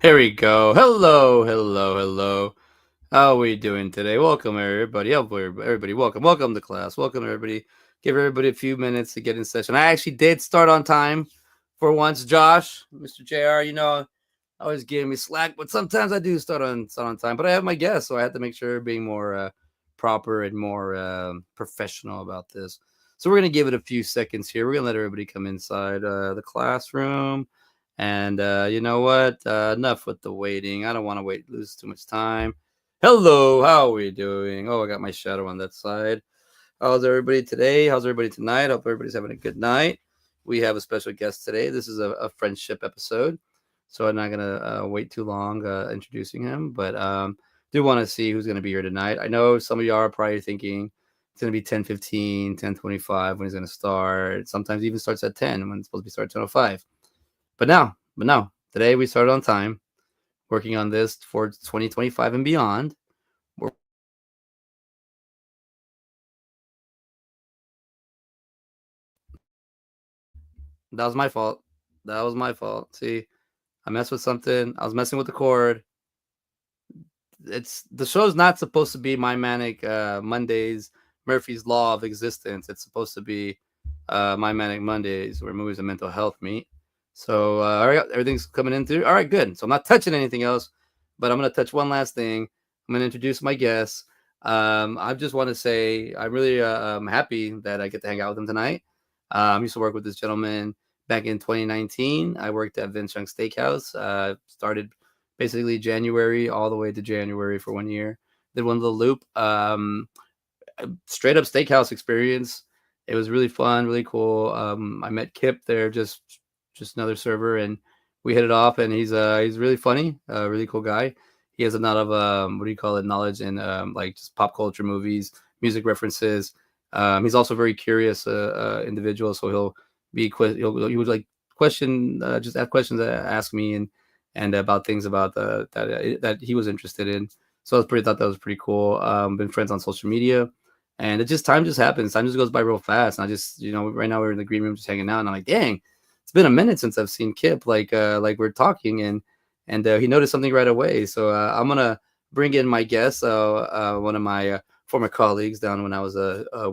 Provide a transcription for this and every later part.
Here we go. Hello, hello, hello. How are we doing today? Welcome, everybody. Everybody, welcome to class. Welcome, everybody. Give everybody a few minutes to get in session. I actually did start on time for once, Josh, Mr. JR. Always giving me slack, but sometimes I do start on time. But I have my guests, so I have to make sure being more proper and more professional about this. So we're gonna give it a few seconds here. We're gonna let everybody come inside the classroom. And you know what? Enough with the waiting. I don't want to lose too much time. Hello, how are we doing? Oh, I got my shadow on that side. How's everybody today? How's everybody tonight? Hope everybody's having a good night. We have a special guest today. This is a friendship episode, so I'm not gonna wait too long introducing him, but do want to see who's gonna be here tonight. I know some of y'all are probably thinking it's gonna be 10:15, 10:25 when he's gonna start. Sometimes he even starts at 10 when it's supposed to be start 10:05. But now, today we started on time, working on this for 2025 and beyond. That was my fault. That was my fault. See, I messed with something. I was messing with the cord. The show's not supposed to be My Manic Mondayz, Murphy's Law of Existence. It's supposed to be My Manic Mondayz, where movies and mental health meet. So, all right, everything's coming in through. All right, good. So I'm not touching anything else, but I'm going to touch one last thing. I'm going to introduce my guests. I just want to say I'm really happy that I get to hang out with him tonight. I used to work with this gentleman back in 2019. I worked at Vince Young Steakhouse. Started basically January all the way to January for 1 year. Did one little loop. Straight up steakhouse experience. It was really fun, really cool. I met Kip there, just another server, and we hit it off. And he's really funny, really cool guy. He has a lot of knowledge in like just pop culture, movies, music references. He's also a very curious individual, so he would like question, just ask questions, ask me and about things about that he was interested in. So thought that was pretty cool. Been friends on social media, and time just happens. Time just goes by real fast. And I just right now we're in the green room just hanging out, and I'm like, dang, it's been a minute since I've seen Kip. Like we're talking, and he noticed something right away. So I'm gonna bring in my guest, one of my former colleagues down when I was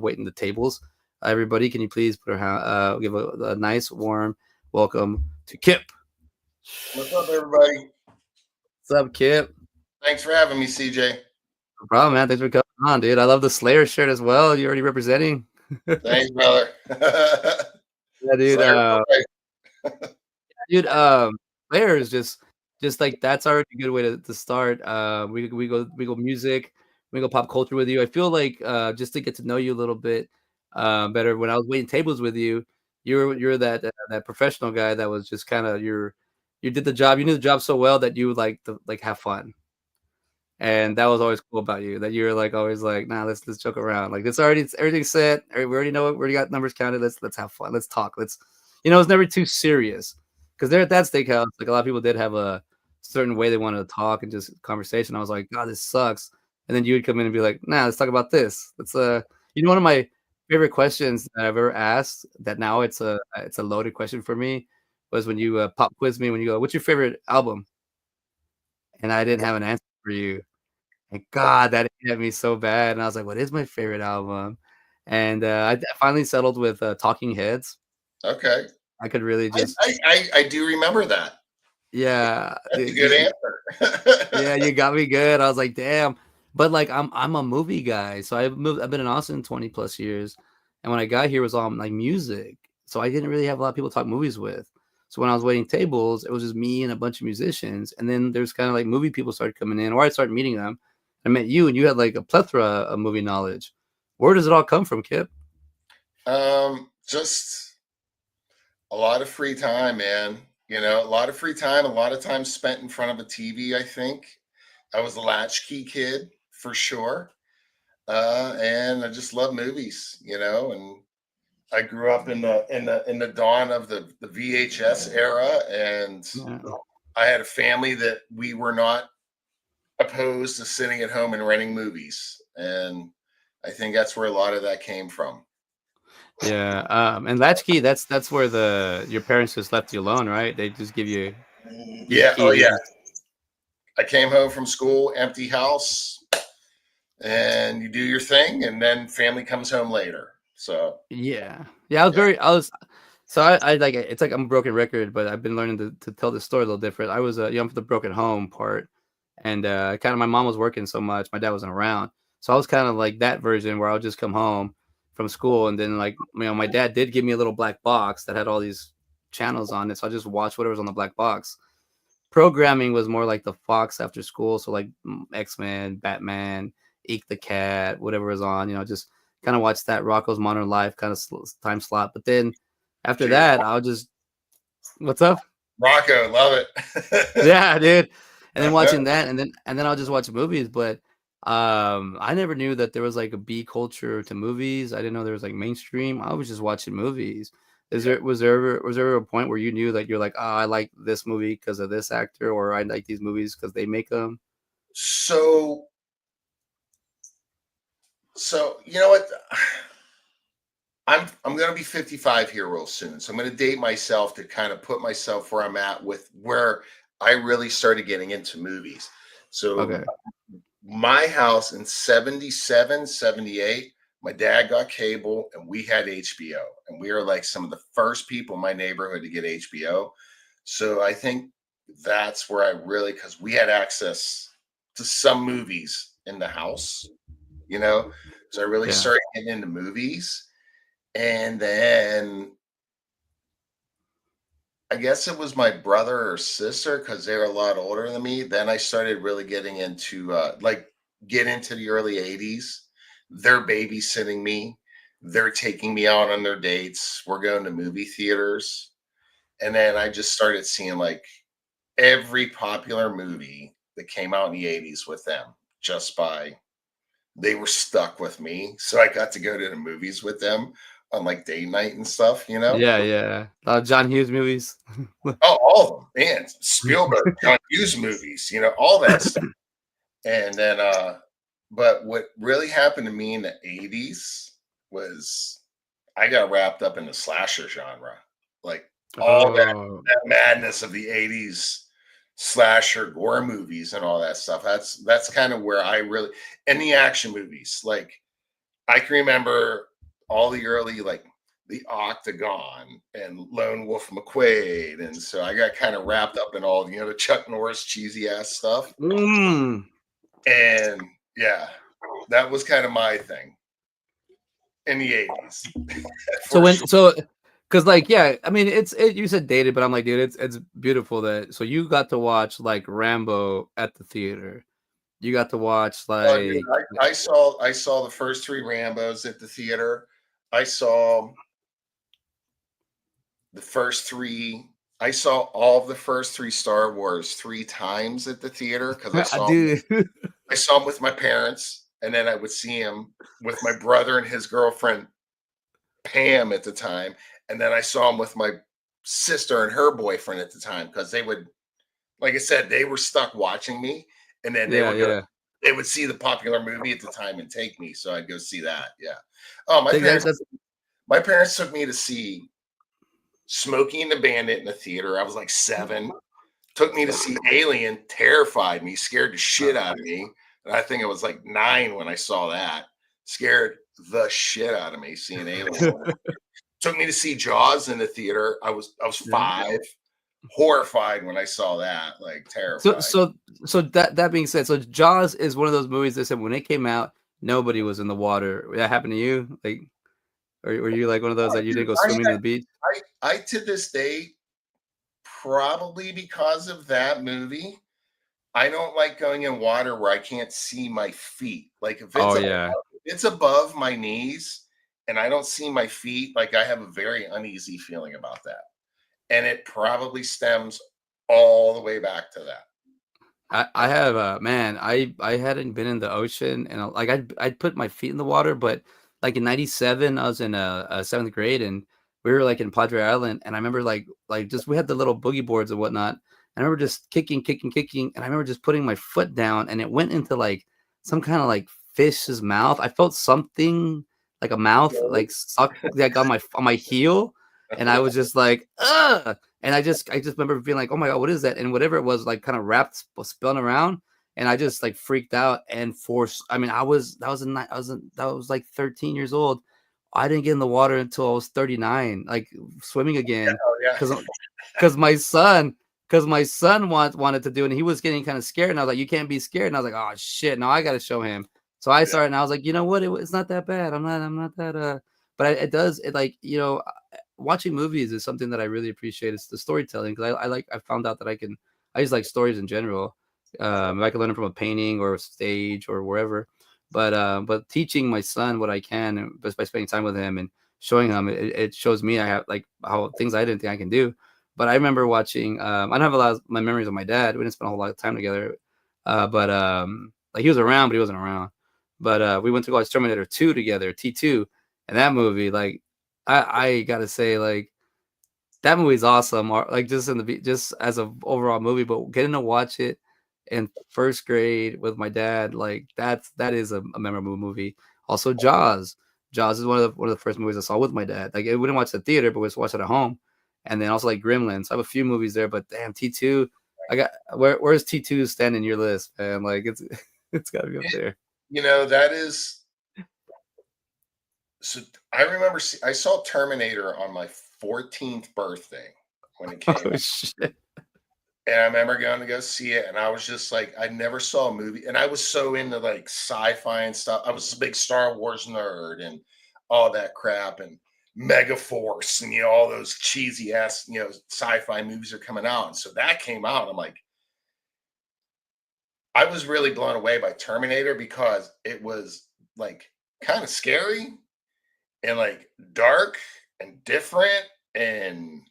waiting the tables. Everybody, can you please give a nice warm welcome to Kip? What's up, everybody? What's up, Kip? Thanks for having me, CJ. No problem, man. Thanks for coming on, dude. I love the Slayer shirt as well. You already representing? Thanks, brother. Yeah, dude. Dude, Slayer is just like that's already a good way to start. We go music, we go pop culture with you. I feel like just to get to know you a little bit better. When I was waiting tables with you, you're that professional guy that was just kind of you did the job. You knew the job so well that you would like to like have fun. And that was always cool about you, that you're like always like, nah, let's joke around. Like it's everything's set. We already know it. We already got numbers counted. Let's have fun. Let's talk. It's never too serious. Because there at that steakhouse, like a lot of people did have a certain way they wanted to talk and just conversation. I was like, God, this sucks. And then you would come in and be like, nah, let's talk about this. One of my favorite questions that I've ever asked that now it's a loaded question for me was when you pop quiz me when you go, what's your favorite album? And I didn't have an answer for you. And God, that hit me so bad, and I was like, "What is my favorite album?" And, I finally settled with, Talking Heads. Okay. I could really just I do remember that. yeah, That's a the good just yeah, answer. you got me good. I was like, "Damn." But, like, I'm a movie guy, so I've been in Austin 20 plus years, and when I got here, it was all, like, music, so I didn't really have a lot of people to talk movies with. So when I was waiting tables, it was just me and a bunch of musicians, and then there's kinda, like, movie people started coming in, or I started meeting them. I met you, and you had, like, a plethora of movie knowledge. Where does it all come from, Kip? Just a lot of free time, man. A lot of free time, a lot of time spent in front of a TV, I think. I was a latchkey kid for sure. And I just love movies, and I grew up in the dawn of the VHS era, and Yeah. I had a family that we were not opposed to sitting at home and renting movies, and I think that's where a lot of that came from. Yeah, and latchkey, that's where your parents just left you alone, right? They just give you the Yeah, oh key to yeah, just I came home from school, empty house, and you do your thing, and then family comes home later. So Yeah. Yeah, yeah, I was so I like it's like I'm a broken record, but I've been learning to tell this story a little different. I was for the broken home part, and kind of my mom was working so much, my dad wasn't around. So I was kind of like that version where I'll just come home from school and then like my dad did give me a little black box that had all these channels on it. So I just watched whatever's on the black box. Programming was more like the Fox after school, so like X-Men, Batman, Eek the Cat, whatever was on, just kind of watch that Rocco's Modern Life kind of time slot. But then after dude, that, I'll just what's up? Rocco, love it. Yeah, dude. And then watching that, and then I'll just watch movies. But I never knew that there was like a B culture to movies. I didn't know there was like mainstream. I was just watching movies. Yeah. Was there ever a point where you knew that you're like, oh, I like this movie because of this actor, or I like these movies because they make them? So, so you know what? I'm gonna be 55 here real soon, so I'm gonna date myself to kind of put myself where I'm at with where I really started getting into movies. So Okay. my house in 77, 78, my dad got cable and we had HBO. And we are like some of the first people in my neighborhood to get HBO. So I think that's where I really, because we had access to some movies in the house, you know? So I really Yeah. started getting into movies. And then I guess it was my brother or sister because they were a lot older than me. Then I started really getting into get into the early 80s. They're babysitting me. They're taking me out on their dates. We're going to movie theaters. And then I just started seeing like every popular movie that came out in the 80s with them just by they were stuck with me. So I got to go to the movies with them on like date night and stuff, you know? Yeah, yeah. John Hughes movies. Oh, all of them, man. Spielberg, John Hughes movies, all that stuff. And then, but what really happened to me in the 80s was I got wrapped up in the slasher genre. Like all Oh, that madness of the 80s slasher gore movies and all that stuff. That's kind of where I really and the action movies. Like I can remember all the early like the Octagon and Lone Wolf McQuade, and so I got kind of wrapped up in all the Chuck Norris cheesy ass stuff. mm. And yeah, that was kind of my thing in the 80s So for sure. because like yeah, I mean you said dated, but I'm like, dude, it's beautiful that so you got to watch like Rambo at the theater. You got to watch Oh, dude, like I saw the first three Rambos at the theater. I saw the first three. I saw all of the first three Star Wars three times at the theater because I I saw do. I saw him with my parents, and then I would see him with my brother and his girlfriend Pam at the time, and then I saw him with my sister and her boyfriend at the time because they would, like I said, they were stuck watching me, and then Yeah, yeah. they would see the popular movie at the time and take me, so I'd go see that. Yeah. Oh, Think that's my parents took me to see Smokey and the Bandit in the theater. I was like 7. Took me to see Alien, terrified me, scared the shit out of me. And I think I was like 9 when I saw that. Scared the shit out of me seeing Alien. Took me to see Jaws in the theater. I was yeah. 5, horrified when I saw that, like So terrified. so so that being said, so Jaws is one of those movies that said when it came out, nobody was in the water. That happened to you? Like, or were you like one of those Oh, that you dude, didn't go swimming to the beach? I to this day, probably because of that movie, I don't like going in water where I can't see my feet. Like Oh yeah. if it's above my knees and I don't see my feet, like I have a very uneasy feeling about that. And it probably stems all the way back to that. I have man, I hadn't been in the ocean and like I'd put my feet in the water, but like in '97, I was in seventh grade and we were like in Padre Island, and I remember like just we had the little boogie boards and whatnot. And I remember just kicking, and I remember just putting my foot down, and it went into like some kind of like fish's mouth. I felt something like a mouth like suck like on my heel, and I was just like, ugh. And I just remember being like, oh my god, what is that? And whatever it was, like kind of wrapped, spun around, and I just like freaked out and forced. I mean, I was that was in I was in, that was like 13 years old. I didn't get in the water until I was 39, like swimming again, Oh yeah. because because my son wanted to do it, and he was getting kind of scared, and I was like, you can't be scared, and I was like, oh shit, now I got to show him. So I Yeah. started, and I was like, you know what, it's not that bad. I'm not that but it does it like watching movies is something that I really appreciate. It's the storytelling because I found out that I just like stories in general. If I can learn it from a painting or a stage or wherever. But teaching my son what I can just by spending time with him and showing him, it shows me I have like how things I didn't think I can do. But I remember watching. I don't have a lot of my memories of my dad. We didn't spend a whole lot of time together. But like he was around, but he wasn't around. But we went to go watch Terminator 2 together, T2, and that movie, like I gotta say, like that movie's awesome. Like just as a overall movie, but getting to watch it in first grade with my dad, like that is a memorable movie. Also, Jaws. Jaws is one of the first movies I saw with my dad. Like we didn't watch the theater, but we just watched it at home. And then also like Gremlins. I have a few movies there, but damn T2. I got where's T2 stand in your list, man? Like it's it's gotta be up there. That is so. I remember I saw Terminator on my 14th birthday when it came Oh out. shit. And I remember going to go see it, and I was just like, I never saw a movie, and I was so into like sci-fi and stuff. I was a big Star Wars nerd and all that crap, and Megaforce, and all those cheesy ass sci-fi movies are coming out. And so that came out, and I'm like, I was really blown away by Terminator because it was like kind of scary and like dark and different and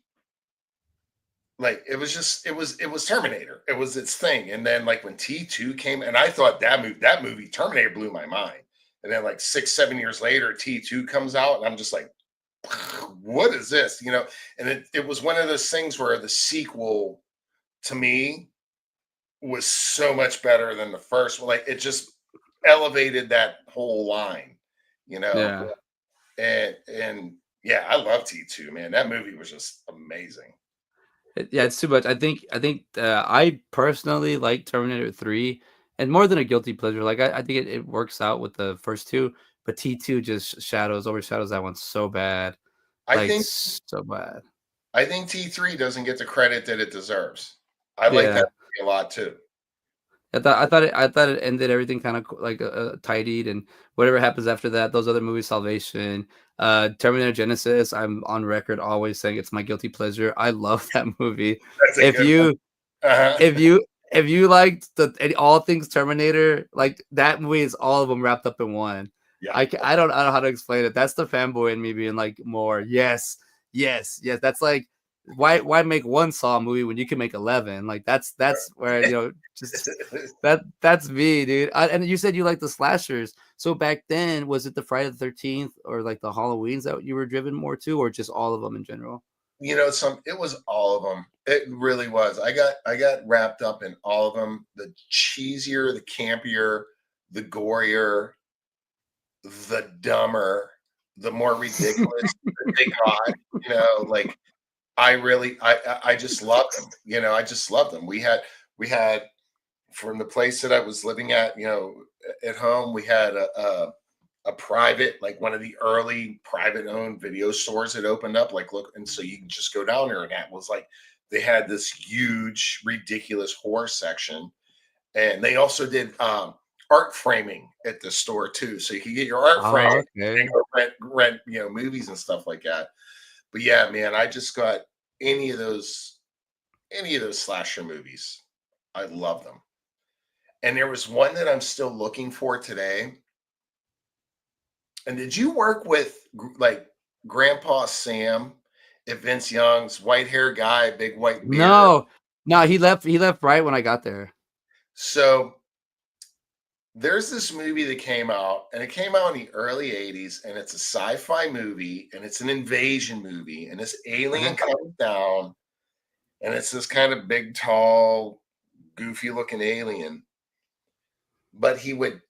like it was Terminator. It was its thing. And then like when T2 came, and I thought that movie Terminator blew my mind. And then like 6, 7 years later, T2 comes out, and I'm just like, what is this? And it was one of those things where the sequel to me was so much better than the first one. Like it just elevated that whole line, you know. Yeah. And yeah, I love T2, man. That movie was just amazing. Yeah, it's too much. I think I personally like Terminator 3 and more than a guilty pleasure. Like I think it works out with the first two, but T2 just overshadows that one so bad. I Like think so bad. I think T3 doesn't get the credit that it deserves. I like Yeah. that movie a lot too. I thought it ended everything kind of like tidied and whatever happens after that, those other movies, Salvation, Terminator Genesis. I'm on record always saying it's my guilty pleasure. I love that movie. That's a If good one. you Uh-huh. if you liked all things Terminator, like that movie is all of them wrapped up in one. Yeah. I don't know how to explain it. That's the fanboy in me being like more yes, yes, yes. That's like why make one Saw movie when you can make 11? Like that's where just that's me, dude. And you said you like the slashers. So back then, was it the Friday the 13th or like the Halloweens that you were driven more to, or just all of them in general? It was all of them. It really was. I got wrapped up in all of them. The cheesier, the campier, the gorier, the dumber, the more ridiculous they got. Like I just loved them. I just loved them. We had from the place that I was living at, at home, we had a private, like one of the early private owned video stores that opened up. Like, look, and so you can just go down there, and that was like they had this huge, ridiculous horror section, and they also did art framing at the store too, so you could get your art frame Oh, and okay. go rent movies and stuff like that. But yeah, man, I just got any of those any of those slasher movies. I love them. And there was one that I'm still looking for today. And did you work with like Grandpa Sam at Vince Young's white hair guy, big white beard? No, no, he left right when I got there. So there's this movie that came out, and it came out in the early 80s, and it's a sci-fi movie, and it's an invasion movie, and this alien Okay. comes down, and it's this kind of big, tall, goofy looking alien, but he would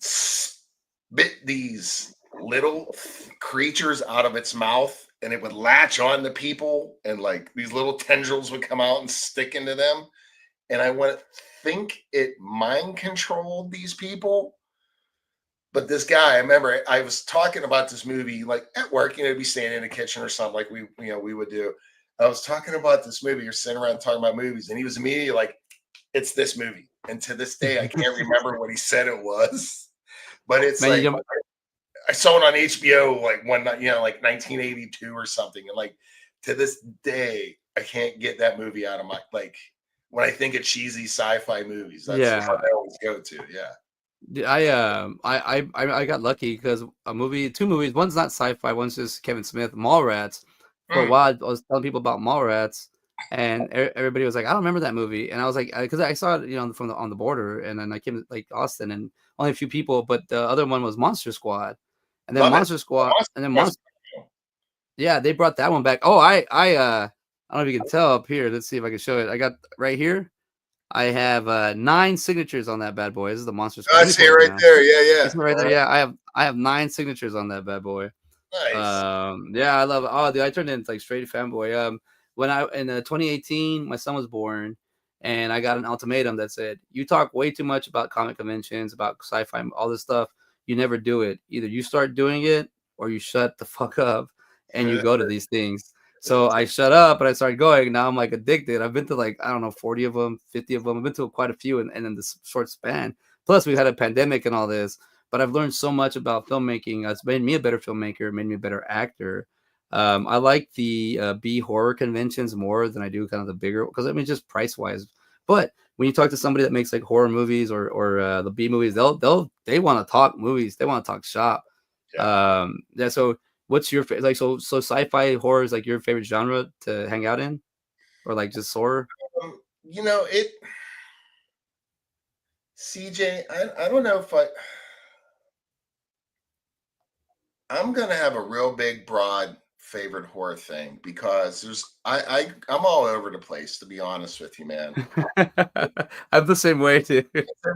spit these little creatures out of its mouth and it would latch on to people, and like these little tendrils would come out and stick into them. And I want to think it mind controlled these people. But this guy, I remember I was talking about this movie like at work, be standing in the kitchen or something like we would do. I was talking about this movie. You're sitting around talking about movies, and he was immediately like, "It's this movie." And to this day, I can't remember what he said it was, but it's Man, like I saw it on HBO like one night, like 1982 or something, and like to this day, I can't get that movie out of my like. When I think of cheesy sci-fi movies, that's what I always go to. Yeah. I got lucky because two movies. One's not sci-fi. One's just Kevin Smith, Mallrats. For a while, I was telling people about Mallrats, and everybody was like, "I don't remember that movie." And I was like, because I saw it, from on the border, and then I came to like Austin, and only a few people. But the other one was Monster Squad, and then Monster Squad, and then yeah, they brought that one back. Oh, I don't know if you can tell up here. Let's see if I can show it. I got right here. I have 9 signatures on that bad boy. This is the Monster Squad. I see it right there. Yeah, It's right there. Yeah, I have 9 signatures on that bad boy. Nice. Yeah, I love it. Oh, dude, I turned into like straight fanboy. When in 2018, my son was born, and I got an ultimatum that said, "You talk way too much about comic conventions, about sci-fi, all this stuff. You never do it. Either you start doing it, or you shut the fuck up and you go to these things." So I shut up and I started going. Now I'm like addicted. I've been to like, I don't know, 40 of them, 50 of them. I've been to quite a few and in this short span. Plus, we had a pandemic and all this. But I've learned so much about filmmaking. It's made me a better filmmaker, made me a better actor. I like the B horror conventions more than I do kind of the bigger, because I mean, just price wise. But when you talk to somebody that makes like horror movies or the B movies, they want to talk movies. They want to talk shop. Yeah. So what's your like? So sci-fi horror is like your favorite genre to hang out in, or like just horror? It. CJ, I don't know if I'm gonna have a real big, broad favorite horror thing because I'm all over the place, to be honest with you, man. I'm the same way too.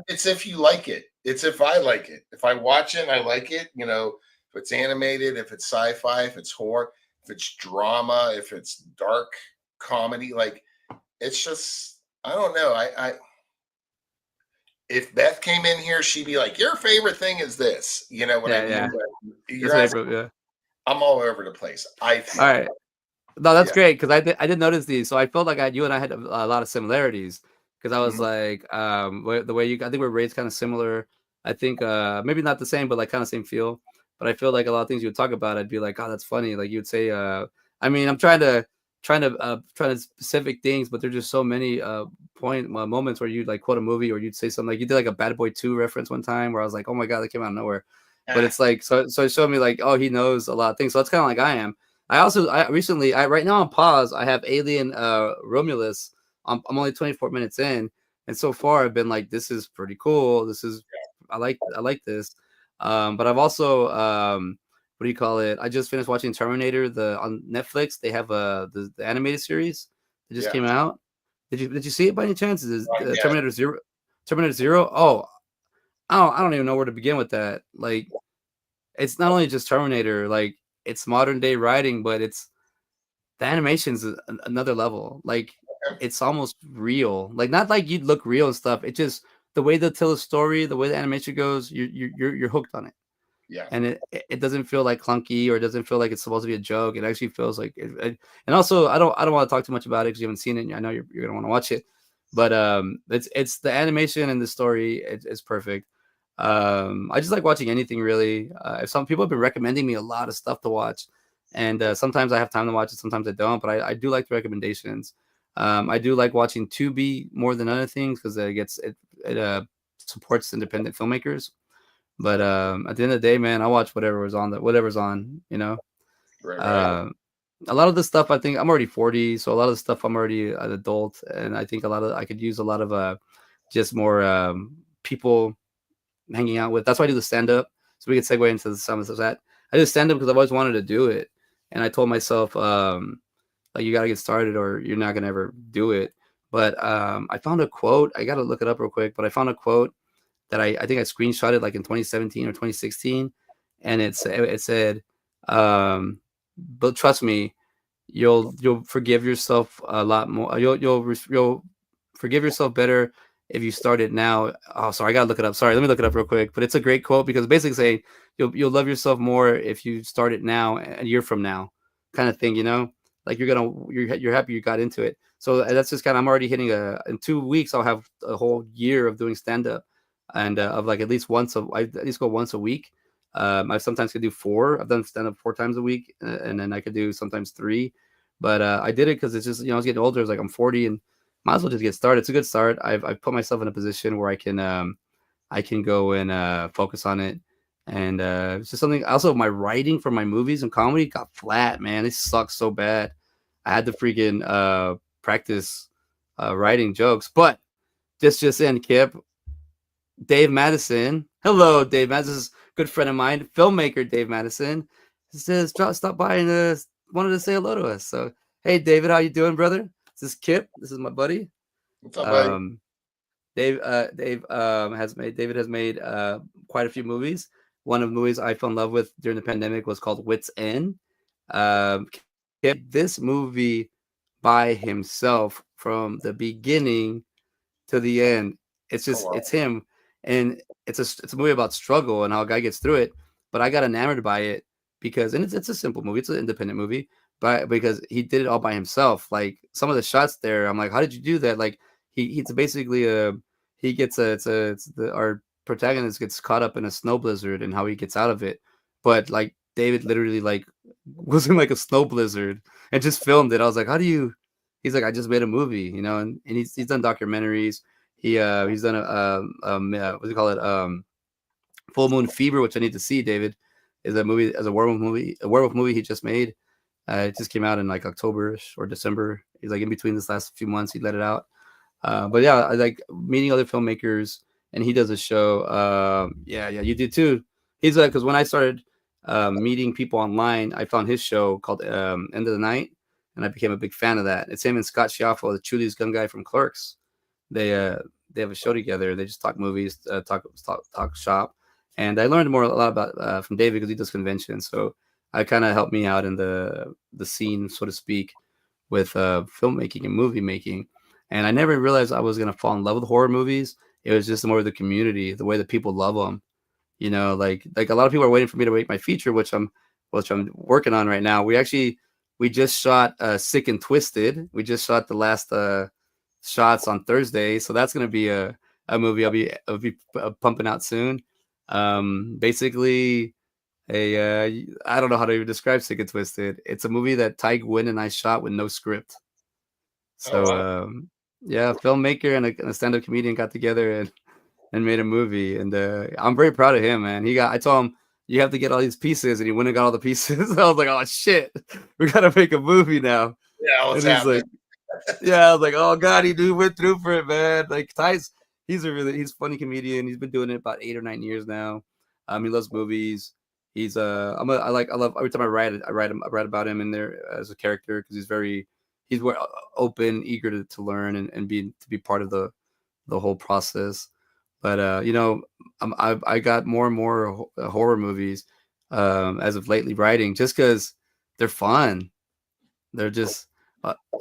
It's if you like it. It's if I like it. If I watch it, and I like it. If it's animated, if it's sci-fi, if it's horror, if it's drama, if it's dark comedy, like it's just I don't know. If Beth came in here, she'd be like, "Your favorite thing is this." You know what I mean? Yeah. I'm all over the place. I think. All right. No, that's great because I did notice these, so I felt like you and I had a lot of similarities because I was like, the way I think we're raised kind of similar. I think maybe not the same, but like kind of same feel. But I feel like a lot of things you would talk about, I'd be like, "Oh, that's funny." Like you would say, I mean, I'm trying to specific things, but there's just so many moments where you'd like quote a movie or you'd say something like you did like a Bad Boy 2 reference one time where I was like, "Oh my god, that came out of nowhere." But it's like so it showed me like, oh, he knows a lot of things. So that's kind of like I am. Right now on pause, I have Alien Romulus. I'm only 24 minutes in, and so far I've been like, this is pretty cool. I like this. But I've also what do you call it? I just finished watching Terminator on Netflix. They have the animated series that just came out. Did you see it by any chance? Is Terminator Zero? Terminator Zero? Oh, I don't even know where to begin with that. Like, it's not only just Terminator, like it's modern day writing, but the animation's another level. Like, it's almost real. Like, not like you'd look real and stuff. It just the way they tell a story, the way the animation goes, you're hooked on it. Yeah. And it doesn't feel like clunky or it doesn't feel like it's supposed to be a joke. It actually feels like it. And also, I don't want to talk too much about it because you haven't seen it. I know you're gonna want to watch it, but it's the animation and the story. It's perfect. I just like watching anything really. Some people have been recommending me a lot of stuff to watch, and sometimes I have time to watch it, sometimes I don't. But I do like the recommendations. I do like watching Tubi more than other things because it supports independent filmmakers. But at the end of the day, man, I watch whatever's on. Right. A lot of the stuff I think I'm already 40, so a lot of the stuff I'm already an adult, and I think I could use a lot of just more people hanging out with. That's why I do the stand up, so we could segue into some of that. I do stand up because I've always wanted to do it, and I told myself like you got to get started or you're not gonna ever do it. But I found a quote. I got to look it up real quick, but I found a quote that I think I screenshotted like in 2017 or 2016, and it said, but trust me, you'll forgive yourself a lot more. You'll forgive yourself better if you start it now. Oh, sorry, I gotta look it up. Sorry, let me look it up real quick. But it's a great quote because basically saying you'll love yourself more if you start it now, a year from now, kind of thing. Like you're happy you got into it. So that's just kind of I'm already hitting in 2 weeks I'll have a whole year of doing stand up, and of like at least I at least go once a week. I sometimes could do four. I've done stand up 4 times a week, and then I could do sometimes three. But I did it because it's just I was getting older. I was like I'm 40 and might as well just get started. It's a good start. I've put myself in a position where I can go and focus on it. And it's just something. Also, my writing for my movies and comedy got flat, man. It sucks so bad. I had to freaking practice writing jokes. But this just in, Kip. Dave Madison. Hello, Dave Madison. This is a good friend of mine, filmmaker Dave Madison. He says, stop by and wanted to say hello to us. So, hey, David, how you doing, brother? This is Kip. This is my buddy. What's up, buddy? Um, David has made quite a few movies. One of the movies I fell in love with during the pandemic was called Wits End. Kip, this movie by himself from the beginning to the end. Oh, wow. It's him, and it's a movie about struggle and how a guy gets through it. But I got enamored by it because, and it's a simple movie. It's an independent movie, but because he did it all by himself. Like some of the shots there, I'm like, how did you do that? Like he's basically he gets our protagonist gets caught up in a snow blizzard and how he gets out of it. But like David literally like was in like a snow blizzard and just filmed it. I was like, how do you? He's like, I just made a movie, and he's done documentaries. He's done what do you call it? Full Moon Fever, which I need to see. David is a movie as a werewolf movie. A werewolf movie he just made. It just came out in like October or December. He's like in between this last few months. He let it out. But yeah, I like meeting other filmmakers, and he does a show. Yeah, you do too. He's like because when I started meeting people online, I found his show called End of the Night, and I became a big fan of that. It's him and Scott Schiaffo, the Chuli's gun guy from Clerks. They uh they have a show together. They just talk movies, talk shop, and I learned a lot about from David because he does conventions. So I kind of helped me out in the scene, so to speak, with filmmaking and movie making. And I never realized I was gonna fall in love with horror movies. It was just more of the community, the way that people love them. Like a lot of people are waiting for me to make my feature, which I'm working on right now. We just shot Sick and Twisted. We just shot the last shots on Thursday, so that's gonna be a movie I'll be pumping out soon. Basically, I don't know how to even describe Sick and Twisted. It's a movie that Ty Gwynn and I shot with no script. Oh, So wow. yeah, filmmaker and a stand-up comedian got together and made a movie, and I'm very proud of him, man. I told him you have to get all these pieces, and he went and got all the pieces. I was like, oh shit, we gotta make a movie now. Yeah, what's And he's happening? like, yeah, I was like, oh god, he went through for it, man. Like he's a funny comedian. He's been doing it about 8 or 9 years now. He loves movies. I love every time I write about him in there as a character because he's very open, eager to learn and to be part of the whole process. But I got more and more horror movies as of lately writing just because they're fun. They're just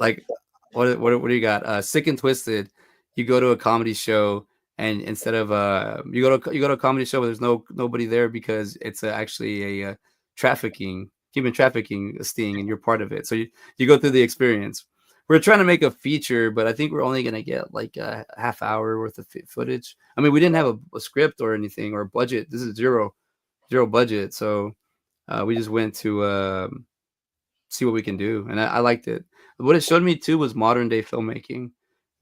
like what do you got? Sick and Twisted. You go to a comedy show, and instead of you go to a comedy show where there's nobody there because it's actually a human trafficking sting, and you're part of it. So you go through the experience. We're trying to make a feature, but I think we're only gonna get like a half hour worth of footage. I mean, we didn't have a script or anything or a budget. This is zero budget, so we just went to see what we can do. And I liked it. What it showed me too was modern day filmmaking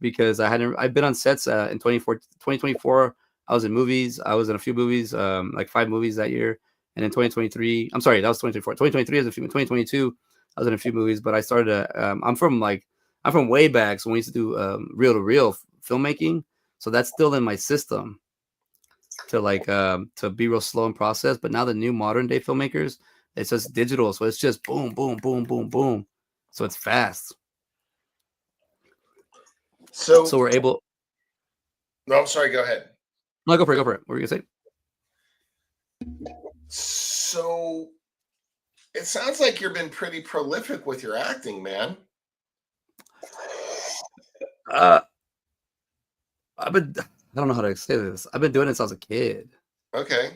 because I've been on sets in 2024. I was in movies. I was in a few movies, like 5 movies that year. And in 2023, I'm sorry, that was 2024. 2023 I was a few. 2022, I was in a few movies. But I started. I'm from way back, so we used to do reel to reel filmmaking. So that's still in my system to be real slow and process. But now the new modern day filmmakers, it's just digital, so it's just boom, boom, boom, boom, boom. So it's fast. So, So we're able. no, I'm sorry. Go ahead. No, go for it. What were you gonna say? So, It sounds like you've been pretty prolific with your acting, man. Uh, I don't know how to say this. I've been doing it since I was a kid, Okay.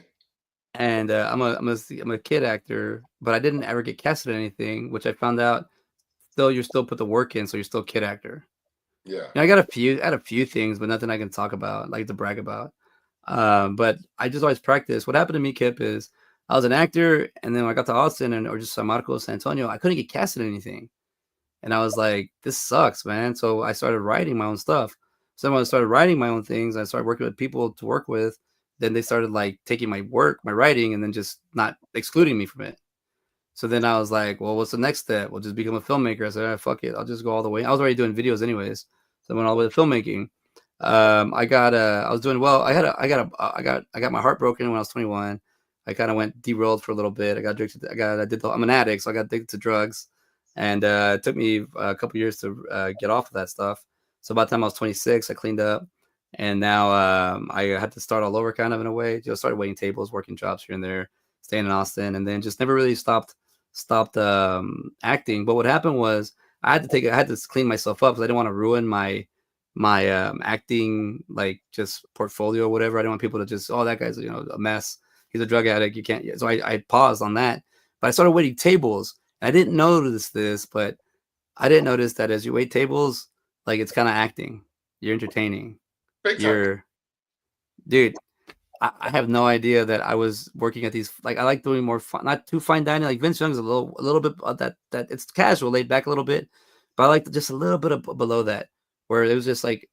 and I'm a kid actor, but I didn't ever get casted in anything, which I found out. Still, you still put the work in, so you're still a kid actor. Yeah. You know, I had a few things, but nothing I can talk about, like to brag about. But I just always practice. What happened to me, Kip, is I was an actor, and then when I got to Austin or just San Marcos, San Antonio, I couldn't get casted in anything. And I was like, this sucks, man. So I started writing my own stuff. So when I started writing my own things, I started working with people to work with. Then they started like taking my work, my writing, and then just not excluding me from it. So then I was like, well, what's the next step? We'll just become a filmmaker. I said, fuck it. I'll just go all the way. I was already doing videos anyways. So I went all the way to filmmaking. I was doing well. I got my heart broken when I was 21. I kind of went derailed for a little bit. I'm an addict, so I got addicted to drugs. And it took me a couple years to get off of that stuff. So by the time I was 26, I cleaned up. And now I had to start all over kind of in a way. Just started waiting tables, working jobs here and there, staying in Austin, and then just never really stopped acting. But what happened was I had to clean myself up because I didn't want to ruin my acting like just portfolio or whatever. I didn't want people to just, oh, that guy's a mess. He's a drug addict. You can't. So I paused on that. But I started waiting tables. And I didn't notice this, but I didn't notice that as you wait tables, like it's kind of acting. You're entertaining. Big time. You're dude. I have no idea that I was working at these. Like I like doing more fun, not too fine dining. Like Vince Young's a little bit of that it's casual, laid back a little bit, but I like just a little bit below that, where it was just like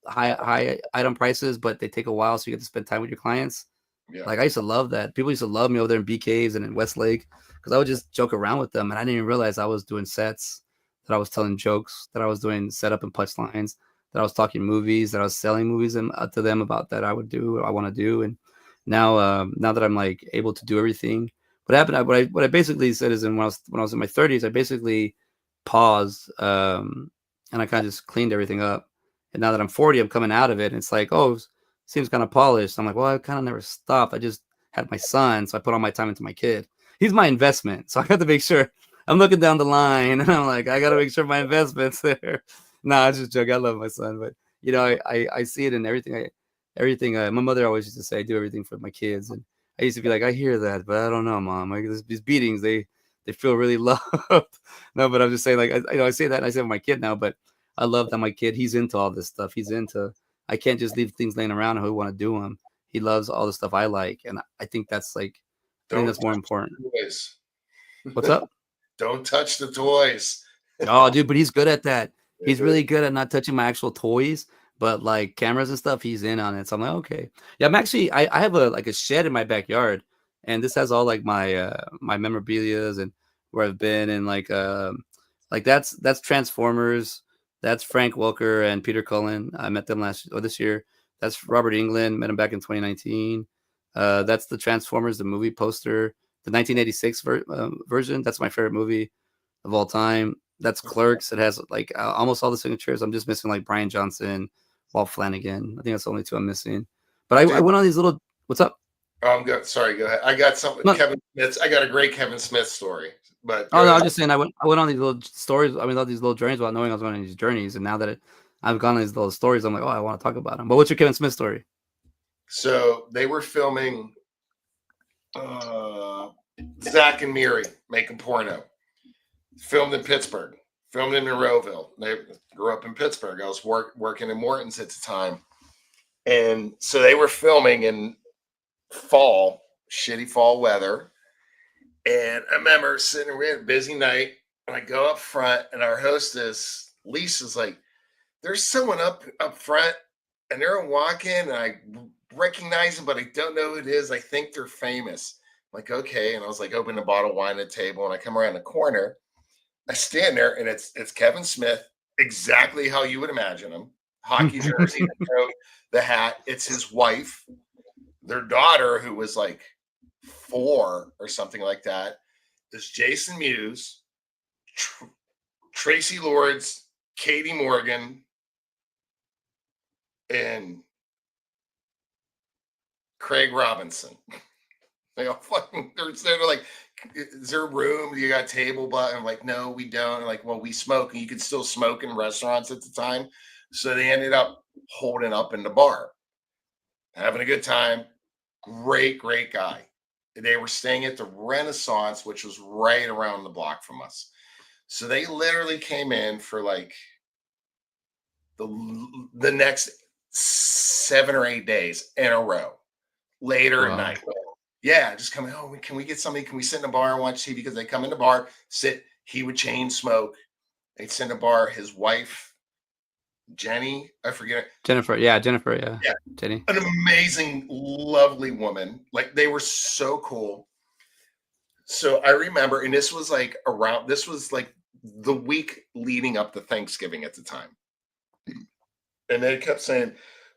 high item prices, but they take a while, so you get to spend time with your clients. Yeah. Like I used to love that. People used to love me over there in BK's and in Westlake because I would just joke around with them, and I didn't even realize I was doing sets, that I was telling jokes, that I was doing setup and punchlines, that I was talking movies, that I was selling movies to them about that I would do, what I want to do, and now that I'm like able to do everything, what happened? What I basically said is, when I was in my 30s, I basically paused, and I kind of just cleaned everything up. And now that I'm 40, I'm coming out of it, and it's like, oh, seems kind of polished. I'm like, well, I kind of never stopped. I just had my son, so I put all my time into my kid. He's my investment, so I got to make sure. I'm looking down the line, and I'm like, I got to make sure my investment's there. Nah, I just joke. I love my son, but I see it in everything. Everything. My mother always used to say, I do everything for my kids, and I used to be like, I hear that, but I don't know, mom. Like these beatings, they feel really loved. No, but I'm just saying, like, I say that, and I say it with my kid now, but I love that my kid, he's into all this stuff. He's into. I can't just leave things laying around and who want to do them. He loves all the stuff I like, and I think that's like, I think Don't that's more touch important. the toys. What's up? Don't touch the toys. Oh, dude, but he's good at that. He's Mhm. really good at not touching my actual toys, but like cameras and stuff, he's in on it. So I'm like, okay. Yeah, I'm actually I have a shed in my backyard, and this has all like my memorabilias and where I've been, and like that's Transformers. That's Frank Welker and Peter Cullen. I met them this year. That's Robert England. Met him back in 2019. That's the Transformers, the movie poster, the 1986 version. That's my favorite movie of all time. That's Clerks. It has like almost all the signatures. I'm just missing like Brian Johnson, Walt Flanagan. I think that's the only two I'm missing. But I Dude, went on these little. What's up? oh, I'm good. Sorry, go ahead. I got something. No, Kevin Smith. I got a great Kevin Smith story, but oh go no, ahead. I'm just saying I went on these little stories. I mean, all these little journeys without knowing I was going on these journeys. And now that I've gone on these little stories, I'm like, oh, I want to talk about them. But what's your Kevin Smith story? So they were filming uh, Zach and Miri making porno. Filmed in Pittsburgh. Filmed in Monroeville. They grew up in Pittsburgh. I was working in Morton's at the time, and so they were filming in fall, shitty fall weather. And I remember sitting, we had a busy night, and I go up front, and our hostess, Lisa's like, there's someone up front, and they're walking, and I recognize them, but I don't know who it is. I think they're famous. I'm like, okay. And I was like, open a bottle of wine at the table, and I come around the corner. I stand there, and it's Kevin Smith, exactly how you would imagine him. Hockey jersey, the coat, the hat. It's his wife, their daughter, who was like 4 or something like that, is Jason Mewes, Tracy Lords, Katie Morgan, and Craig Robinson. They all fucking, they're like, is there room? You got a table? But I'm like, no, we don't. And like, well, we smoke, and you could still smoke in restaurants at the time. So they ended up holding up in the bar, having a good time. Great, great guy. They were staying at the Renaissance, which was right around the block from us. So they literally came in for like the next 7 or 8 days in a row, later at Wow. night. Yeah, just coming. Oh, can we get somebody? Can we sit in a bar and watch TV? Because they come in the bar, sit. He would chain smoke. They'd sit in a bar. His wife, Jenny, I forget. Jennifer. Yeah, Jennifer. Yeah, Yeah, Jenny. an amazing, lovely woman. Like they were so cool. So I remember, and this was like around. This was like the week leading up to Thanksgiving at the time. And they kept saying,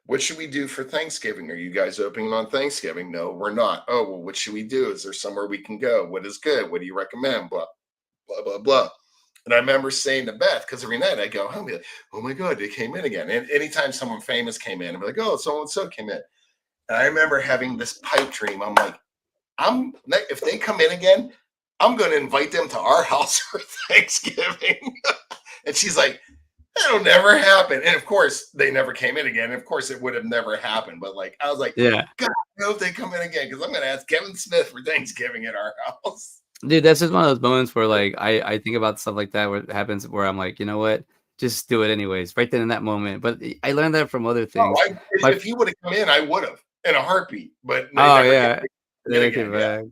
what should we do for Thanksgiving? Are you guys opening on Thanksgiving? No, we're not. Oh, well, what should we do? Is there somewhere we can go? What is good? What do you recommend? Blah, blah, blah, blah. And I remember saying to Beth, because every night I go home, be like, oh my God, they came in again. And anytime someone famous came in, I'd be like, oh, so and so came in. And I remember having this pipe dream. I'm like, if they come in again, I'm going to invite them to our house for Thanksgiving. And she's like, that'll never happen. And of course, they never came in again. Of course, it would have never happened. But like, I was like, Yeah, God, I hope they come in again because I'm going to ask Kevin Smith for Thanksgiving at our house. dude, that's just one of those moments where like I think about stuff like that where it happens where I'm like, you know what, just do it anyways, right then in that moment. But I learned that from other Oh, things. My if he would have come in, I would have in a heartbeat. But they oh never came yeah, in they came again.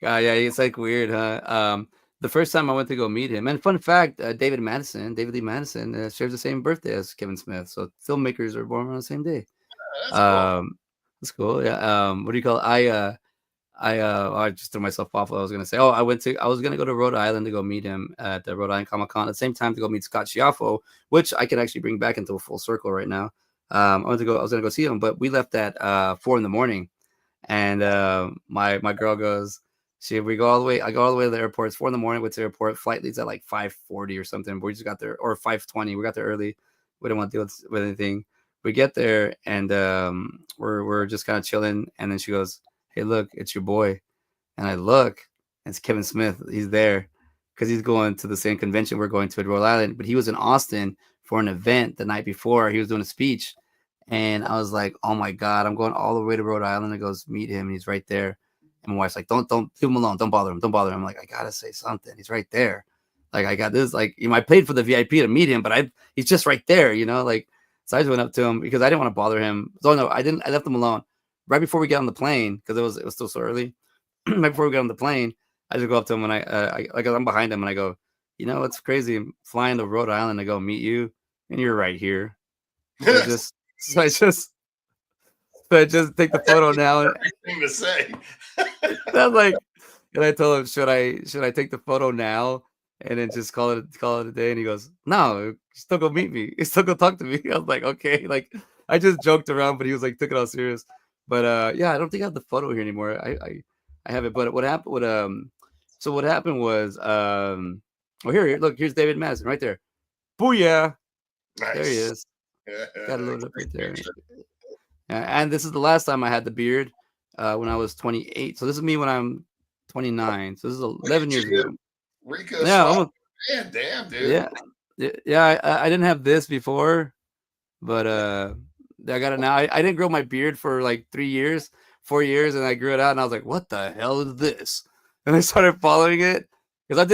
Yeah. back. Yeah, it's like weird, huh? The first time I went to go meet him, and fun fact, David Lee Madison, shares the same birthday as Kevin Smith. So filmmakers are born on the same day. That's cool. Um, that's cool. Yeah. What do you call it? I just threw myself off what I was gonna say. Oh, I was gonna go to Rhode Island to go meet him at the Rhode Island Comic Con at the same time to go meet Scott Schiaffo, which I can actually bring back into a full circle right now. I was gonna go see him, but we left at 4 a.m. and my girl goes, we go all the way. I go all the way to the airport. It's 4 a.m. Went to the airport. Flight leaves at like 5:40 or something. But we just got there, or 5:20. We got there early. We didn't want to deal with anything. We get there and we're just kind of chilling. And then she goes, "Hey, look, it's your boy." And I look, and it's Kevin Smith. He's there because he's going to the same convention we're going to at Rhode Island. But he was in Austin for an event the night before. He was doing a speech. And I was like, oh my God, I'm going all the way to Rhode Island to go meet him. And he's right there. And my wife's like, don't leave him alone. Don't bother him. Don't bother him. I'm like, I gotta say something. He's right there. Like I got this. Like, I paid for the VIP to meet him, but he's just right there. Like. So I just went up to him because I didn't want to bother him. So no, I didn't. I left him alone right before we got on the plane because it was still so early. Right before we got on the plane, I just go up to him and I'm behind him and I go, it's crazy. I'm flying to Rhode Island to go meet you, and you're right here. So I just take the photo now. Everything to say. I'm like, and I told him, should I take the photo now and then just call it a day? And he goes, no, still go meet me. He's still go talk to me. I was like, okay. Like I just joked around, but he was like, took it all serious. But yeah, I don't think I have the photo here anymore. I have it. But what happened? So what happened was well here look, here's David Madison right there. Booyah! Nice. There he is. Yeah, Got it loaded up right there. And this is the last time I had the beard when I was 28. So this is me when I'm 29. So this is 11 years ago. Rico, yeah, man, damn, dude. Yeah. I didn't have this before, but I got it now. I didn't grow my beard for like 4 years, and I grew it out, and I was like, "What the hell is this?" And I started following it because I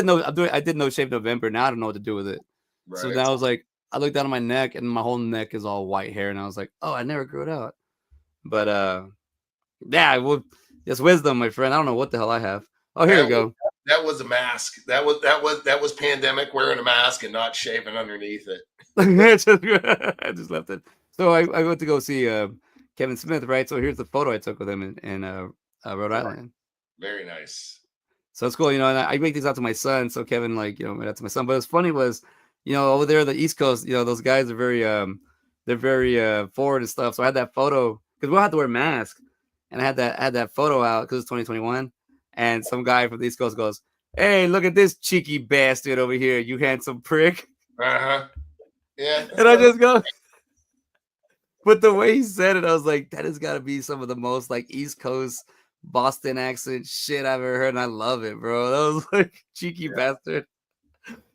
did No Shave November. Now I don't know what to do with it. Right. So now I was like, I looked down at my neck, and my whole neck is all white hair, and I was like, "Oh, I never grew it out." But yeah, well, it's wisdom, my friend. I don't know what the hell I have. Oh, here we go. That was a mask. That was pandemic wearing a mask and not shaving underneath it. I just left it. So I went to go see Kevin Smith, right? So here's the photo I took with him in Rhode Island. Very nice. So it's cool, and I make these out to my son. So Kevin, made that to my son. But what's funny was, over there on the East Coast, those guys are very they're very forward and stuff. So I had that photo because we'll have to wear masks, and I had that photo out because it's 2021. And some guy from the East Coast goes, "Hey, look at this cheeky bastard over here, you handsome prick." Yeah. And I just go, but the way he said it, I was like, that has got to be some of the most like East Coast Boston accent shit I've ever heard, and I love it, bro. That was like cheeky Yeah, bastard.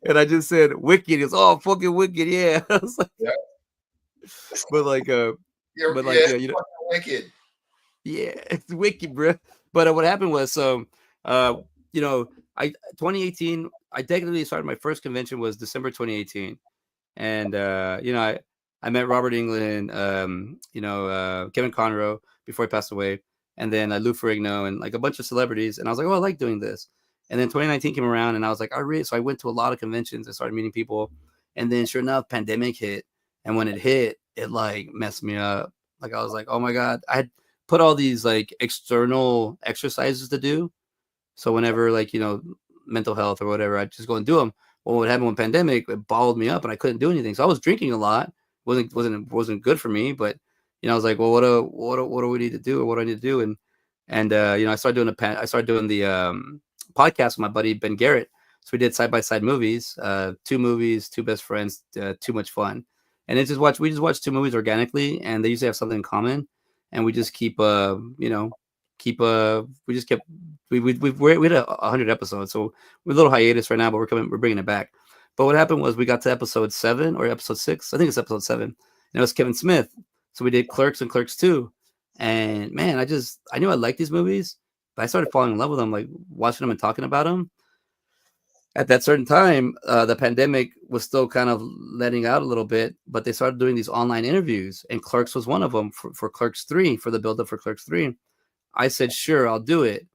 And I just said wicked. He goes, oh, fucking wicked, yeah. I was like, yeah. but like, Yeah, it's you know, fucking wicked. yeah, it's wicked, bro. But what happened was, uh, you know, I 2018, I technically started my first convention was December 2018, and I met Robert England, Kevin Conroe before he passed away, and then Lou Ferrigno and like a bunch of celebrities, and I was like, oh, I like doing this. And then 2019 came around, and I was like, so I went to a lot of conventions and started meeting people, and then sure enough, pandemic hit, and when it hit, it like messed me up. Like I was like, oh my god, I had put all these like external exercises to do, so whenever like mental health or whatever, I just go and do them. Well, what happened when pandemic? It balled me up, and I couldn't do anything. So I was drinking a lot. wasn't good for me. But I was like, well, what do we need to do, or what do I need to do? And I started doing the podcast with my buddy Ben Garrett. So we did side by side movies, two movies, two best friends, too much fun. And we just watch two movies organically, and they usually have something in common, and we just keep we just kept we had 100 episodes, so we're a little hiatus right now, but we're bringing it back. But what happened was we got to episode 7 or episode 6, I think it's episode 7, and it was Kevin Smith. So we did Clerks and Clerks 2, and man, I knew I liked these movies, but I started falling in love with them, like watching them and talking about them. At that certain time, the pandemic was still kind of letting out a little bit, but they started doing these online interviews, and Clerks was one of them for Clerks 3, for the build up for Clerks 3. I said, sure, I'll do it.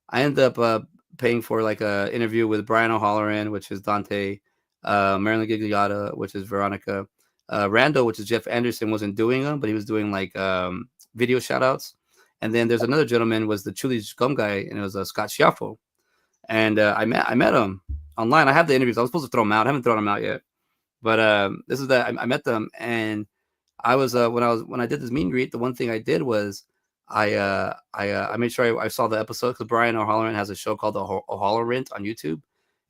I ended up paying for like a interview with Brian O'Halloran, which is Dante, Marilyn Gigliotta, which is Veronica, Randall, which is Jeff Anderson, wasn't doing them, but he was doing like video shout outs. And then there's another gentleman, was the Chuli's Gum guy, and it was Scott Schiaffo. And I met him online. I have the interviews. I was supposed to throw them out. I haven't thrown them out yet. But this is that I met them, and I was when I did this meet and greet, the one thing I did was I made sure I saw the episode, because Brian O'Halloran has a show called O'Halloran on YouTube,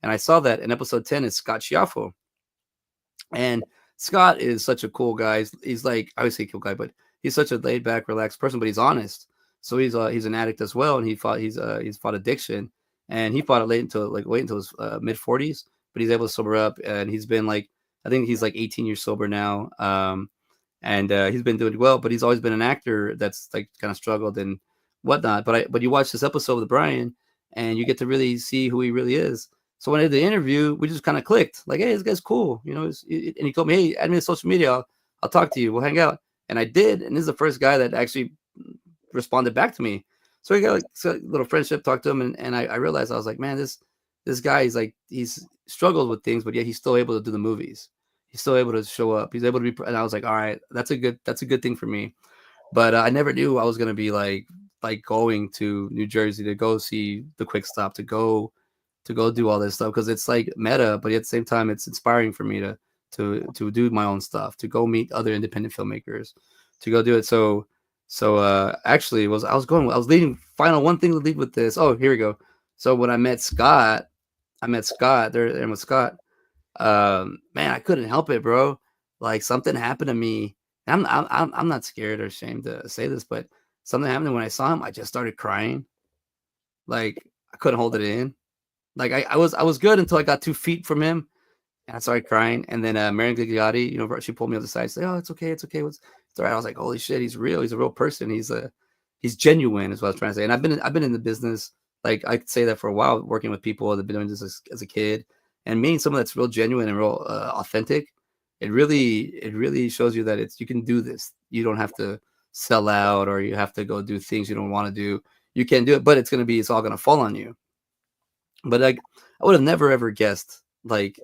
and I saw that in episode 10 is Scott Schiaffo, and Scott is such a cool guy. He's like, I would say cool guy, but he's such a laid back, relaxed person, but he's honest. So he's an addict as well, and he's fought addiction, and he fought it late until his mid 40s, but he's able to sober up, and he's been like, I think he's like 18 years sober now. And he's been doing well, but he's always been an actor that's like kind of struggled and whatnot. But you watch this episode with Brian, and you get to really see who he really is. So when I did the interview, we just kind of clicked. Like, hey, this guy's cool, and he told me, hey, add me to social media. I'll talk to you. We'll hang out. And I did, and this is the first guy that actually responded back to me. So we got like a little friendship, talked to him, and I realized, I was like, man, this guy is like, he's struggled with things, but yet he's still able to do the movies. He's still able to show up. He's able to be, and I was like, all right, that's a good thing for me. But I never knew I was gonna be like going to New Jersey to go see the Quick Stop, to go do all this stuff, because it's like meta, but at the same time, it's inspiring for me to do my own stuff, to go meet other independent filmmakers, to go do it. So actually, I was leading final one thing to lead with this. Oh, here we go. So when I met Scott there, and with Scott, man, I couldn't help it, bro. Like, something happened to me. I'm not scared or ashamed to say this, but something happened when I saw him. I just started crying. Like, I couldn't hold it in. Like, I was good until I got 2 feet from him, and I started crying. And then Marion Gigliotti, she pulled me on the side, said, "Oh, it's okay, it's okay. It's all right." I was like, "Holy shit, he's real. He's a real person. He's genuine," is what I was trying to say. And I've been in the business, like, I could say that for a while, working with people that have been doing this as a kid, and meeting someone that's real genuine and real authentic. It really shows you that you can do this. You don't have to sell out, or you have to go do things you don't want to do. You can do it, but it's all gonna fall on you. But like, I would have never ever guessed like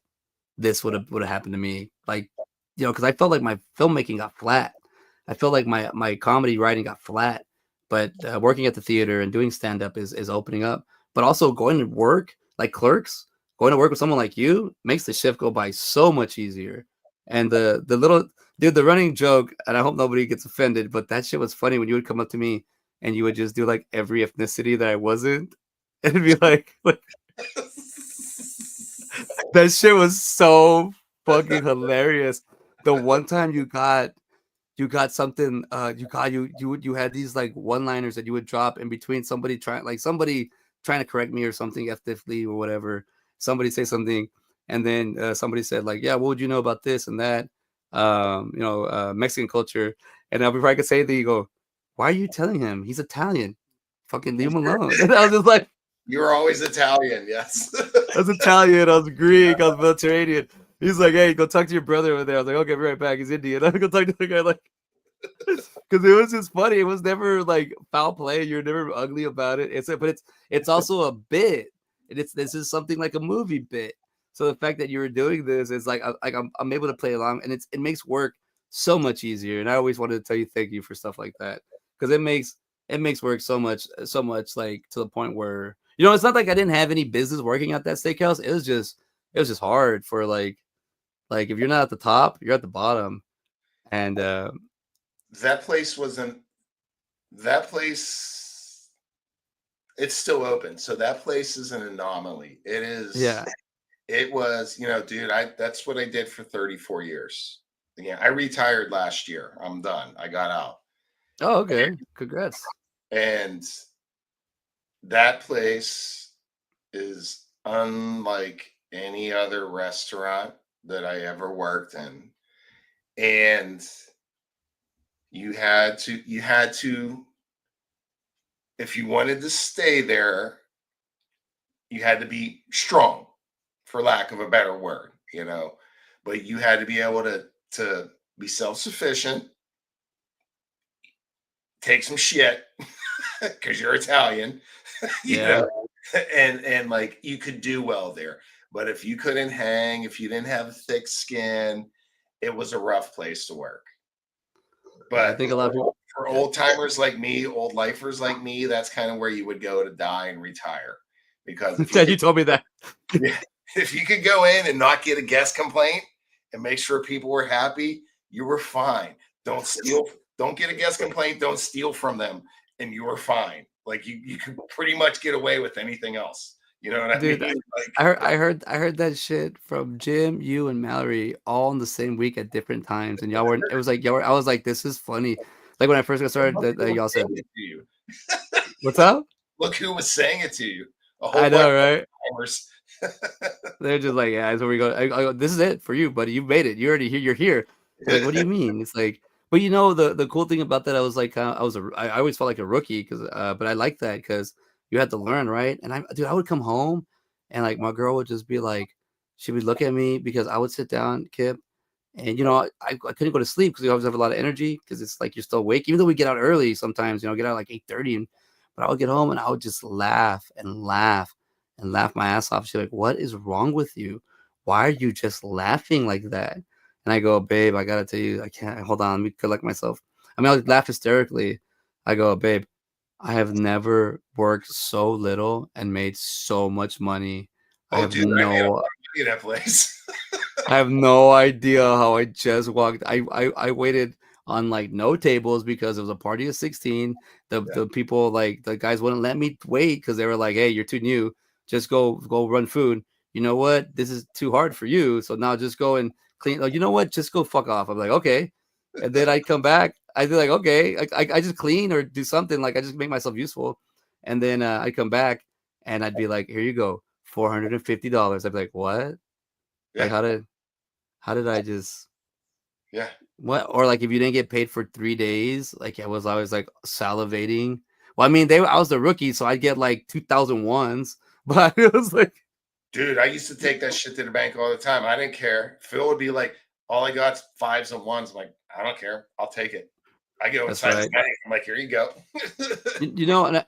this would have happened to me. Like, because I felt like my filmmaking got flat. I felt like my comedy writing got flat. But working at the theater and doing stand up is opening up. But also going to work like Clerks, going to work with someone like you makes the shift go by so much easier. And the little dude, the running joke, and I hope nobody gets offended, but that shit was funny when you would come up to me and you would just do like every ethnicity that I wasn't. It'd be like that shit was so fucking hilarious. The one time you got you got something. You had these like one-liners that you would drop in between somebody trying to correct me or something ethically or whatever. Somebody say something, and then somebody said like, "Yeah, what would you know about this and that?" Mexican culture, and now before I could say anything, you go, "Why are you telling him? He's Italian. Fucking leave him alone." And I was just like, You were always Italian, yes. I was Italian, I was Greek, I was Mediterranean. He's like, "Hey, go talk to your brother over there." I was like, "Okay, be right back." He's Indian. I go talk to the guy like, because it was just funny. It was never like foul play. You're never ugly about it. But it's also a bit. And this is something like a movie bit. So the fact that you were doing this is like I'm able to play along, and it makes work so much easier. And I always wanted to tell you thank you for stuff like that, because it makes work so much like to the point where it's not like I didn't have any business working at that steakhouse. It was just hard for like if you're not at the top, you're at the bottom. And That place wasn't that place it's still open. So that place is an anomaly. yeah. It was, dude, that's what I did for 34 years. Yeah, I retired last year. I'm done. I got out. Oh, okay. Congrats. And that place is unlike any other restaurant that I ever worked in. And you had to if you wanted to stay there, you had to be strong, for lack of a better word, but you had to be able to be self-sufficient, take some shit because you're Italian, you Yeah. know, and like you could do well there. But if you couldn't hang, if you didn't have thick skin, it was a rough place to work. Yeah. I But think a lot of people. for Yeah. old timers like me, old lifers like me, that's kind of where you would go to die and retire. Because if you Yeah, could, you told me that. yeah, if you could go in and not get a guest complaint and make sure people were happy, you were fine. Don't steal, don't get a guest complaint, don't steal from them, and you were fine. Like you could pretty much get away with anything else. You know what I mean? Dude, I heard that shit from Jim, you, and Mallory all in the same week at different times, and y'all weren't. It was like y'all were. I was like, this is funny. Like when I first got started, Look who was y'all said, saying it to you. "What's up?" Look who was saying it to you. A I whole bunch know, right? of timers. They're just like, yeah, that's where we go. I go, this is it for you, buddy. You made it. You're already here. You're here. They're like, what do you mean? It's like, but the cool thing about that, I was like, I always felt like a rookie but I like that because you had to learn, right? And I would come home and like my girl would just be like, she would look at me because I would sit down, Kip, and I couldn't go to sleep because we always have a lot of energy because it's like you're still awake, even though we get out early sometimes, get out like 8:30, but I would get home and I would just laugh and laugh and laugh my ass off. She's like, "What is wrong with you? Why are you just laughing like that?" And I go, "Babe, I gotta tell you, I can't. Hold on, let me collect myself." I mean, I would laugh hysterically. I go, "Babe, I have never worked so little and made so much money. I Oh, have dude, I made a lot no of money in that place. I have no idea how I just walked. I waited on like no tables because it was a party of 16. The Yeah. the people like the guys wouldn't let me wait because they were like, "Hey, you're too new. Just go run food. You know what? This is too hard for you. So now just go and clean. Like, you know what? Just go fuck off." I'm like, okay. And then I come back. I'd be like, okay, I just clean or do something. Like I just make myself useful. And then I come back and I'd be like, here you go, $450. I'd be like, what? Like Yeah. how did I just Yeah. what? Or like if you didn't get paid for 3 days, like I was always like salivating. Well, I mean, I was the rookie, so I'd get like 2001s, but it was like, Dude, I used to take that shit to the bank all the time. I didn't care. Phil would be like, all I got's fives and ones. I'm like, I don't care. I'll take it. I go that's inside the right. bank. I'm like, here you go.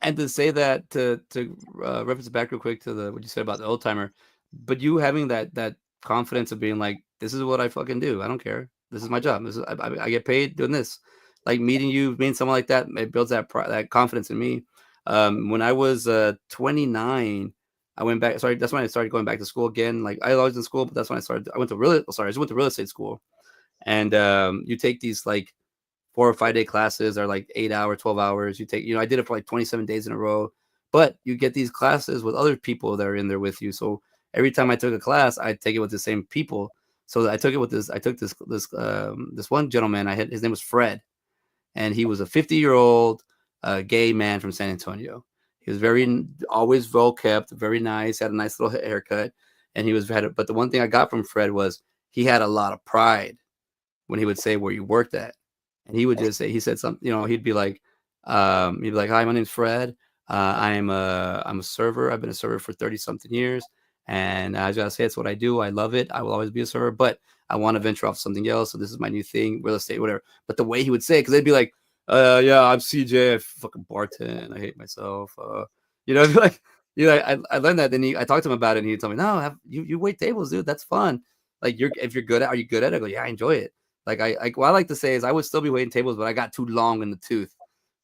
And to say that to reference it back real quick to the what you said about the old timer, but you having that confidence of being like, this is what I fucking do. I don't care. This is my job. This is I get paid doing this. Like meeting someone like that, it builds that confidence in me. When I was 29, I went back. Sorry, that's when I started going back to school again. Like I was always in school, but that's when I started. I just went to real estate school, and you take these like 4 or 5 day classes are like 8 hours, 12 hours. I did it for like 27 days in a row, but you get these classes with other people that are in there with you. So every time I took a class, I take it with the same people. So I took it with this. I took this one gentleman. I had his name was Fred, and he was a 50-year-old gay man from San Antonio. He was always well kept, very nice, had a nice little haircut, and he was had. But the one thing I got from Fred was he had a lot of pride when he would say where you worked at, and he would just say he said something. He'd be like, "Hi, my name's Fred. I'm a server. I've been a server for 30 something years, and I just gotta say it's what I do. I love it. I will always be a server, but I want to venture off something else. So this is my new thing, real estate, whatever." But the way he would say it, because they'd be like, yeah, I'm CJ. I fucking bartend. I hate myself. Like, I learned that. Then I talked to him about it, and he told me, no, you wait tables, dude. That's fun. Like, if you're good at, are you good at it? I go, yeah, I enjoy it. Like, what I like to say is I would still be waiting tables, but I got too long in the tooth.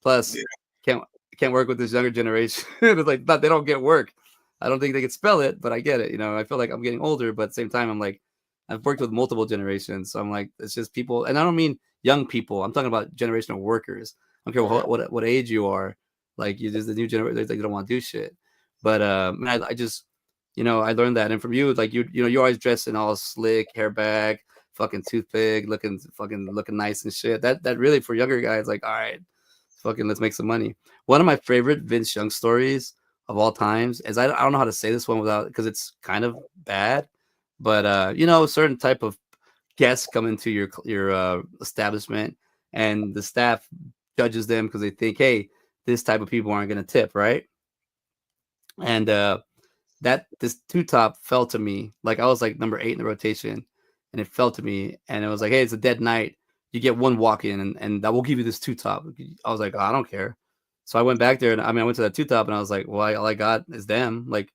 Plus, can't can't work with this younger generation. It's like, not they don't get work. I don't think they can spell it, but I get it. I feel like I'm getting older, but at the same time, I'm like, I've worked with multiple generations, so I'm like, it's just people, and I don't mean young people. I'm talking about generational workers. I don't care what age you are. Like, you just the new generation, they don't want to do shit. But I just, I learned that, and from you, like you always dress in all slick, hair back, fucking toothpick, looking nice and shit. That really for younger guys, like, all right, fucking let's make some money. One of my favorite Vince Young stories of all times is I don't know how to say this one without, because it's kind of bad, but a certain type of guests come into your establishment, and the staff judges them because they think, hey, this type of people aren't going to tip, right? And this two top fell to me. Like, I was like number 8 in the rotation, and it fell to me, and it was like, hey, it's a dead night. You get one walk in, and I will give you this two top. I was like, oh, I don't care. So I went back there, and I went to that two top, and I was like, well, all I got is them. Like,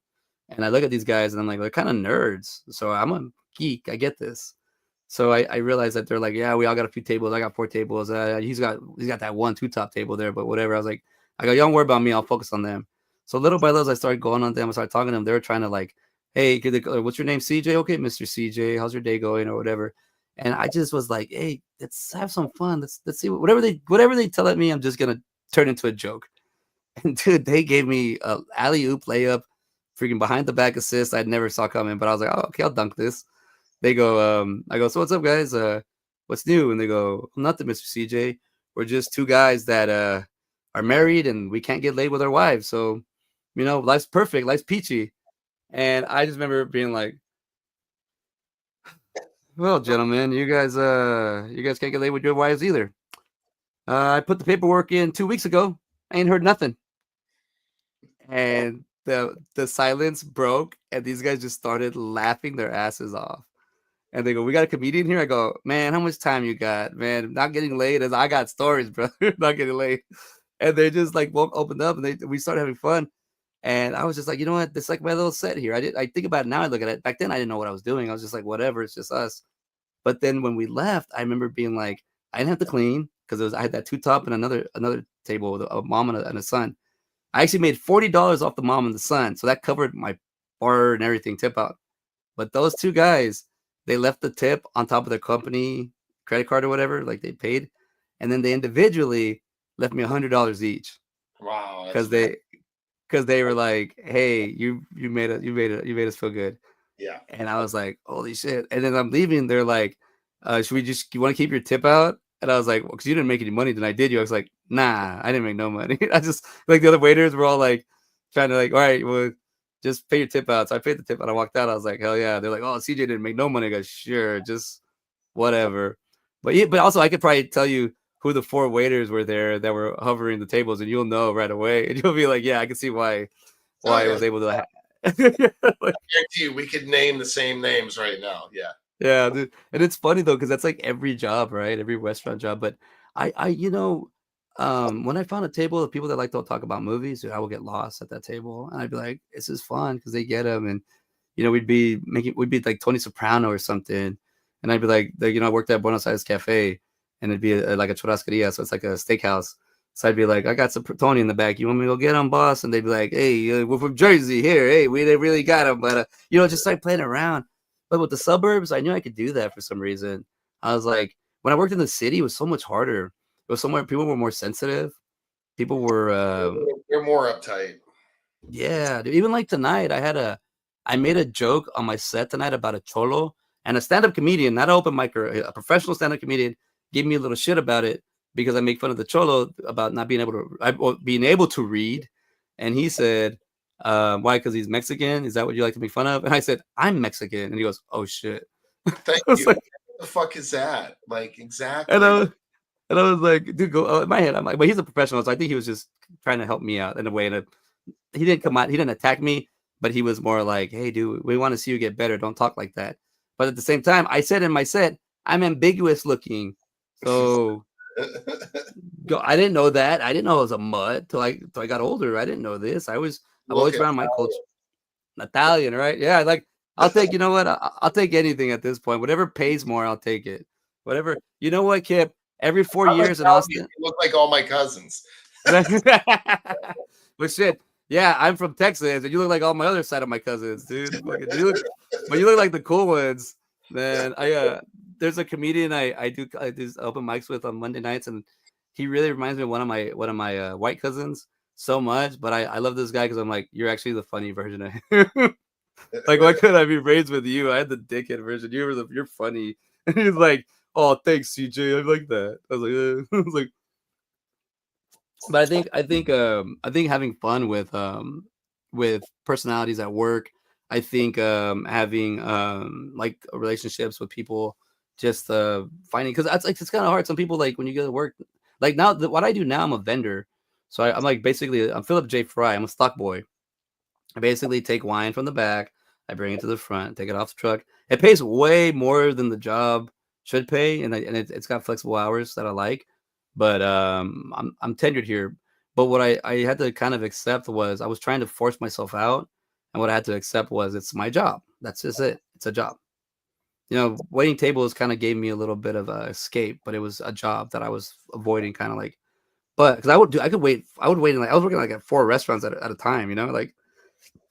and I look at these guys, and I'm like, they're kind of nerds. So I'm a geek. I get this. So I realized that they're like, yeah, we all got a few tables. I got 4 tables. He's got that one two top table there, but whatever. I go, don't worry about me. I'll focus on them. So little by little, I started going on them. I started talking to them. They were trying to like, hey, what's your name, CJ? Okay, Mr. CJ, how's your day going or whatever. And I just was like, hey, let's have some fun. Let's see whatever they tell at me. I'm just gonna turn into a joke. And dude, they gave me a alley oop layup, freaking behind the back assist. I never saw coming, but I was like, oh, okay, I'll dunk this. They go, I go, so what's up, guys? What's new? And they go, nothing, Mr. CJ. We're just two guys that are married and we can't get laid with our wives. So, life's perfect, life's peachy. And I just remember being like, well, gentlemen, you guys can't get laid with your wives either. I put the paperwork in 2 weeks ago. I ain't heard nothing. And the silence broke, and these guys just started laughing their asses off. And they go, we got a comedian here. I go, man, how much time you got? Man, not getting laid. I got stories, brother. Not getting laid. And they just like opened up, and we started having fun. And I was just like, you know what? It's like my little set here. I think about it now. I look at it. Back then, I didn't know what I was doing. I was just like, whatever. It's just us. But then when we left, I remember being like, I didn't have to clean because I had that two top and another table with a mom and a son. I actually made $40 off the mom and the son, so that covered my bar and everything, tip out. But those two guys, they left the tip on top of their company credit card or whatever, like they paid, and then they individually left me $100 each. Wow, because they were like, hey, you made us feel good. Yeah. And I was like, holy shit. And then I'm leaving. They're like, you want to keep your tip out? And I was like, well, because you didn't make any money tonight, did you? I was like, nah, I didn't make no money. I just, like, the other waiters were all like, trying to like, all right, well, just pay your tip out. So I paid the tip and I walked out. I was like, hell yeah. They're like, oh, CJ didn't make no money. I go, sure, just whatever. But yeah, but also I could probably tell you who the 4 waiters were there that were hovering the tables, and you'll know right away. And you'll be like, yeah, I can see why I was able to I guarantee you we could name the same names right now. Yeah. Yeah, dude. And it's funny though, because that's like every job, right? Every restaurant job. But when I found a table of people that like to talk about movies, dude, I would get lost at that table, and I'd be like, "This is fun," because they get them, and we'd be like Tony Soprano or something, and I'd be like, I worked at Buenos Aires Cafe, and it'd be like a churrascaria, so it's like a steakhouse. So I'd be like, I got some Tony in the back. You want me to go get him, boss? And they'd be like, hey, we're from Jersey here. Hey, we didn't really got him, but just start playing around. But with the suburbs, I knew I could do that for some reason. I was like, when I worked in the city, it was so much harder. It was somewhere people were more sensitive. People were they're more uptight. Yeah, dude. Even like tonight, I made a joke on my set tonight about a cholo, And a stand-up comedian, not an open micer, a professional stand-up comedian, gave me a little shit about it because I make fun of the cholo about not being able to being able to read. And he said, why? Because he's Mexican? Is that what you like to make fun of? And I said, I'm Mexican. And he goes, oh shit. Thank I was you. like, What the fuck is that? Like, and exactly. I, and I was like, dude, go in my head. I'm like, but he's a professional, so I think he was just trying to help me out in a way. And he didn't come out, he didn't attack me, but he was more like, hey, dude, we want to see you get better. Don't talk like that. But at the same time, I said in my set, I'm ambiguous looking. So go. I didn't know that. I didn't know I was a mud till I got older. I didn't know this. I've Look always at around my culture. Italian, right? Yeah, like I'll take. You know what? I'll take anything at this point. Whatever pays more, I'll take it. Whatever. You know what, Kip? Every 4 years in Italian. Austin. You look like all my cousins. But shit, yeah, I'm from Texas, and you look like all my other side of my cousins, dude. But you look like the cool ones. Then there's a comedian I do open mics with on Monday nights, and he really reminds me of one of my white cousins so much. But I love this guy because I'm like, you're actually the funny version of him. Like, why couldn't I be raised with you? I had the dickhead version. You're funny. And he's like, oh, thanks, CJ. I like that. I was like, I was like, but I think having fun with personalities at work. I think having like relationships with people, just finding, because that's like it's kind of hard. Some people, like when you go to work, like now what I do now, I'm a vendor. So I'm like, basically, I'm Philip J. Fry. I'm a stock boy. I basically take wine from the back, I bring it to the front, take it off the truck. It pays way more than the job should pay, and it's got flexible hours that I like. But I'm tenured here. But what I had to kind of accept was I was trying to force myself out, and what I had to accept was it's my job. That's just it. It's a job. Waiting tables kind of gave me a little bit of a escape, but it was a job that I was avoiding, kind of like. But because I could wait. I would wait in, like, I was working like at 4 restaurants at a time. Like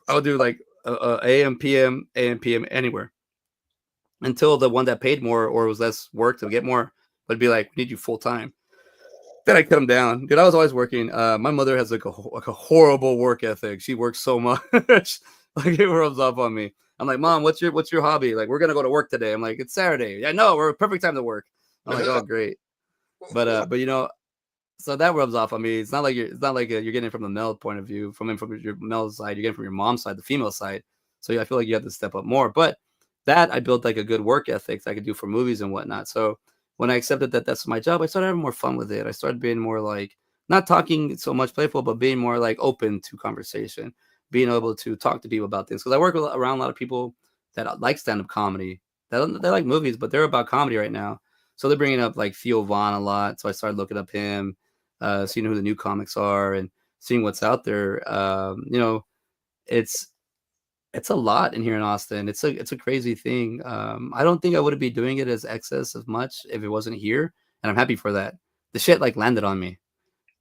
I would do like AM, PM, AM, PM, anywhere, until the one that paid more or was less work to get more would be like, we need you full time. Then I cut them down. Dude, I was always working. My mother has like a horrible work ethic. She works so much, like it rubs off on me. I'm like, Mom, what's your hobby? Like, we're gonna go to work today. I'm like, it's Saturday. Yeah, no, we're a perfect time to work. I'm like, oh great. But so that rubs off on me. It's not like you're getting it from the male point of view, from your male side. You're getting it from your mom's side, the female side. So I feel like you have to step up more. But that I built like a good work ethic that I could do for movies and whatnot. So when I accepted that that's my job, I started having more fun with it. I started being more like, not talking so much playful, but being more like open to conversation, being able to talk to people about things. Because I work around a lot of people that like stand up comedy. They like movies, but they're about comedy right now. So they're bringing up like Theo Vaughn a lot. So I started looking up him, seeing who the new comics are, and seeing what's out there. It's it's a lot in here in Austin. It's a crazy thing. I don't think I would be doing it as excess as much if it wasn't here, and I'm happy for that. The shit like landed on me.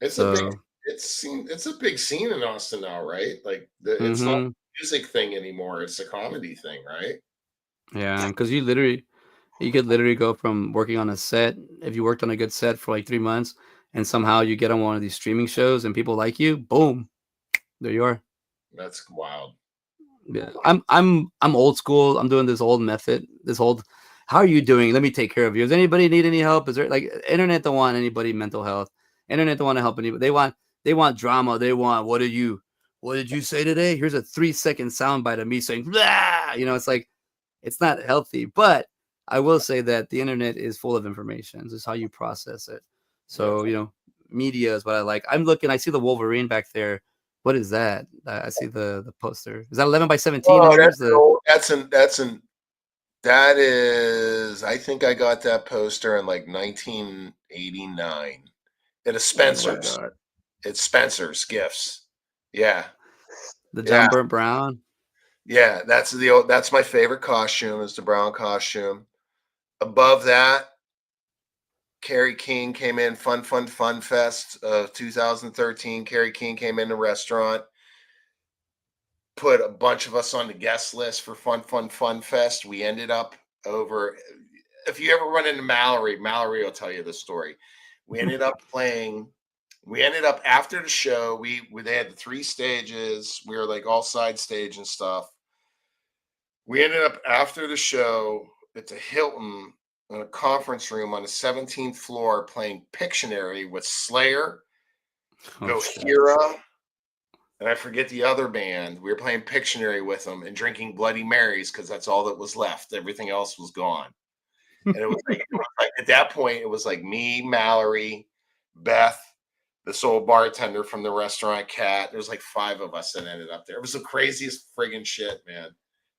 It's a big So, it's a big scene in Austin now, right? Like it's not hmm a music thing anymore. It's a comedy thing, right? yeah, because you could literally go from working on a set, if you worked on a good set for like 3 months, and somehow you get on one of these streaming shows and people like you, boom, there you are. That's wild. Yeah, I'm old school. I'm doing this old method. This old. How are you doing? Let me take care of you. Does anybody need any help? Is there, like, internet don't want anybody mental health? Internet don't want to help anybody. They want drama. They want, what did you say today? Here's a 3-second soundbite of me saying blah. It's like, it's not healthy. But I will say that the internet is full of information. This is how you process it. Yeah. So, media is what I like. I'm looking. I see the Wolverine back there. What is that? I see the poster. Is that 11 by 17 Oh, letters? The that is, I think I got that poster in like 1989 at a Oh my Spencer's. god. It's Spencer's Gifts. Yeah. The Yeah. John Burnt Brown. Yeah, that's my favorite costume is the brown costume. Above that, Carrie King came in, Fun Fest of 2013. Carrie King came in the restaurant, put a bunch of us on the guest list for Fun Fest. We ended up over. If you ever run into Mallory will tell you the story. We ended up playing. We ended up after the show. They had the 3 stages. We were like all side stage and stuff. We ended up after the show at the Hilton in a conference room on the 17th floor playing Pictionary with Slayer, Oh shit. Gojira, and I forget the other band. We were playing Pictionary with them and drinking Bloody Marys because that's all that was left. Everything else was gone. And it was like at that point, it was like me, Mallory, Beth, this old bartender from the restaurant, Cat. There was like 5 of us that ended up there. It was the craziest friggin' shit, man.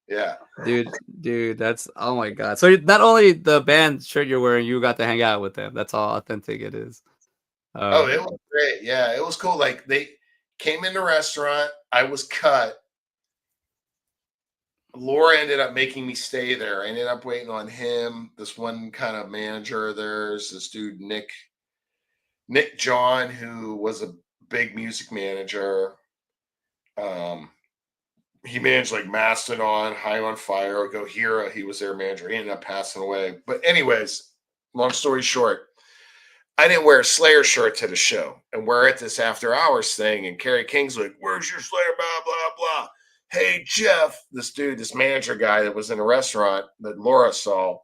Yeah. Dude, that's oh my god. So not only the band shirt you're wearing, you got to hang out with them. That's how authentic it is. Oh, it was great. Yeah, it was cool. Like they came in the restaurant. I was cut. Laura ended up making me stay there. I ended up waiting on him. This one kind of manager. There's this dude, Nick John, who was a big music manager. He managed like Mastodon, High on Fire, Gojira. He was their manager. He ended up passing away. But anyways, long story short, I didn't wear a Slayer shirt to the show. And we're at this after hours thing. And Kerry King's like, where's your Slayer? Blah, blah, blah. Hey, Jeff, this dude, this manager guy that was in the restaurant that Laura saw,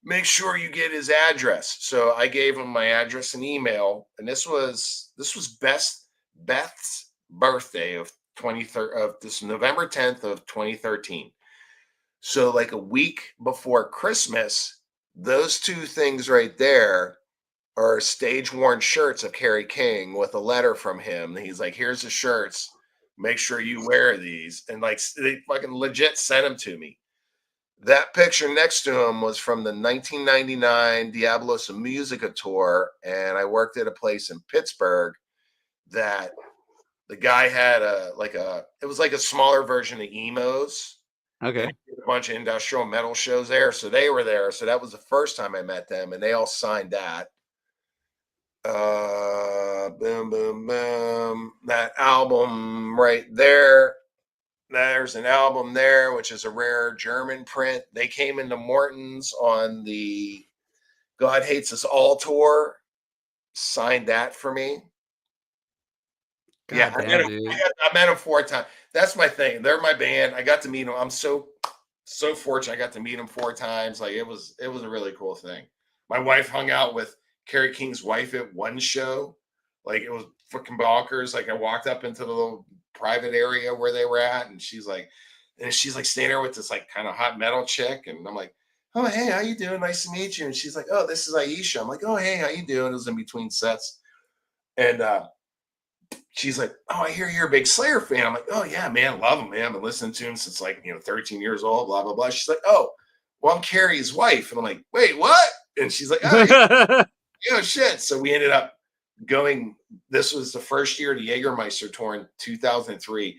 make sure you get his address. So I gave him my address and email. And this was Beth's birthday of this November 10th of 2013. So like a week before Christmas, those 2 things right there are stage worn shirts of Kerry King with a letter from him. He's like, here's the shirts. Make sure you wear these. And like they fucking legit sent them to me. That picture next to him was from the 1999 Diablos Musica tour. And I worked at a place in Pittsburgh that the guy had it was like a smaller version of Emos. Okay. A bunch of industrial metal shows there. So they were there. So that was the first time I met them. And they all signed that. Boom, boom, boom. That album right there. There's an album there, which is a rare German print. They came into Morton's on the God Hates Us All tour. Signed that for me. God damn, dude. I met him 4 times. That's my thing. They're my band. I got to meet them. I'm so fortunate. I got to meet them 4 times. Like it was a really cool thing. My wife hung out with Kerry King's wife at one show. Like it was fucking bonkers. Like I walked up into the little private area where they were at, and she's like standing there with this like kind of hot metal chick, and I'm like, oh hey, how you doing? Nice to meet you. And she's like, oh, this is Aisha. I'm like, oh hey, how you doing? It was in between sets, and she's like, oh, I hear you're a big Slayer fan. I'm like, oh yeah, man, love him, man. I've been listening to him since 13 years old. Blah blah blah. She's like, oh, well, I'm Carrie's wife, and I'm like, wait, what? And she's like, oh, shit. So we ended up going. This was the first year of the Jägermeister tour in 2003.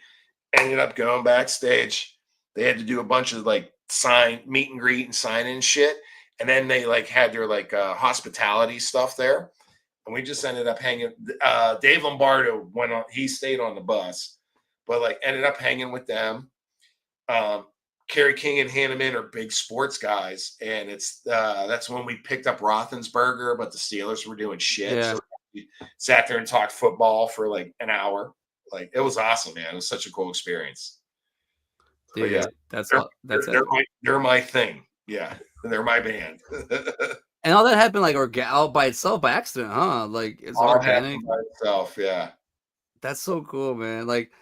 Ended up going backstage. They had to do a bunch of like meet and greet and sign in shit, and then they like had their like hospitality stuff there, and we just ended up hanging. Dave Lombardo went on. He stayed on the bus, but like ended up hanging with them. Kerry King and Hanneman are big sports guys, and that's when we picked up Roethlisberger, but the Steelers were doing shit. Yeah. So we sat there and talked football for like an hour. Like it was awesome, man. It was such a cool experience. Dude, yeah, they're my thing. Yeah, they're my band. And all that happened like all by itself by accident, huh? Like it's all organic by itself. Yeah, that's so cool, man. Like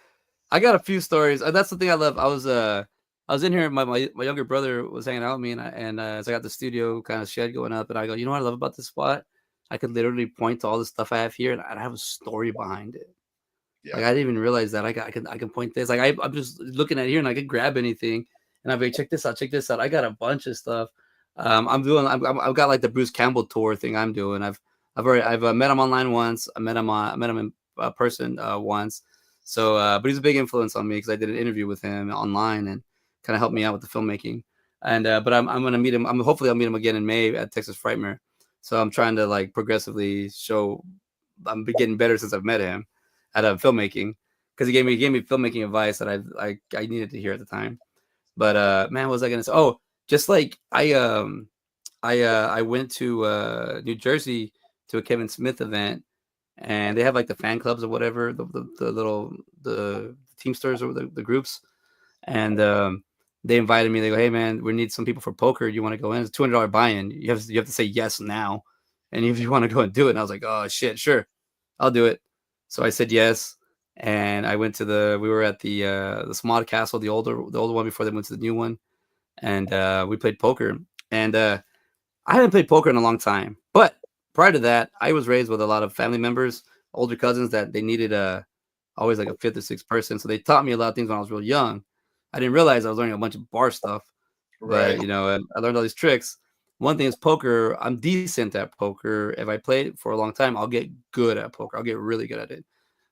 I got a few stories. That's the thing I love. I was in here. My younger brother was hanging out with me, and as I got the studio kind of shed going up, and I go, you know what I love about this spot? I could literally point to all the stuff I have here, and I have a story behind it. Yeah. Like I didn't even realize that I can point this. Like I'm just looking at here, and I can grab anything, and I'll be like, check this out. I got a bunch of stuff. I've got like the Bruce Campbell tour thing I'm doing. I've met him online once. I met him in person once. So, but he's a big influence on me because I did an interview with him online and kind of helped me out with the filmmaking. And but I'm gonna meet him. Hopefully I'll meet him again in May at Texas Frightmare. So I'm trying to like progressively show I'm getting better since I've met him at filmmaking because he gave me filmmaking advice that I needed to hear at the time. But man, what was I gonna say? Oh, just like I went to New Jersey to a Kevin Smith event, and they have like the fan clubs or whatever, the little the Teamsters or the groups, and They invited me. They go, hey man, we need some people for poker. You want to go in? It's $200 buy-in. You have to say yes now, and if you want to go and do it. And I was like, oh shit, sure, I'll do it. So I said yes, and I went to we were at the Smod Castle, the older one before they went to the new one, and we played poker. And I hadn't played poker in a long time, but prior to that, I was raised with a lot of family members, older cousins that they needed always like a fifth or sixth person. So they taught me a lot of things when I was real young. I didn't realize I was learning a bunch of bar stuff, but Right. I learned all these tricks. One thing is poker. I'm decent at poker. If I play it for a long time, I'll get good at poker. I'll get really good at it.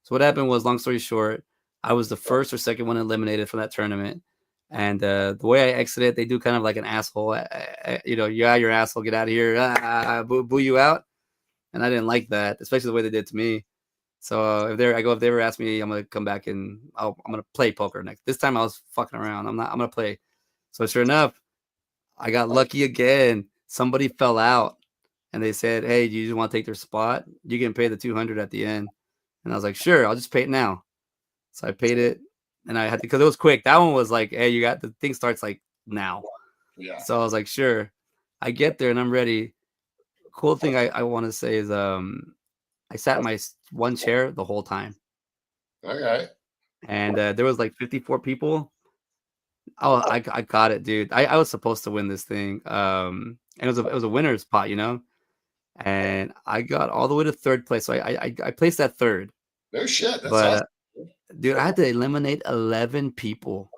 So what happened was, long story short, I was the first or second one eliminated from that tournament. And the way I exited, they do kind of like an asshole. You're your asshole. Get out of here. Boo you out. And I didn't like that, especially the way they did to me. So if they ever ask me, I'm gonna come back and I'm gonna play poker next. This time I was fucking around. I'm not. I'm gonna play. So sure enough, I got lucky again. Somebody fell out, and they said, "Hey, do you just want to take their spot? You can pay the 200 at the end." And I was like, "Sure, I'll just pay it now." So I paid it, and I had to, because it was quick. That one was like, "Hey, you got the thing starts like now." Yeah. So I was like, "Sure." I get there and I'm ready. Cool thing I want to say is I sat in my one chair the whole time, Okay. and there was like 54 people. Oh, I got it, dude. I was supposed to win this thing. And it was a winner's pot, and I got all the way to third place. So I placed at third, No shit. That's but awesome. dude, I had to eliminate 11 people.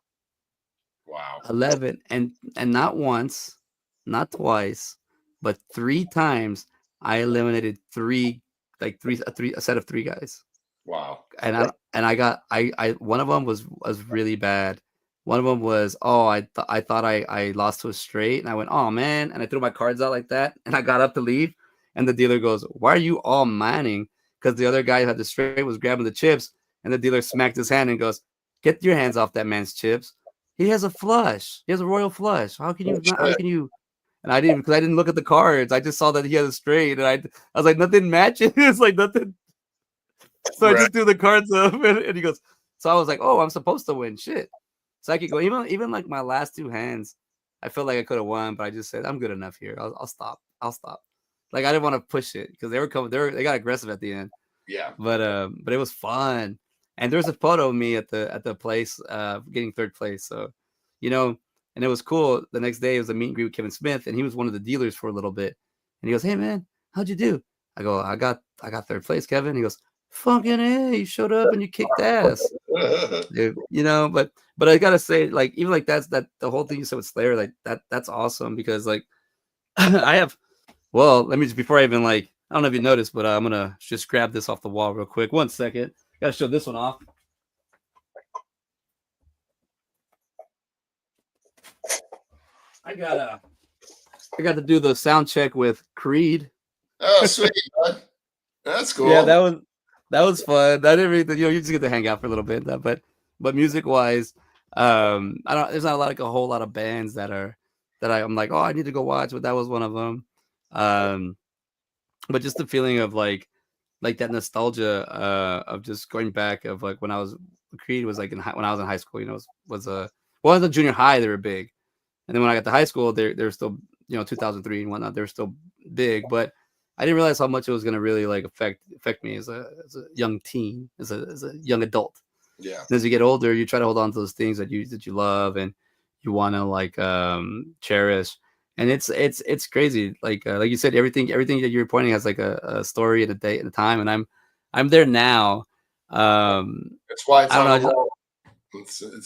Wow. 11, and not once, not twice, but three times I eliminated three, like a set of three guys. Wow. And I got I one of them was really bad. One of them was, oh, I thought I lost to a straight, and I went, oh man, and I threw my cards out like that, and I got up to leave, and the dealer goes, why are you all mining? Because the other guy who had the straight was grabbing the chips, and the dealer smacked his hand and goes, get your hands off that man's chips. He has a flush. He has a royal flush. How can Oh, you not? How shit. can you? And I didn't, because I didn't look at the cards. I just saw that he had a straight, and I was like, nothing matches. It's like nothing. So I Right. just threw the cards up, and he goes. So I was like, "Oh, I'm supposed to win, shit." So I could go. Even like my last two hands, I felt like I could have won, but I just said, "I'm good enough here. I'll stop. I'll stop." Like I didn't want to push it because they were coming. They got aggressive at the end, Yeah. but it was fun. And there's a photo of me at the place, getting third place. So, you know, and it was cool. The next day it was a meet and greet with Kevin Smith, and he was one of the dealers for a little bit. And he goes, "Hey man, how'd you do?" I go, I got third place, Kevin." He goes, "Fucking A, you showed up and you kicked ass." Dude, but I gotta say, like, even like that the whole thing you said with Slayer, like that's awesome because like I have, well, let me just, before I even like, I don't know if you noticed, but I'm gonna just grab this off the wall real quick. 1 second. Gotta show this one off. I gotta I got to do the sound check with Creed. Oh, sweet, bud. That's Yeah, cool. that was fun. I didn't really, you just get to hang out for a little bit, but music wise, I don't. There's not a whole lot of bands that I'm like, oh, I need to go watch, but that was one of them. Um, but just the feeling of like that nostalgia of just going back of like when I was, Creed was like when I was in high school, was well, in the junior high they were big, and then when I got to high school, they're still, 2003 and whatnot, they're still big, but I didn't realize how much it was gonna really like affect me as a young teen, as a young adult. Yeah. And as you get older, you try to hold on to those things that you love and you want to like cherish. And it's crazy. Like you said, everything that you're pointing has like a story and a date and a time. And I'm there now. That's why it's I don't on know. the wall.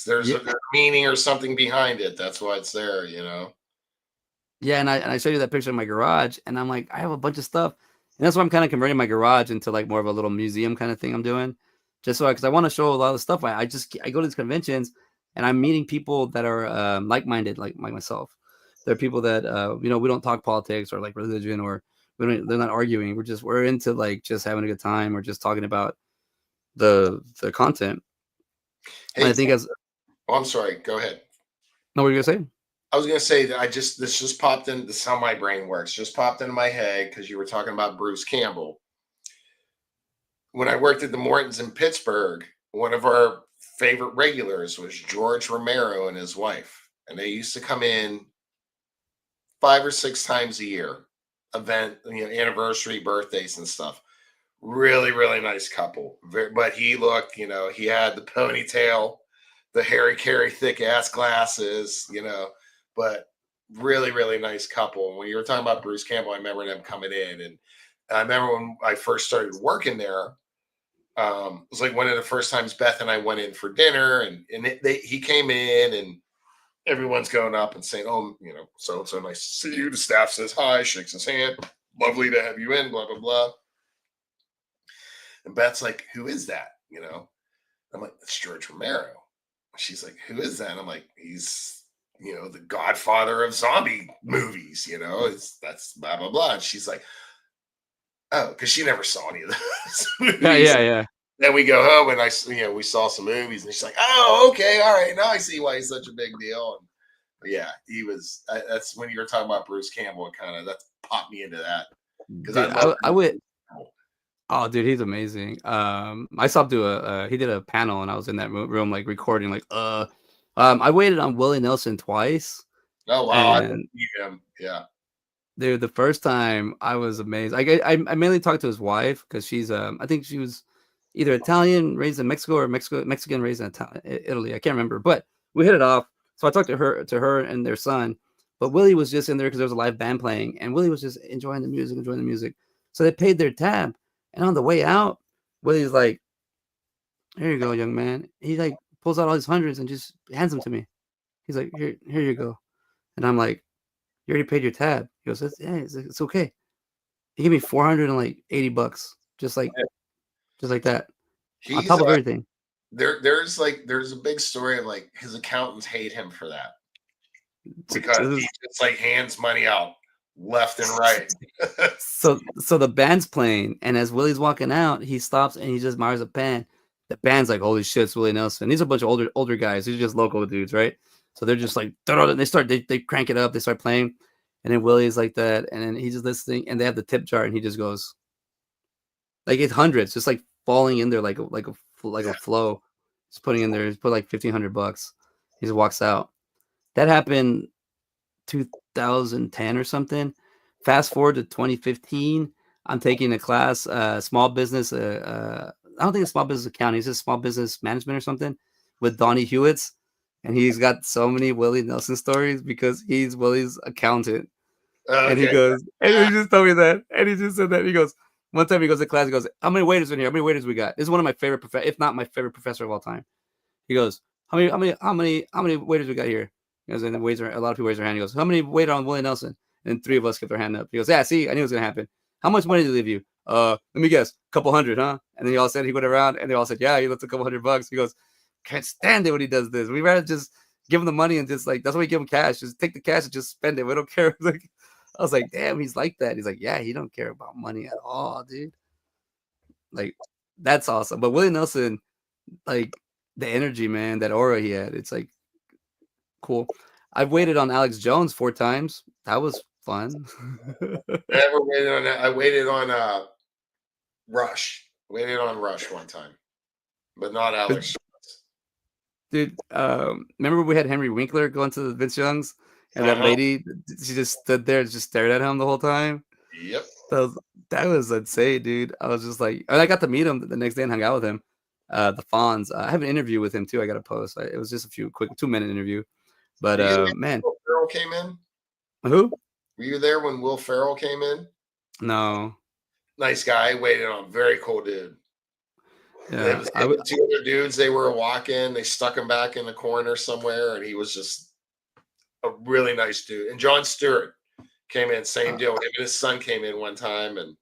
There's Yeah, a meaning or something behind it. That's why it's there. yeah. And I showed you that picture of my garage, and I'm like, I have a bunch of stuff, and that's why I'm kind of converting my garage into like more of a little museum kind of thing I'm doing, just so because I want to show a lot of stuff. I go to these conventions, and I'm meeting people that are like-minded, like myself. They're people that we don't talk politics or like religion, or they're not arguing. We're into like just having a good time or just talking about the content. And Hey, I think as oh, I'm sorry. Go ahead. no, what were you gonna say? I was gonna say that this just popped in. This is how my brain works. Just popped into my head because you were talking about Bruce Campbell. When I worked at the Mortons in Pittsburgh, one of our favorite regulars was George Romero and his wife. and they used to come in 5 or 6 times a year, event, anniversary, birthdays, and stuff. Really, really nice couple. But he looked, he had the ponytail, the Harry Carey thick ass glasses, but really, really nice couple. When you were talking about Bruce Campbell, I remember them coming in, and I remember when I first started working there. It was like one of the first times Beth and I went in for dinner, and he came in, and everyone's going up and saying, "Oh, so nice to see you." The staff says hi, shakes his hand, lovely to have you in, blah blah blah. And Beth's like, "Who is that?" I'm like, "It's George Romero." She's like, "Who is that?" And I'm like, "He's the godfather of zombie movies. That's blah blah blah." And she's like, "Oh," because she never saw any of those movies. Yeah. Then we go home and we saw some movies, and she's like, "Oh, okay, all right, now I see why he's such a big deal." But yeah, he was. That's when you were talking about Bruce Campbell. Kind of that popped me into that because I love. I would. Oh, dude, he's amazing. I saw him do he did a panel, and I was in that room like recording. I waited on Willie Nelson twice. Oh wow, I didn't see him. Yeah. Dude, the first time I was amazed. I mainly talked to his wife because she's I think she was either Italian raised in Mexico or Mexican raised in Italy. I can't remember, but we hit it off. So I talked to her and their son. But Willie was just in there because there was a live band playing, and Willie was just enjoying the music. So they paid their tab, and on the way out, Willie's like, "Here you go, young man." He like pulls out all these hundreds and just hands them to me. He's like, "Here you go," and I'm like, "You already paid your tab." He goes, "Yeah, it's okay." He gave me $480, just like that, on He's top of everything. there's a big story of like his accountants hate him for that because he just like hands money out left and right. So the band's playing, and as Willie's walking out, he stops and he just admires the band. The band's like, "Holy shit, it's Willie Nelson." These are a bunch of older guys. These are just local dudes, right? So they're just like, they crank it up, they start playing, and then Willie's like that, and then he's just listening, and they have the tip jar, and he just goes, like it's hundreds, just like falling in there like a flow. He's putting in there. He's put like $1,500. He just walks out. That happened 2010 or something. Fast forward to 2015. I'm taking a class, small business. I don't think it's small business accounting. It's just small business management or something with Donnie Hewitts. And he's got so many Willie Nelson stories because he's Willie's accountant. Okay. And he goes, and he just told me that. And he just said that. He goes, one time he goes to class, he goes, "How many waiters in here? How many waiters we got?" This is one of my favorite, if not my favorite professor of all time. He goes, how many waiters we got here? He goes, and the waiter, a lot of people raise their hand. He goes, "How many waiter on Willie Nelson?" And 3 of us kept their hand up. He goes, "Yeah, see, I knew it was gonna happen. How much money did he leave you? Let me guess, a couple hundred, huh?" And then he all said, he went around and they all said, "Yeah, he left a couple $100." He goes, "Can't stand it when he does this. We rather just give him the money and just like, that's why we give him cash. Just take the cash and just spend it. We don't care." Like, I was like, "Damn, he's like that." He's like, "Yeah, he don't care about money at all, dude." Like, that's awesome. But Willie Nelson, like the energy, man, that aura he had, it's like cool. I've waited on Alex Jones 4 times. That was fun. Never waited on that. I waited on Rush. Waited on Rush one time, but not Alex Jones. Dude, remember we had Henry Winkler going to the Vince Youngs, and that lady, she just stood there and just stared at him the whole time. Yep. That was insane, dude. I was just like, and I got to meet him the next day and hung out with him. The Fonz. I have an interview with him too. I got to post. It was just a quick 2-minute interview. But man, Will Ferrell came in. Who? Were you there when Will Ferrell came in? No. Nice guy. Waited on. Very cool dude. Yeah, two other dudes. They were walking. They stuck him back in the corner somewhere, and he was just a really nice dude. And Jon Stewart came in. Same deal. Him and his son came in one time, and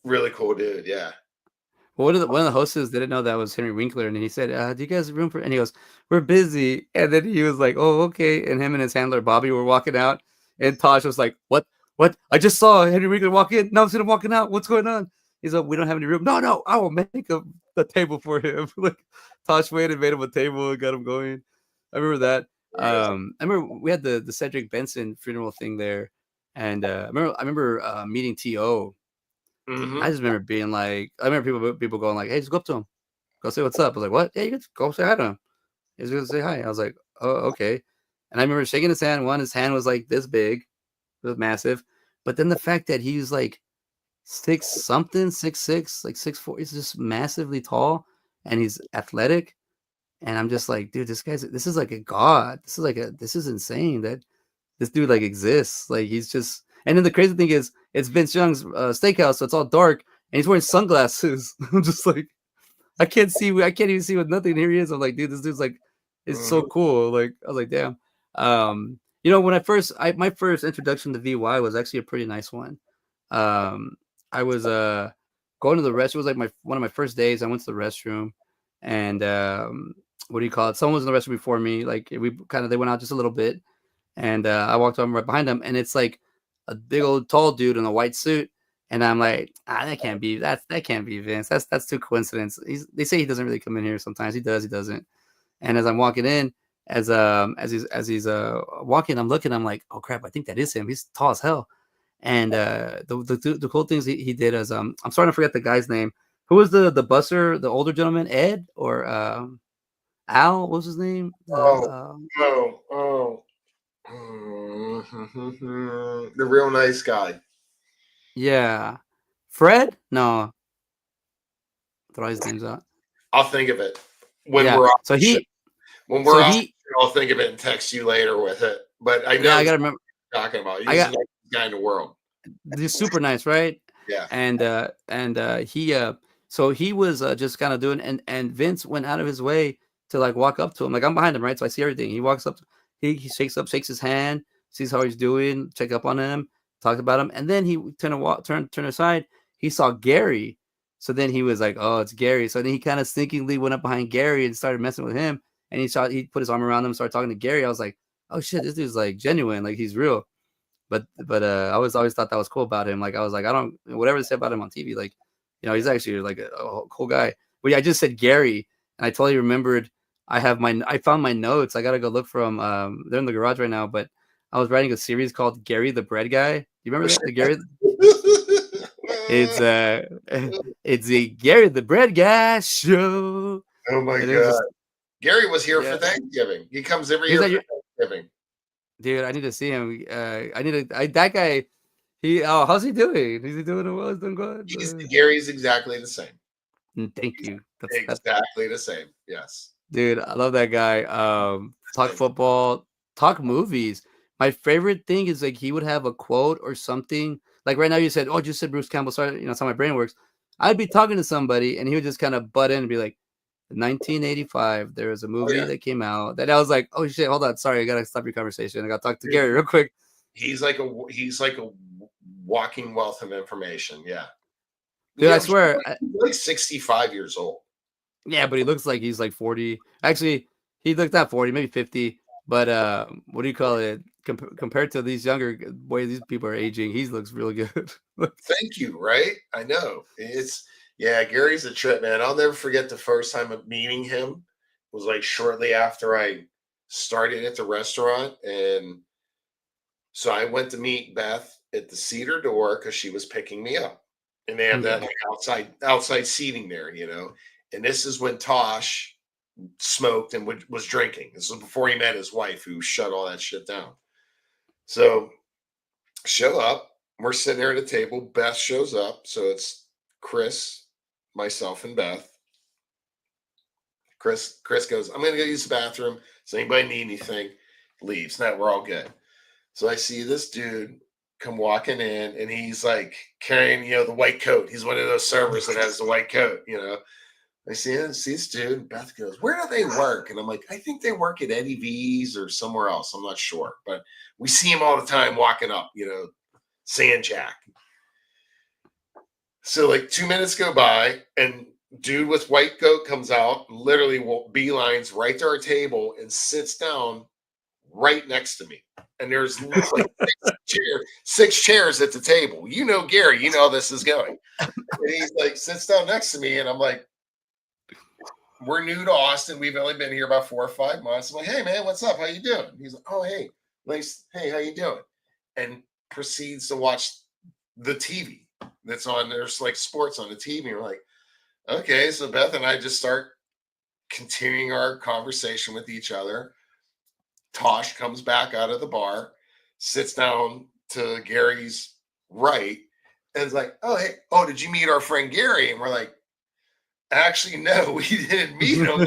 really cool dude. Yeah. Well, one of the hosts didn't know that was Henry Winkler, and he said, "Do you guys have room for?" And he goes, "We're busy." And then he was like, "Oh, okay." And him and his handler Bobby were walking out, and Tosh was like, "What? What? I just saw Henry Winkler walk in. Now I'm seeing him walking out. What's going on?" He's like, "We don't have any room." No, I will make a table for him. Like, Tosh waited, made him a table, and got him going. I remember that. I remember we had the Cedric Benson funeral thing there, and I remember meeting T.O. Mm-hmm. I just remember being like, I remember people going like, "Hey, just go up to him, go say what's up." I was like, "What? Yeah, you can go say hi to him." He's gonna say hi. I was like, "Oh, okay." And I remember shaking his hand. His hand was like this big, it was massive. But then the fact that he's like six something, 6'6", like 6'4", he's just massively tall and he's athletic. And I'm just like, dude, this is like a god. This is insane that this dude like exists. Like he's just, and then the crazy thing is, it's Vince Young's steakhouse, so it's all dark, and he's wearing sunglasses. I'm just like, I can't even see with nothing. Here he is. I'm like, dude, this dude's like, it's so Mhm. cool. Like, I was like, damn. When my first introduction to VY was actually a pretty nice one. I was going to the restroom. It was like one of my first days. I went to the restroom, and what do you call it? Someone was in the restroom before me. Like they went out just a little bit, and I walked on right behind them, and it's like a big old tall dude in a white suit. And I'm like, that can't be that can't be Vince. That's too coincidence. They say he doesn't really come in here sometimes. He does, he doesn't. And as I'm walking in, as he's walking, I'm looking, I'm like, oh crap, I think that is him. He's tall as hell. And the cool things he did is I'm starting to forget the guy's name. Who was the busser, the older gentleman, Ed or Al? What was his name? Oh, oh, oh. The real nice guy. Yeah, Fred? No, throw his names out. I'll think of it when Yeah. we're off So the show. he When so we're off, he I'll think of it and text you later with it. But I yeah, know I exactly gotta remember. what you're talking about. I He's the got nicest guy in the world. He's super nice, right? Yeah. And he so he was just kind of doing, and Vince went out of his way to like walk up to him. Like I'm behind him, right? So I see everything. He walks up, he shakes his hand, sees how he's doing, check up on him, talked about him, and then he turn aside. He saw Gary, so then he was like, "Oh, it's Gary." So then he kind of sneakingly went up behind Gary and started messing with him. And he put his arm around him, started talking to Gary. I was like, "Oh shit, this dude's like genuine, like he's real." But I always thought that was cool about him. Like I was like, I don't whatever they say about him on TV, like he's actually like a cool guy. But yeah, I just said Gary, and I totally remembered. I found my notes. I gotta go look from. They're in the garage right now, but I was writing a series called Gary the Bread Guy. You remember that? The Gary. It's it's the Gary the Bread Guy show, Oh my and it was God. just Gary was here for yeah. Thanksgiving. He comes every He was year at for your Thanksgiving. dude. I need to see him. That guy. How's he doing? Is he doing well? He's doing good. Gary's exactly the same. Thank you. That's Exactly the same. Yes. dude. I love that guy. Talk Same. football, talk movies. My favorite thing is like he would have a quote or something. Like right now, you said, "Oh, just said Bruce Campbell." Sorry, that's how my brain works. I'd be talking to somebody, and he would just kind of butt in and be like, "1985, there was a Oh movie yeah. that came out." That I was like, "Oh shit, hold on, sorry, I gotta stop your conversation. I gotta talk to Dude, Gary real quick." he's like a walking wealth of information. Yeah. Dude, Yeah, I swear, he's like 65 years old. yeah, but he looks like he's like 40. Actually, he looked at 40, maybe 50. But what do you call it? Compared to these younger way these people are aging, he looks really good. Thank you, right? I know. Yeah, Gary's a trip, man. I'll never forget the first time of meeting him. It was like shortly after I started at the restaurant. And so I went to meet Beth at the Cedar door because she was picking me up. And they have that Okay. like outside seating there. And this is when Tosh smoked and was drinking. This was before he met his wife, who shut all that shit down. So show up. We're sitting there at a table. Beth shows up. So it's Chris, myself, and Beth. Chris goes, I'm gonna go use the bathroom. Does anybody need anything? Leaves. No, we're all good. So I see this dude come walking in, and he's like carrying, the white coat. He's one of those servers that has the white coat. I see this dude. And Beth goes, where do they work? And I'm like, I think they work at Eddie V's or somewhere else. I'm not sure, but we see him all the time walking up, Sand Jack. So like 2 minutes go by, and dude with white coat comes out, literally beelines right to our table and sits down right next to me. And there's like six chairs at the table. Gary, how this is going. And he's like, sits down next to me, and I'm like, we're new to Austin. We've only been here about 4 or 5 months. I'm like, hey man, what's up? How you doing? He's like, oh hey, nice. Hey, how you doing? And proceeds to watch the TV that's on. There's like sports on the TV. And we're like, okay. So Beth and I just start continuing our conversation with each other. Tosh comes back out of the bar, sits down to Gary's right, and is like, "Oh, hey, oh, did you meet our friend Gary?" And we're like, "Actually, no, we didn't meet him."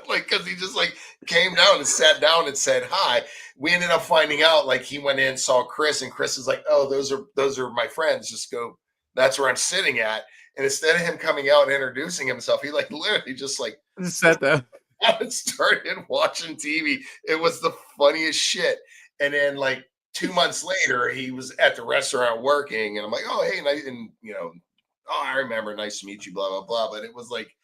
Like because he just like came down and sat down and said hi. We ended up finding out like he went in, saw Chris, and Chris is like, "Oh, those are my friends. Just go. That's where I'm sitting at." And instead of him coming out and introducing himself, he like literally just like Sat down. and started watching TV. It was the funniest shit. And then like 2 months later, he was at the restaurant working, and I'm like, "Oh, hey," and "Oh, I remember. Nice to meet you." Blah blah blah. But it was like,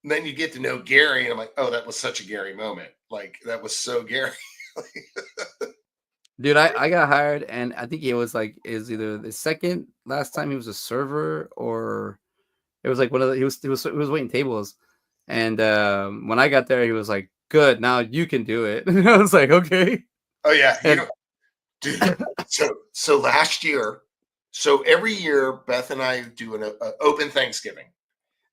then you get to know Gary, and I'm like, "Oh, that was such a Gary moment. Like that was so Gary." Dude, I got hired, and I think it was like is either the second last time he was a server, or it was like one of the he was waiting tables, and when I got there, he was like, "Good, now you can do it." And I was like, "Okay." Oh yeah, And dude. So last year, so every year Beth and I do an open Thanksgiving.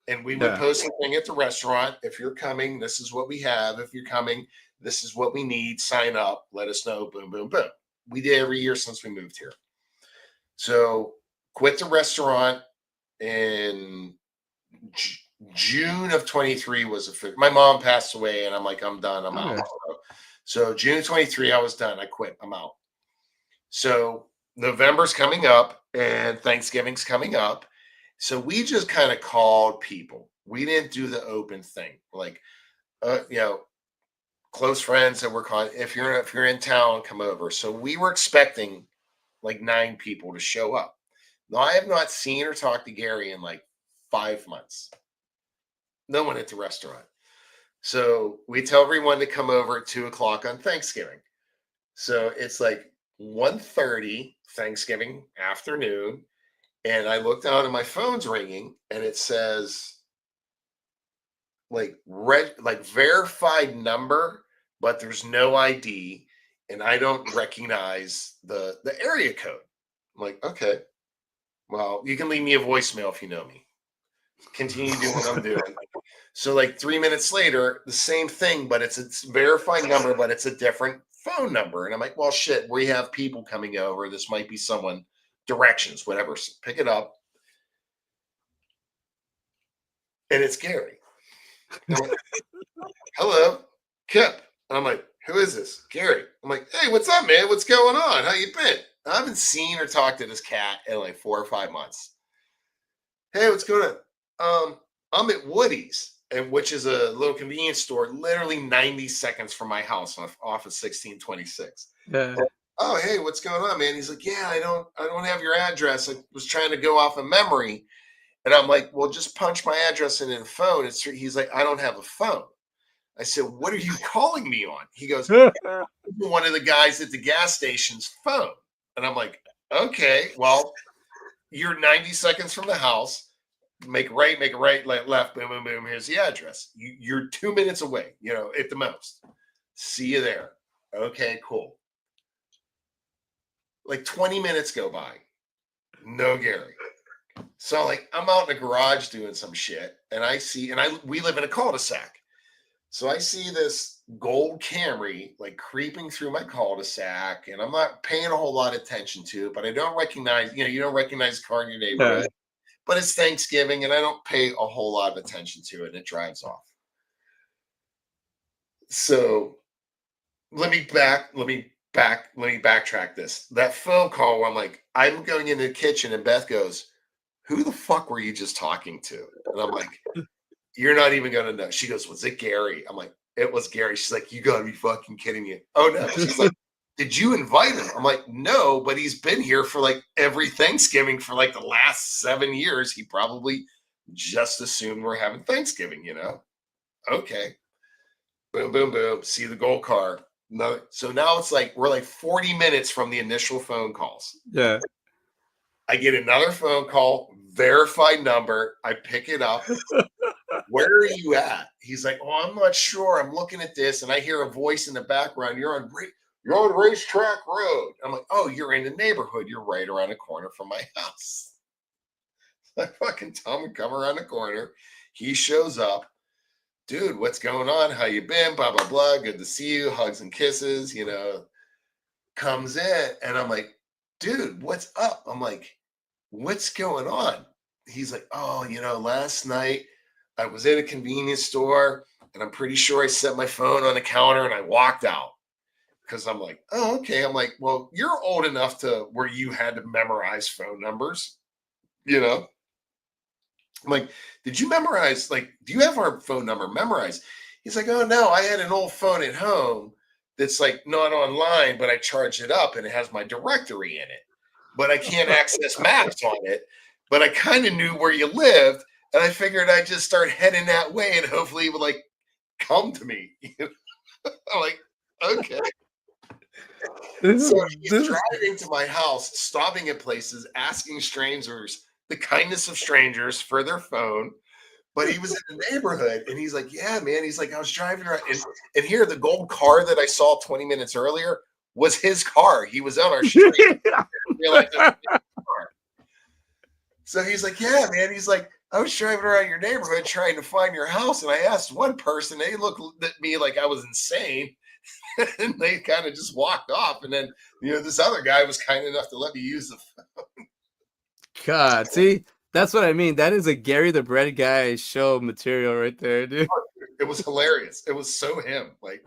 And we would yeah, post something at the restaurant. If you're coming, this is what we have. If you're coming, this is what we need. Sign up. Let us know. Boom, boom, boom. We did every year since we moved here. So quit the restaurant in June of 23 was my mom passed away, and I'm like, I'm done. I'm out. okay, So June 23, I was done. I quit. I'm out. So November's coming up and Thanksgiving's coming up. So we just kind of called people. We didn't do the open thing. Like close friends that we're calling. If you're in town, come over. So we were expecting like 9 people to show up. Now I have not seen or talked to Gary in like 5 months. No one at the restaurant. So we tell everyone to come over at 2 o'clock on Thanksgiving. So it's like 1:30 Thanksgiving afternoon. And I look down and my phone's ringing and it says like verified number, but there's no ID and I don't recognize the area code. I'm like, okay, well, you can leave me a voicemail if you know me. Continue doing what I'm doing. So like 3 minutes later, the same thing, but it's a verified number, but it's a different phone number. And I'm like, well, shit, we have people coming over. This might be someone, directions, whatever. So pick it up. And it's Gary. And I'm like, hello, Kip. And I'm like, who is this? Gary. I'm like, hey, what's up, man? What's going on? How you been? I haven't seen or talked to this cat in like 4 or 5 months. Hey, what's going on? I'm at Woody's, and which is a little convenience store, literally 90 seconds from my house off of 1626. yeah, Oh, hey, what's going on, man? He's like, yeah, I don't have your address. I was trying to go off of memory. And I'm like, well, just punch my address in the phone. He's like, I don't have a phone. I said, what are you calling me on? He goes, one of the guys at the gas station's phone. And I'm like, okay, well, you're 90 seconds from the house. Make a right, left, boom, boom, boom. Here's the address. You're 2 minutes away, at the most. See you there. Okay, cool. Like 20 minutes go by. No Gary. So like I'm out in the garage doing some shit, and we live in a cul-de-sac. So I see this gold Camry like creeping through my cul-de-sac, and I'm not paying a whole lot of attention to it, but I don't recognize, you don't recognize the car in your neighborhood. yeah. But it's Thanksgiving, and I don't pay a whole lot of attention to it, and it drives off. So let me backtrack this. That phone call where I'm going into the kitchen, and Beth goes, who the fuck were you just talking to? And I'm like, you're not even gonna know. She goes, was it Gary? I'm like, it was Gary. She's like, you gotta be fucking kidding me. Oh no. She's like, did you invite him? I'm like, no, but he's been here for like every Thanksgiving for like the last 7 years. He probably just assumed we're having Thanksgiving, Okay. Boom, boom, boom. See the gold car. No. So now it's like we're like 40 minutes from the initial phone calls. Yeah. I get another phone call, verified number. I pick it up. Where are you at? He's like, oh, I'm not sure. I'm looking at this, and I hear a voice in the background. You're on Racetrack Road. I'm like, oh, you're in the neighborhood. You're right around the corner from my house. I fucking tell him to come around the corner. He shows up. dude, what's going on? How you been? Blah, blah, blah. Good to see you. Hugs and kisses, comes in. And I'm like, dude, what's up? I'm like, what's going on? He's like, oh, last night I was at a convenience store and I'm pretty sure I set my phone on the counter and I walked out. Because I'm like, oh, okay. I'm like, well, you're old enough to where you had to memorize phone numbers, I'm like, did you memorize, do you have our phone number memorized? He's like, oh, no, I had an old phone at home that's not online, but I charge it up and it has my directory in it. But I can't access maps on it. But I kind of knew where you lived. And I figured I'd just start heading that way and hopefully it would come to me. I'm like, okay. So he's driving to my house, stopping at places, asking strangers the kindness of strangers for their phone. But he was in the neighborhood and he's like, yeah, man. He's like, I was driving around and here the gold car that I saw 20 minutes earlier was his car. He was on our street. So he's like, yeah, man. He's like, I was driving around your neighborhood trying to find your house. And I asked one person, they looked at me like I was insane. And they kind of just walked off. And then, this other guy was kind enough to let me use the phone. God, see, that's what I mean. That is a Gary the Bread Guy show material right there, dude. It was hilarious. It was so him. Like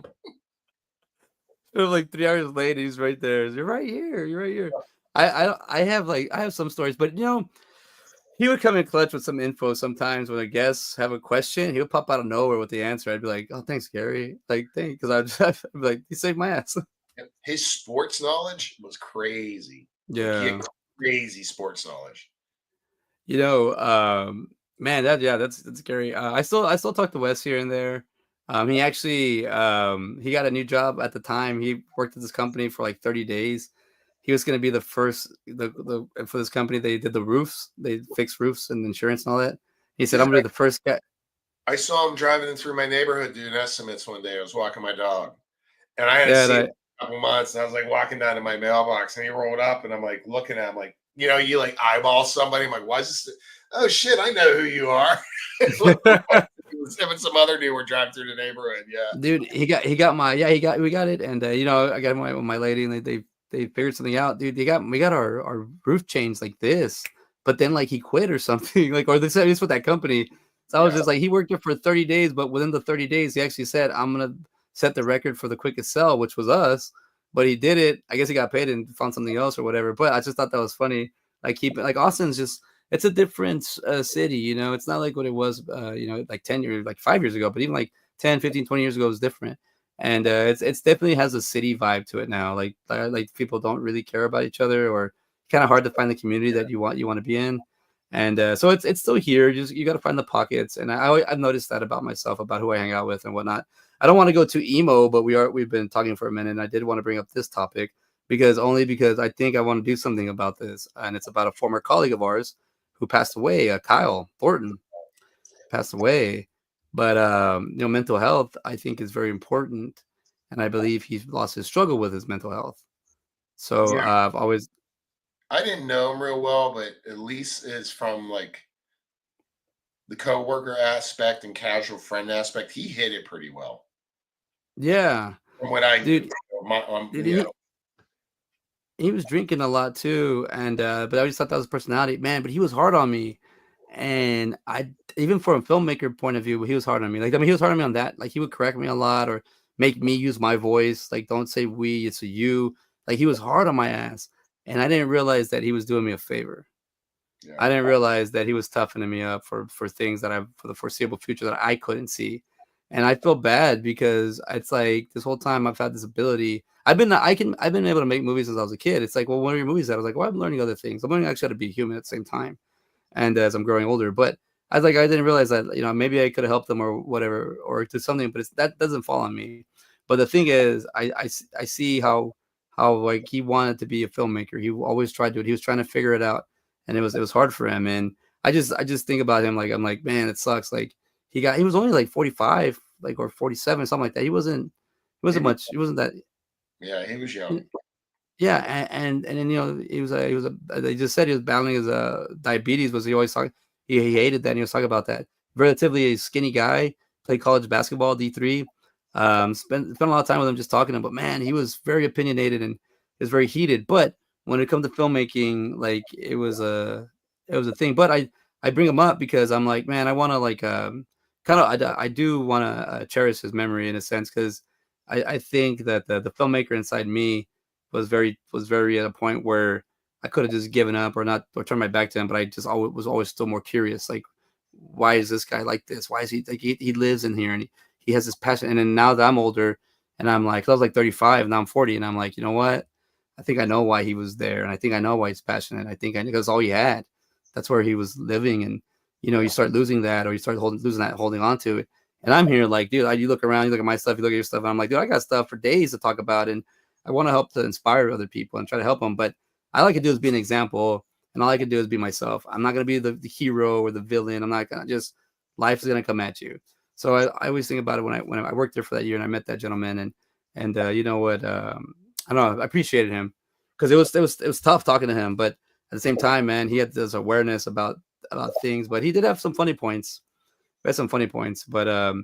3 hours later, he's right there. You're right here. You're right here. I have some stories, but he would come in clutch with some info sometimes when a guest have a question. He would pop out of nowhere with the answer. I'd be like, "Oh, thanks, Gary." Thanks, because I'd be like, "He saved my ass." His sports knowledge was crazy. Yeah, he had crazy sports knowledge. Man, that's scary. I still talk to Wes here and there. He actually he got a new job at the time. He worked at this company for 30 days. He was going to be the first for this company. They did the roofs. They fixed roofs and insurance and all that. He said, "I'm going to be the first guy." I saw him driving in through my neighborhood doing estimates one day. I was walking my dog, and I hadn't seen him a couple months. And I was walking down to my mailbox, and he rolled up, and I'm looking at him, you eyeball somebody. I'm like, why is this? Oh shit, I know who you are. Him and some other dude were driving through the neighborhood. Yeah, dude, we got it, and I got my lady, and they figured something out, dude. We got our roof changed like this, but then he quit or something, or they said it's with that company. So I was just he worked there for 30 days, but within the 30 days, he actually said, I'm gonna set the record for the quickest sell, which was us. But he did it. I guess he got paid and found something else or whatever. But I just thought that was funny. Austin's just, it's a different city, it's not like what it was 10 years, 5 years ago, but even 10, 15, 20 years ago was different. And it's definitely has a city vibe to it now. Like people don't really care about each other, or kind of hard to find the community that you want to be in. And so it's still here. Just you got to find the pockets. And I've noticed that about myself, about who I hang out with and whatnot. I don't want to go too emo, but we've been talking for a minute, and I did want to bring up this topic because I think I want to do something about this, and it's about a former colleague of ours who passed away. Kyle Thornton passed away. But mental health, I think, is very important, and I believe he's lost his struggle with his mental health. So I didn't know him real well, but at least is from the coworker aspect and casual friend aspect. He hit it pretty well. Yeah, from what I dude. He was drinking a lot too, and but I just thought that was personality, man. But he was hard on me. And even from a filmmaker point of view, he was hard on me. He was hard on me on that. He would correct me a lot or make me use my voice. Don't say we, it's a you. He was hard on my ass. And I didn't realize that he was doing me a favor. Yeah. I didn't realize that he was toughening me up for things that for the foreseeable future that I couldn't see. And I feel bad because it's this whole time I've had this ability. I've been able to make movies since I was a kid. It's well, what are your movies at? I was well, I'm learning other things. I'm learning actually how to be human at the same time. And as I'm growing older, but I was I didn't realize that, maybe I could have helped them or whatever, or do something, but that doesn't fall on me. But the thing is, I see how he wanted to be a filmmaker. He always tried to do it. He was trying to figure it out, and it was hard for him. And I just think about him, I'm man, it sucks. He was only 45, or 47, something like that. He wasn't much. He wasn't that. Yeah, he was young. Yeah, and then he was they just said he was battling his diabetes. Was he always talking? He hated that. And he was talking about that. Relatively a skinny guy, played college basketball, D3. Spent a lot of time with him just talking to him. But man, he was very opinionated and is very heated. But when it comes to filmmaking, like it was a thing. But I bring him up because I'm like, man, I want to like kind of I do want to cherish his memory in a sense, because I think that the filmmaker inside me was very at a point where I could have just given up or turned my back to him, but I just always was always still more curious. Like, why is this guy like this? Why is he like he lives in here and he has this passion? And then now that I'm older and I'm like, I was like 35, now I'm 40, and I'm like, you know what? I think I know why he was there, and I think I know why he's passionate. I think I because all he had. That's where he was living, and you start losing that, or you start losing that, holding on to it. And I'm here like, dude, you look around, you look at my stuff, you look at your stuff, and I'm like, dude, I got stuff for days to talk about, and I want to help to inspire other people and try to help them. But I like to do is be an example, and all I can do is be myself. I'm not gonna be the hero or the villain. I'm not gonna just life's gonna come at you. So I always think about it when I worked there for that year and I met that gentleman, and you know what, I don't know, I appreciated him because it was tough talking to him, but at the same time, man, he had this awareness about things, but he did have some funny points. We had some funny points, but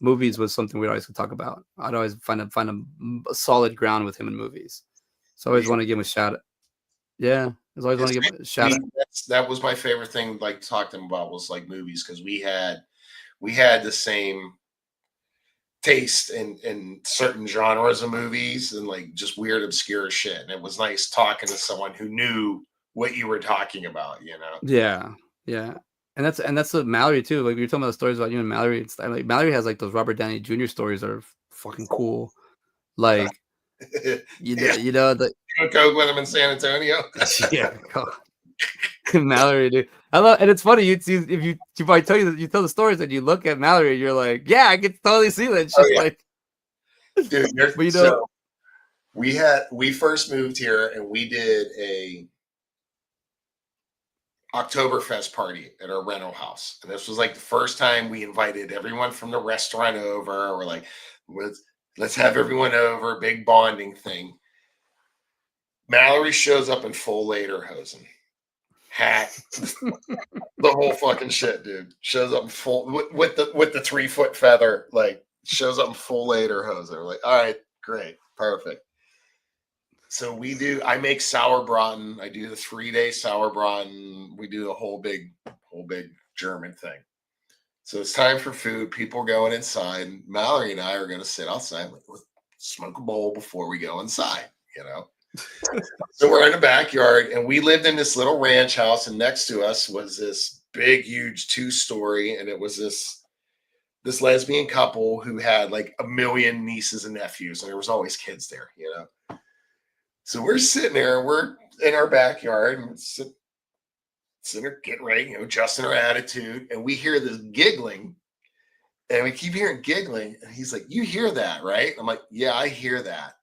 movies was something we always could talk about. I'd always find a solid ground with him in movies. So I always want to give him a shout out. Yeah, I always want to give him a shout out. That was my favorite thing, like to talk to him about, was like movies, because we had the same taste in certain genres of movies and like just weird, obscure shit. And it was nice talking to someone who knew what you were talking about, Yeah, yeah. And that's what Mallory too. Like, you're talking about the stories about you and Mallory. It's like Mallory has like those Robert Downey Jr. stories that are fucking cool. Like, Yeah. you know the Coke with him in San Antonio. yeah. Mallory, dude. I love, and it's funny. If you probably tell you tell the stories and you look at Mallory, you're like, yeah, I can totally see that. She's like, dude. But so we first moved here and we did a Oktoberfest party at our rental house, and this was like the first time we invited everyone from the restaurant over. We're like, let's have everyone over, big bonding thing. Mallory shows up in full lederhosen, hat, the whole fucking shit, dude. Shows up in full with the 3-foot feather, like shows up in full lederhosen. We're like, all right, great, perfect. So I make sauerbraten. I do the 3-day sauerbraten. We do a whole big German thing. So it's time for food. People are going inside. Mallory and I are going to sit outside, like, smoke a bowl before we go inside, So we're in the backyard, and we lived in this little ranch house, and next to us was this big, huge 2-story, and it was this lesbian couple who had like a million nieces and nephews, and there was always kids there, So we're sitting there, and we're in our backyard, and sitting there getting ready, adjusting our attitude, and we hear this giggling, and we keep hearing giggling, and he's like, "You hear that, right?" I'm like, "Yeah, I hear that."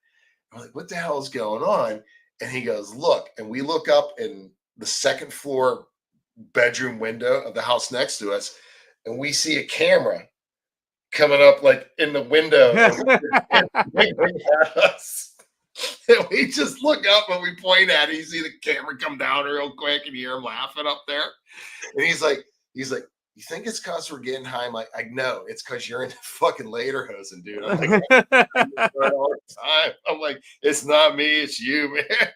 I'm like, "What the hell is going on?" And he goes, "Look," and we look up in the second floor bedroom window of the house next to us, and we see a camera coming up like in the window at us. And we just look up and we point at it. You see the camera come down real quick, and you hear him laughing up there. And he's like, "You think it's because we're getting high?" I'm like, "I know, it's because you're in the fucking lederhosen, dude." I'm like, all the time. I'm like, "It's not me, it's you, man."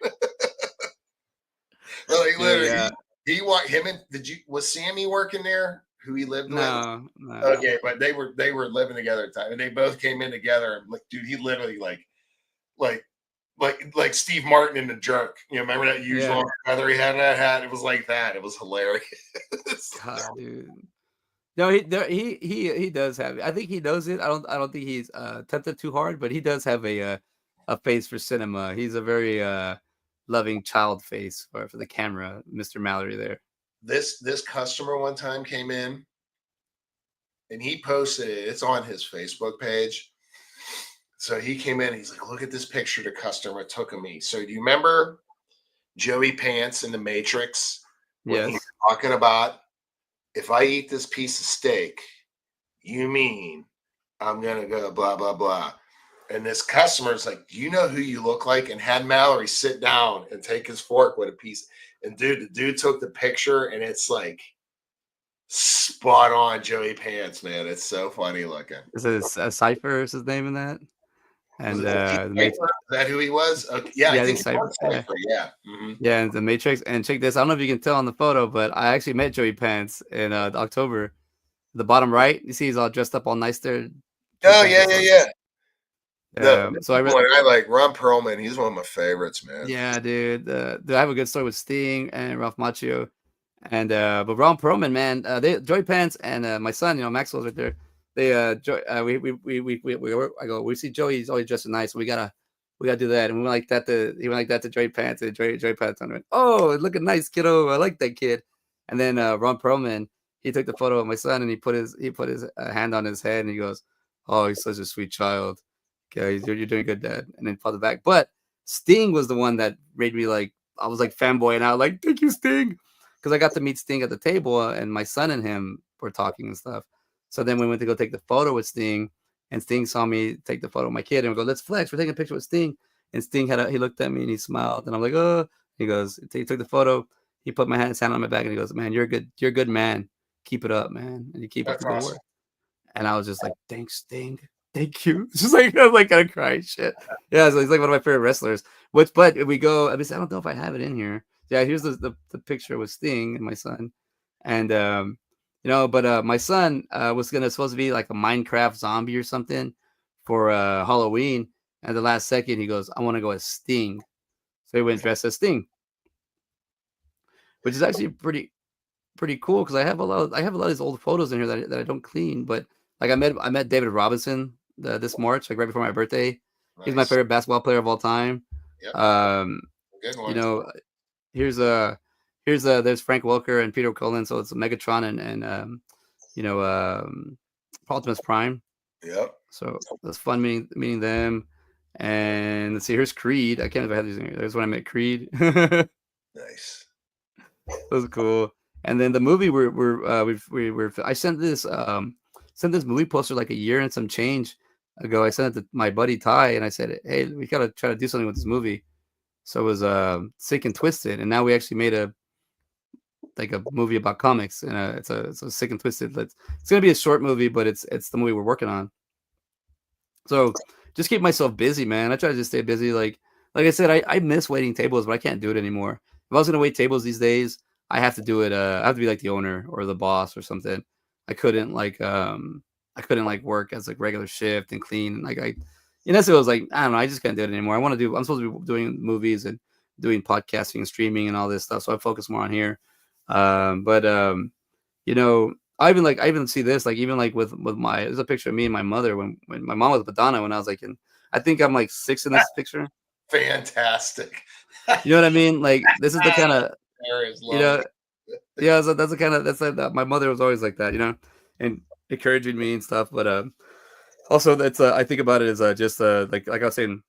Like, literally, yeah. He him and was Sammy working there? Who he lived with? No. Okay, but they were living together at the time, and they both came in together. And like, dude, he literally like Steve Martin in The Jerk. Remember that huge long feather he had in that hat? It was like that. It was hilarious. God, dude. No, he does have. I think he knows it. I don't think he's tempted too hard, but he does have a face for cinema. He's a very loving child face for the camera, Mr. Mallory there. This customer one time came in, and he posted it. It's on his Facebook page. So he came in, he's like, "Look at this picture the customer took of me." So do you remember Joey Pants in The Matrix? When he's talking about, if I eat this piece of steak, you mean I'm going to go blah, blah, blah. And this customer's like, "Do you know who you look like?" And had Mallory sit down and take his fork with a piece. And dude, the dude took the picture, and it's like spot on Joey Pants, man. It's so funny looking. Is it Cypher is his name in that? Was And it Steve the Cypher? Is that who he was? Okay. Yeah, I yeah, I think think it Cypher. was Cypher. Yeah. Mm-hmm. Yeah, and the Matrix. And check this. I don't know if you can tell on the photo, but I actually met Joey Pants in October. The bottom right, you see he's all dressed up all nice there. Joey Oh Pants yeah, is yeah, so, yeah. so I really, One I like Ron Perlman. He's one of my favorites, man. yeah, dude. I have a good story with Sting and Ralph Macchio, and but Ron Perlman, man, they Joey Pants and my son, Maxwell's right there. They I go, we see Joey, he's always dressed nice. We gotta do that, and we went like that to he went like that to Joey Pants, and Joey Pants went, oh, looking nice, kiddo. I like that kid. And then Ron Perlman, he took the photo of my son, and he put his hand on his head, and he goes, oh, he's such a sweet child. Okay, you're doing good, Dad. And then followed back, but Sting was the one that made me like, I was like fanboy, and I was like, thank you, Sting, because I got to meet Sting at the table, and my son and him were talking and stuff. So then we went to go take the photo with Sting, and Sting saw me take the photo with my kid, and we go, let's flex. We're taking a picture with Sting, and Sting he looked at me and he smiled, and I'm like, oh. He goes, he took the photo. He put his hand on my back, and he goes, man, you're a good man. Keep it up, man, and you keep up the good work. And I was just like, thanks, Sting. Thank you. It's just like I was like kind of crying shit. Yeah, so he's like one of my favorite wrestlers. But we go, I don't know if I have it in here. Yeah, here's the picture with Sting and my son. And but my son was supposed to be like a Minecraft zombie or something for Halloween. And the last second he goes, I want to go as Sting. So he went dressed as Sting. Which is actually pretty cool because I have a lot of these old photos in here that I don't clean, but like I met David Robinson this March, like right before my birthday. Nice. He's my favorite basketball player of all time. Yep. Good one. There's Frank Welker and Peter Cullen, so it's Megatron and Optimus Prime. Yep. So it was fun meeting them. And let's see, here's Creed. I can't remember if I had these in here. There's when I met Creed. Nice. That was cool. And then the movie I sent this movie poster like a year and some change ago. I sent it to my buddy Ty, and I said, hey, we gotta try to do something with this movie. So it was Sick and Twisted, and now we actually made a movie about comics, and it's a Sick and Twisted. It's gonna be a short movie, but it's the movie we're working on. So just keep myself busy, man. I try to just stay busy. Like I said, I miss waiting tables, but I can't do it anymore. If I was gonna wait tables these days, I have to do it. I have to be like the owner or the boss or something. I couldn't work as like regular shift and clean. Like it was like, I don't know. I just can't do it anymore. I'm supposed to be doing movies and doing podcasting and streaming and all this stuff. So I focus more on here. I even see this, like even like with there's a picture of me and my mother when my mom was Madonna when I was like I think I'm like 6 in this picture. Fantastic. You know what I mean? Like this is the kind of, yeah, so that's the kind of, that my mother was always like that, and encouraging me and stuff. But also that's I think about it as just like I was saying,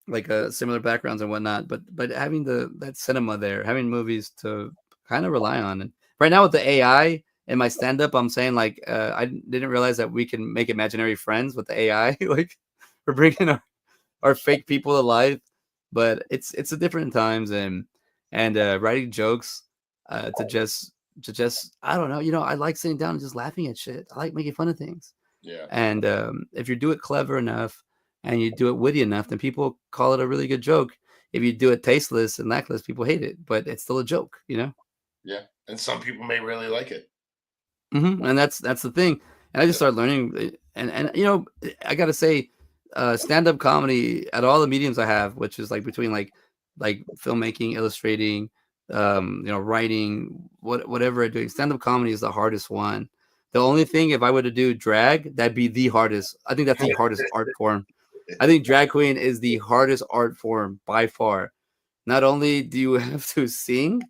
like similar backgrounds and whatnot. But having that cinema there, having movies to kind of rely on, and right now with the AI in my stand up, I'm saying like I didn't realize that we can make imaginary friends with the AI. Like we're bringing our fake people to life, but it's a different times and writing jokes to just I don't know, I like sitting down and just laughing at shit. I like making fun of things. Yeah. And if you do it clever enough and you do it witty enough, then people call it a really good joke. If you do it tasteless and lackless, people hate it, but it's still a joke, Yeah, and some people may really like it. Mm-hmm. And that's the thing. And I just started learning, and I gotta say, stand-up comedy at all the mediums I have, which is like between like filmmaking, illustrating, writing, whatever I'm doing, stand-up comedy is the hardest one. The only thing, if I were to do drag, that'd be the hardest. I think that's the hardest art form. I think drag queen is the hardest art form by far. Not only do you have to sing,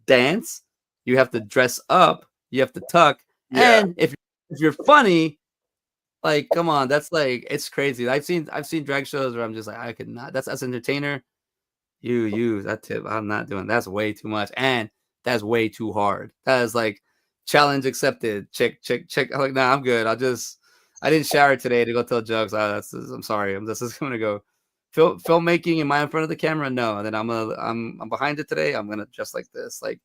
dance, you have to dress up, you have to tuck, and if you're funny, like, come on, that's like, it's crazy. I've seen drag shows where I'm just like, I could not. That's as an entertainer, that tip, I'm not doing. That's way too much, and that's way too hard. That is like challenge accepted. Check. I'm like, nah, I'm good. I didn't shower today to go tell jokes. I'm sorry. I'm just gonna go. Filmmaking, am I in front of the camera? No. And then I'm behind it today. I'm gonna dress like this. Like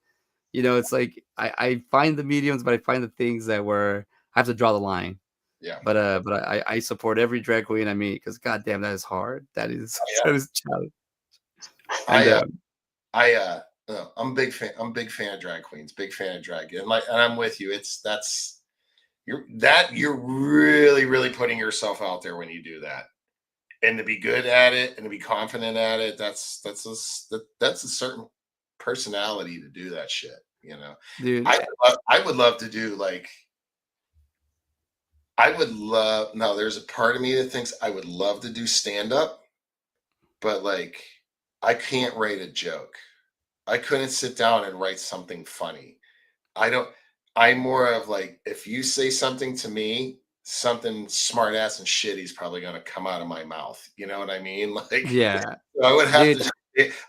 It's like I find the mediums, but I find the things that were I have to draw the line. Yeah. But I support every drag queen I meet because goddamn, that is hard. That is that Yeah. is a challenge. And I I I'm a big fan. I'm a big fan of drag queens. Big fan of drag. And I'm with you. You're really, really putting yourself out there when you do that. And to be good at it and to be confident at it, that's a certain personality to do that shit, you know. dude, I would love to do like I would love now there's a part of me that thinks I would love to do stand up, but like I can't write a joke. I couldn't sit down and write something funny. I don't I'm more of like if you say something to me, something smart ass and shitty is probably gonna come out of my mouth. You know what I mean? Like yeah, I would have dude. to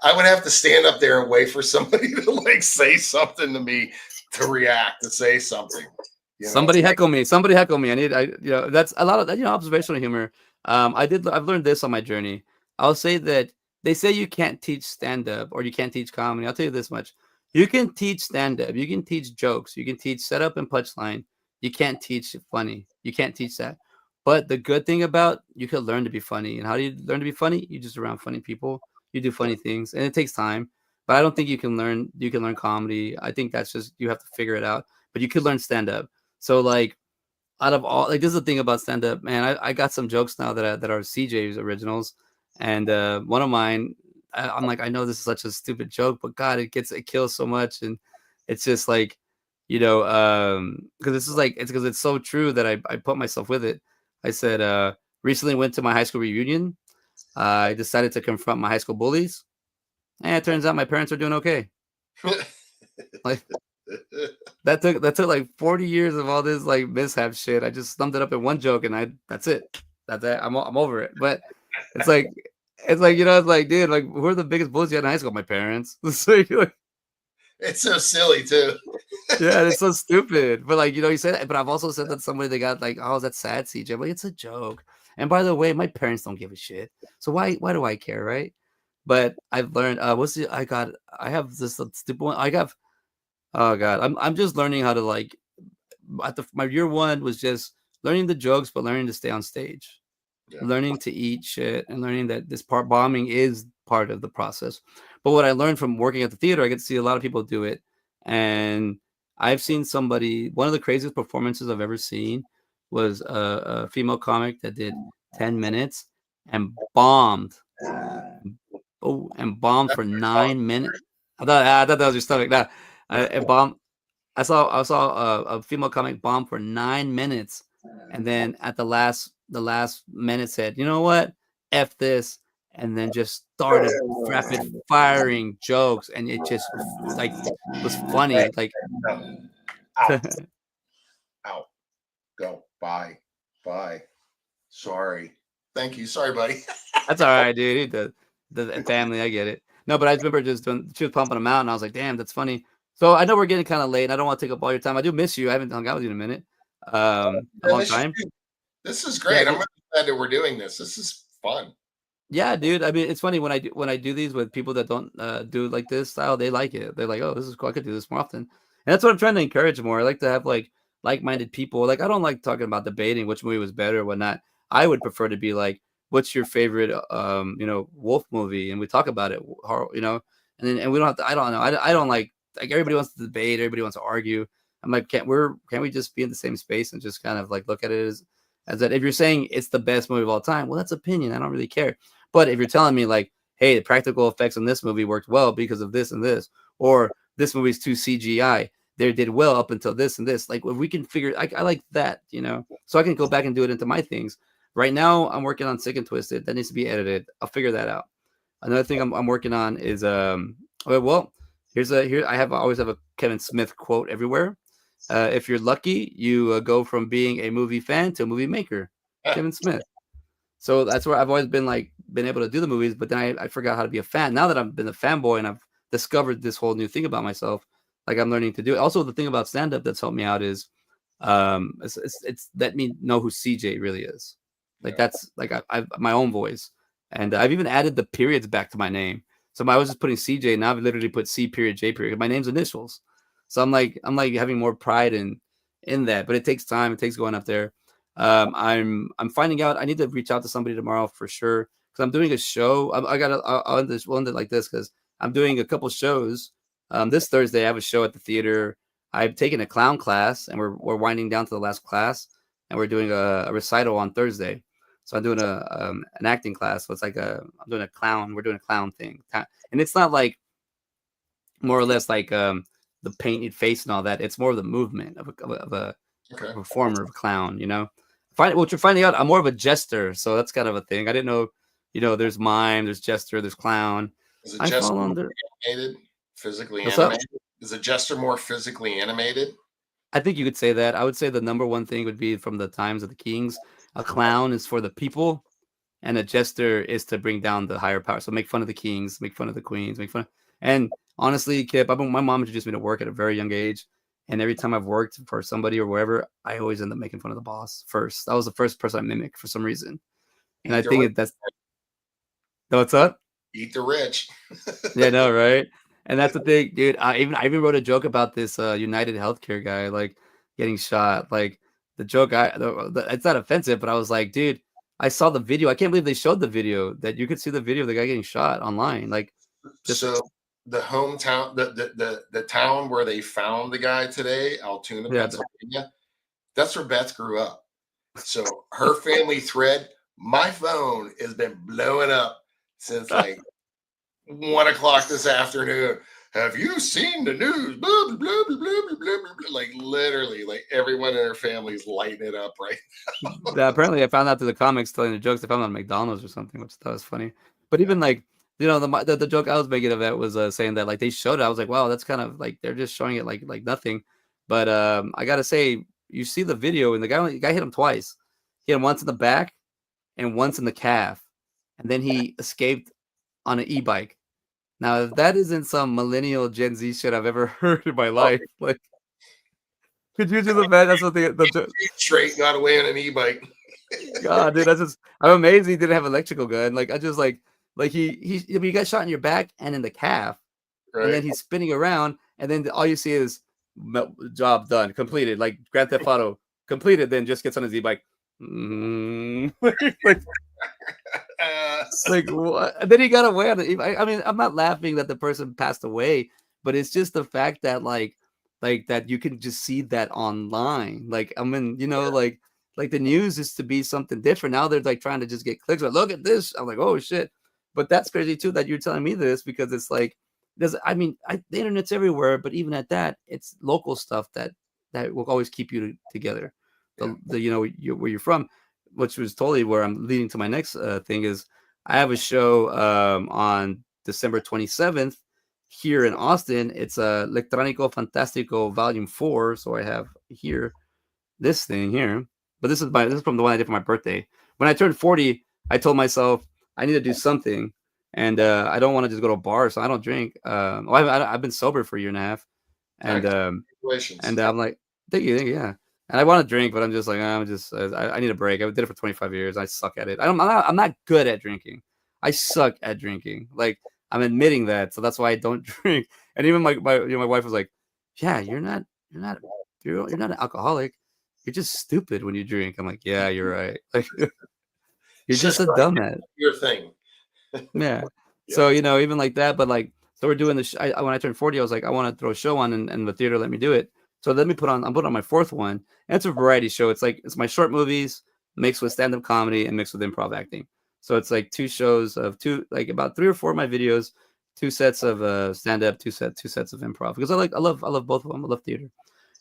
I would have to stand up there and wait for somebody to like say something to me to react, to say something. You know, Somebody heckle me. Somebody heckle me. That's a lot of observational humor. I've learned this on my journey. I'll say that they say you can't teach stand up or you can't teach comedy. I'll tell you this much. You can teach stand up. You can teach jokes. You can teach setup and punchline. You can't teach funny. You can't teach that. But the good thing about you can learn to be funny. And how do you learn to be funny? You just around funny people. You do funny things, and it takes time. But I don't think you can learn comedy. I think that's just you have to figure it out. But you could learn stand up. So like out of all like this is the thing about stand up, man. I got some jokes now that are CJ's originals, and one of mine, I'm like I know this is such a stupid joke, but God, it kills so much, and it's just like because this is like it's because it's so true that I put myself with it. I said recently went to my high school reunion. I decided to confront my high school bullies, and it turns out my parents are doing okay. Like that took like 40 years of all this like mishap shit. I just summed it up in one joke, and that's it. That's it. I'm over it. But it's like it's like dude, like who are the biggest bullies you had in high school? My parents. So you're like, it's so silly too. yeah, it's so stupid. But like you say that. But I've also said that somebody they got like, oh, that's sad, CJ. But it's a joke. And by the way, my parents don't give a shit. So why do I care, right? But I've learned. What's the I have this stupid one. I got. Oh God, I'm just learning how to like my year one was just learning the jokes, but learning to stay on stage, Yeah. learning to eat shit, and learning that this part bombing is part of the process. But what I learned from working at the theater, I get to see a lot of people do it, and I've seen somebody. One of the craziest performances I've ever seen was a female comic that did 10 minutes and bombed. Oh, and bombed That's for my song. 9 minutes. I thought that was your stomach. Nah, it bombed. I saw a female comic bomb for 9 minutes, and then at the last minute said, "You know what? F this," and then just started rapid firing jokes, and it just like was Hey, funny. Like no. Out, that's out, go, bye, bye. Sorry. Thank you. Sorry, buddy. all right, dude. The family, I get it. No, but I remember just doing. She was pumping them out, and I was like, "Damn, that's funny." So I know we're getting kind of late. And I don't want to take up all your time. I do miss you. I haven't hung out with you in a minute, a I long miss you time. too. This is Yeah, great. I'm really glad that we're doing this. This is fun. yeah, dude. I mean, it's funny when I do these with people that don't do like this style, they like it. They're like, "Oh, this is cool. I could do this more often." And that's what I'm trying to encourage more. I like to have like-minded people. Like I don't like talking about debating which movie was better or whatnot. I would prefer to be like, "What's your favorite wolf movie?" And we talk about it, and we don't have to. I don't know. I don't like everybody wants to debate. Everybody wants to argue. I'm like, can't we just be in the same space and just kind of like look at it as that if you're saying it's the best movie of all time, well, that's opinion. I don't really care. But if you're telling me like, hey, the practical effects in this movie worked well because of this and this, or this movie's too CGI, they did well up until this and this. Like, if we can figure, I like that, so I can go back and do it into my things. Right now, I'm working on Sick and Twisted. That needs to be edited. I'll figure that out. Another thing I'm working on is well, I always have a Kevin Smith quote everywhere. If you're lucky, you go from being a movie fan to a movie maker. Kevin Smith. So that's where I've always been able to do the movies, but then I forgot how to be a fan. Now that I've been a fanboy and I've discovered this whole new thing about myself, like I'm learning to do it. Also, the thing about stand up that's helped me out is it's let me know who CJ really is. Like Yeah. that's like I've my own voice, and I've even added the periods back to my name. So I was just putting CJ, now I've literally put C period J period. My name's initials. So I'm like having more pride in that, but it takes time. It takes going up there. I'm finding out I need to reach out to somebody tomorrow for sure because I'm doing a show. I got I'll end this. We'll end it like this because I'm doing a couple shows. This Thursday I have a show at the theater. I've taken a clown class and we're winding down to the last class, and we're doing a recital on Thursday. So I'm doing a an acting class. So it's like I'm doing a clown. We're doing a clown thing, and it's not like more or less like the painted face and all that. It's more of the movement of a Okay. performer, of a clown. You know, what you're finding out, I'm more of a jester, so that's kind of a thing. I didn't know. You know, there's mime, there's jester, there's clown. Is it I just fall more under. animated, physically What's up? animated? Is it just or more physically animated? I think you could say that. I would say the number one thing would be from the times of the kings. A clown is for the people, and a jester is to bring down the higher power. So make fun of the kings, make fun of the queens, make fun. And honestly, Kip, my mom introduced me to work at a very young age, and every time I've worked for somebody or wherever, I always end up making fun of the boss first. That was the first person I mimicked for some reason, and I Eat the rich. think that's what's up. Eat the rich. Yeah, no, right? And that's the thing, dude. I even wrote a joke about this United Healthcare guy like getting shot. Like the joke, it's not offensive, but I was like, dude, I saw the video. I can't believe they showed the video that you could see the video of the guy getting shot online. Like, just So the hometown, the town where they found the guy today, Altoona, yeah, Pennsylvania, that's where Beth grew up. So her family thread, my phone has been blowing up since like 1 o'clock this afternoon. Have you seen the news? Blah, blah, blah, blah, blah, blah, blah. Like literally, like everyone in her family is lighting it up right now. apparently I found out through the comics telling the jokes. I found out on McDonald's or something, which I thought was funny. But Yeah. even like the joke I was making of it was saying that like they showed it. I was like, wow, that's kind of like they're just showing it like nothing. But I gotta say, you see the video and the guy hit him twice. He hit him once in the back and once in the calf, and then he escaped on an e-bike. Now, if that isn't some millennial Gen Z shit I've ever heard in my Oh, life, like, could you just imagine? That's what straight got away on an e-bike. God, dude, I'm amazed he didn't have electrical gun. Like, I just like I mean, you got shot in your back and in the calf, and then Right. he's spinning around, and then all you see is job done, completed. Like Grand Theft Auto, completed. Then just gets on his e-bike. Like, Uh, like what? And then he got away on it. I mean, I'm not laughing that the person passed away, but it's just the fact that like that you can just see that online. Like I mean, like the news is to be something different. Now they're like trying to just get clicks. Like, look at this. I'm like, oh shit. But that's crazy too that you're telling me this because it's like I mean, the internet's everywhere, but even at that, it's local stuff that will always keep you together. yeah. Where you're from, which was totally where I'm leading to my next thing is I have a show on December 27th here in Austin. It's Electrònico Funtastico Volume 4. So I have here this thing here. But this is from the one I did for my birthday. When I turned 40, I told myself I need to do something. And I don't want to just go to a bar, so I don't drink. I've been sober for a year and a half. And Congratulations. I'm like, thank you, yeah. And I want to drink, but I'm just like, I need a break. I did it for 25 years. I suck at it. I'm not good at drinking. I suck at drinking. Like I'm admitting that, so that's why I don't drink. And even my wife was like, yeah, you're not an alcoholic. You're just stupid when you drink. I'm like, yeah, you're right. Like you're It's just just a dumbass. your thing. Yeah. Yeah. So, even like that, but like, so we're doing this. When I turned 40, I was like, I want to throw a show on and the theater let me do it. So I'm putting on my fourth one. And it's a variety show. It's my short movies mixed with stand up comedy and mixed with improv acting. So it's like two shows of like about 3 or 4 of my videos, 2 sets of stand up, two sets of improv because I love both of them. I love theater.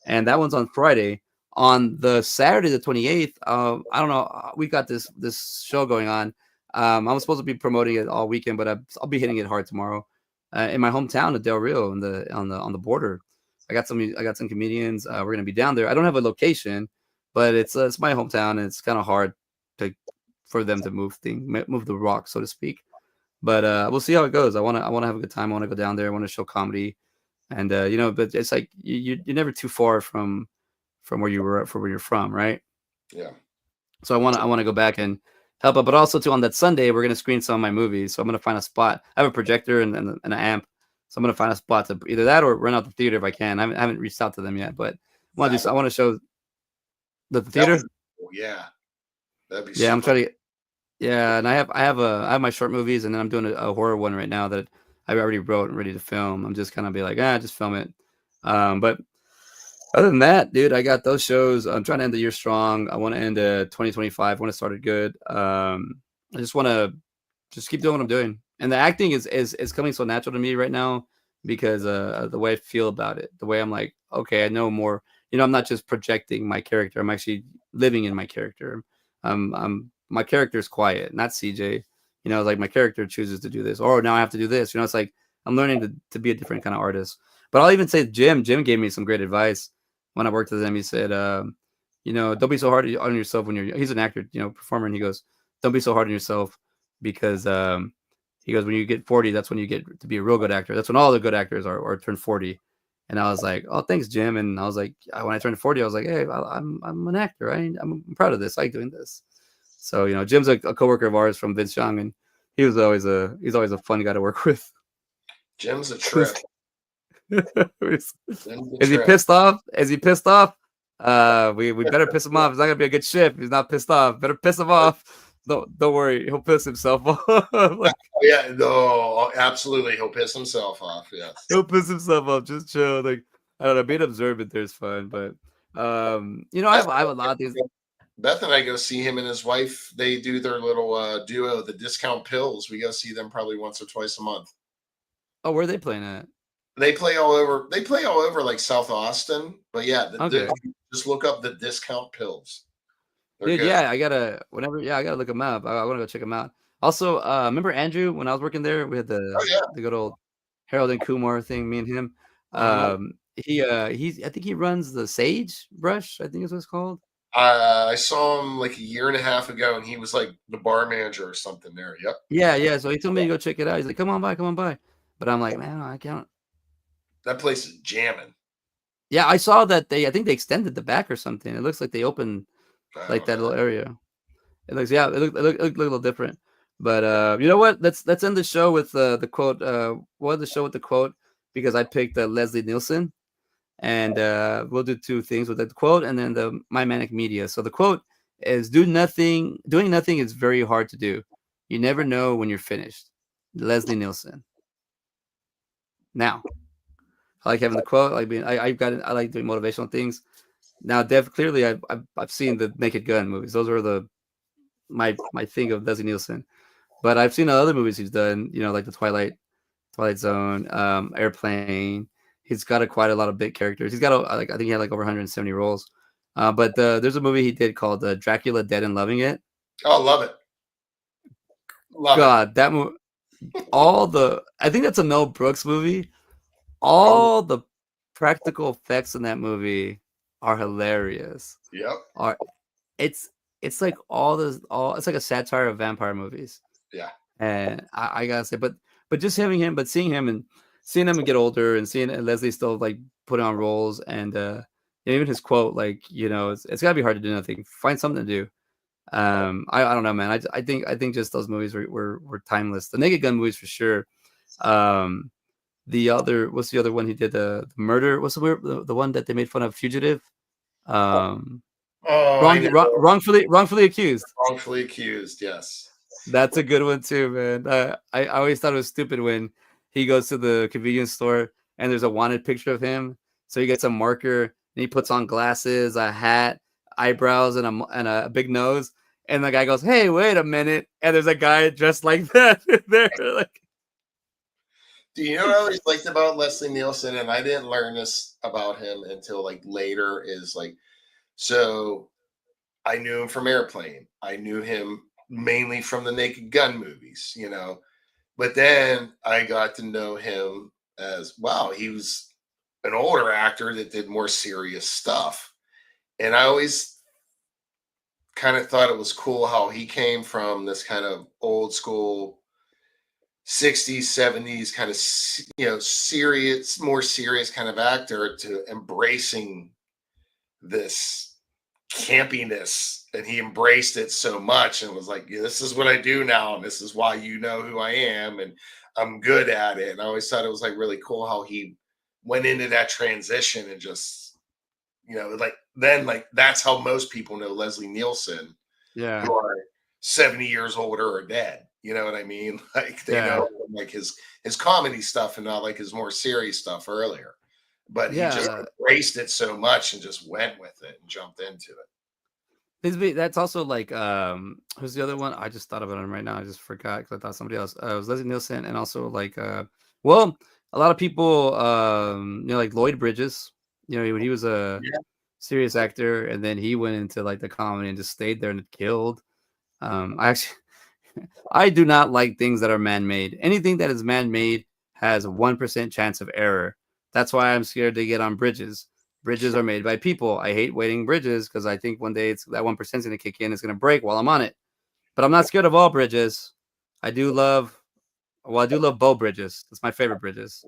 And that one's on Friday. On the Saturday, the 28th, I don't know. We got this show going on. I was supposed to be promoting it all weekend, but I'll be hitting it hard tomorrow in my hometown of Del Rio on the border. I got some comedians. We're gonna be down there. I don't have a location, but it's my hometown, and it's kind of hard for them to move the rock, so to speak. But we'll see how it goes. I wanna have a good time. I wanna go down there. I want to show comedy, and but it's like you're never too far from where you're from, right? Yeah. So I want to go back and help out, but also too on that Sunday we're gonna screen some of my movies. So I'm gonna find a spot. I have a projector and an amp, So I'm gonna find a spot to either that or rent out the theater if I can. I haven't reached out to them yet, but That I want to show the that would theater. oh, yeah, that'd be Yeah, I'm super. trying to. Yeah, and I have my short movies, and then I'm doing a horror one right now that I already wrote and ready to film. I'm just kind of be like, just film it. But other than that, dude, I got those shows. I'm trying to end the year strong. I want to end 2025. I want to start it good. I just want to just keep doing what I'm doing. And the acting is coming so natural to me right now because the way I feel about it, the way I'm like, okay, I know more. I'm not just projecting my character. I'm actually living in my character. I'm my character is quiet, not CJ. Like my character chooses to do this, or now I have to do this. It's like I'm learning to be a different kind of artist. But I'll even say Jim. Jim gave me some great advice when I worked with him. He said, don't be so hard on yourself when you're. He's an actor, performer, and he goes, don't be so hard on yourself because he goes, when you get 40, that's when you get to be a real good actor. That's when all the good actors are or turn 40. And I was like, oh, thanks, Jim. And I was like, when I turned 40, I was like, hey, I'm an actor. I'm proud of this. I like doing this. So Jim's a coworker of ours from Vince Young, and he's always a fun guy to work with. Jim's a trip. is he pissed off? Is he pissed off? We better piss him off. It's not gonna be a good shift. He's not pissed off. Better piss him off. Don't worry, he'll piss himself off. Yeah, no, absolutely, he'll piss himself off. Yes, he'll piss himself off. Just chill. Like I don't know, being observant there's fun, but I have a lot of these. Beth and I go see him and his wife. They do their little duo, the Discount Pills. We go see them probably once or twice a month. Oh, where are they playing at? They play all over. They play all over like South Austin. But yeah, Okay. just look up the Discount Pills. They're Dude, good. yeah, I gotta look them up. I want to go check them out. Also, remember Andrew when I was working there? We had the good old Harold and Kumar thing. Me and him. I think he runs the Sage Brush. I think is what it's called. I saw him like a year and a half ago, and he was like the bar manager or something there. Yep. Yeah. So he told me to go check it out. He's like, come on by. But I'm like, man, I can't. That place is jamming. Yeah, I saw that I think they extended the back or something. It looks like they opened like that little area. It looks it looked a little different. But you know what? Let's end the show with the quote. We'll end the show with the quote because I picked Leslie Nielsen, and we'll do two things with the quote and then the My Manic Media. So the quote is: Doing nothing is very hard to do. You never know when you're finished. Leslie Nielsen. Now, I like having the quote. I like doing motivational things. Now, clearly, I've seen the Naked Gun movies. Those are my thing of Leslie Nielsen. But I've seen other movies he's done. Like the Twilight Zone, Airplane. He's got quite a lot of big characters. He's got I think he had like over 170 roles. But there's a movie he did called Dracula Dead and Loving It. Oh, love it. God, that movie. I think that's a Mel Brooks movie. All the practical effects in that movie are hilarious. Yep. It's like it's like a satire of vampire movies. Yeah. And I gotta say, but seeing him and get older and seeing Leslie still like putting on roles and even his quote, like, it's gotta be hard to do nothing. Find something to do. I don't know, man. I think just those movies were timeless. The Naked Gun movies for sure. What's the other one he did? The murder. What's the one that they made fun of? Fugitive. Wrongfully accused. Wrongfully accused. Yes. That's a good one too, man. I always thought it was stupid when he goes to the convenience store and there's a wanted picture of him. So he gets a marker and he puts on glasses, a hat, eyebrows, and a big nose. And the guy goes, "Hey, wait a minute!" And there's a guy dressed like that there. Like, do you know what I always liked about Leslie Nielsen? And I didn't learn this about him until like later. Is like, so I knew him from Airplane. I knew him mainly from the Naked Gun movies, but then I got to know him as, wow, he was an older actor that did more serious stuff. And I always kind of thought it was cool how he came from this kind of old school 60s, 70s kind of, more serious kind of actor to embracing this campiness, and he embraced it so much and was like, yeah, this is what I do now, and this is why you know who I am, and I'm good at it. And I always thought it was like really cool how he went into that transition and just, like then like that's how most people know Leslie Nielsen, Yeah. who are 70 years older or dead. You know what I mean? Like they Yeah. know like his comedy stuff and not like his more serious stuff earlier. But he just Yeah. embraced it so much and just went with it and jumped into it. That's also like who's the other one? I just thought about him right now. I just forgot because I thought somebody else. It was Leslie Nielsen and also like well, a lot of people like Lloyd Bridges. When he was a Yeah. serious actor and then he went into like the comedy and just stayed there and it killed. I actually I do not like things that are man-made. Anything that is man-made has a 1% chance of error. That's why I'm scared to get on bridges. Bridges are made by people. I hate waiting bridges because I think one day it's that 1% is going to kick in. It's going to break while I'm on it. But I'm not scared of all bridges. I do love, I do love Bow Bridges. That's my favorite bridges.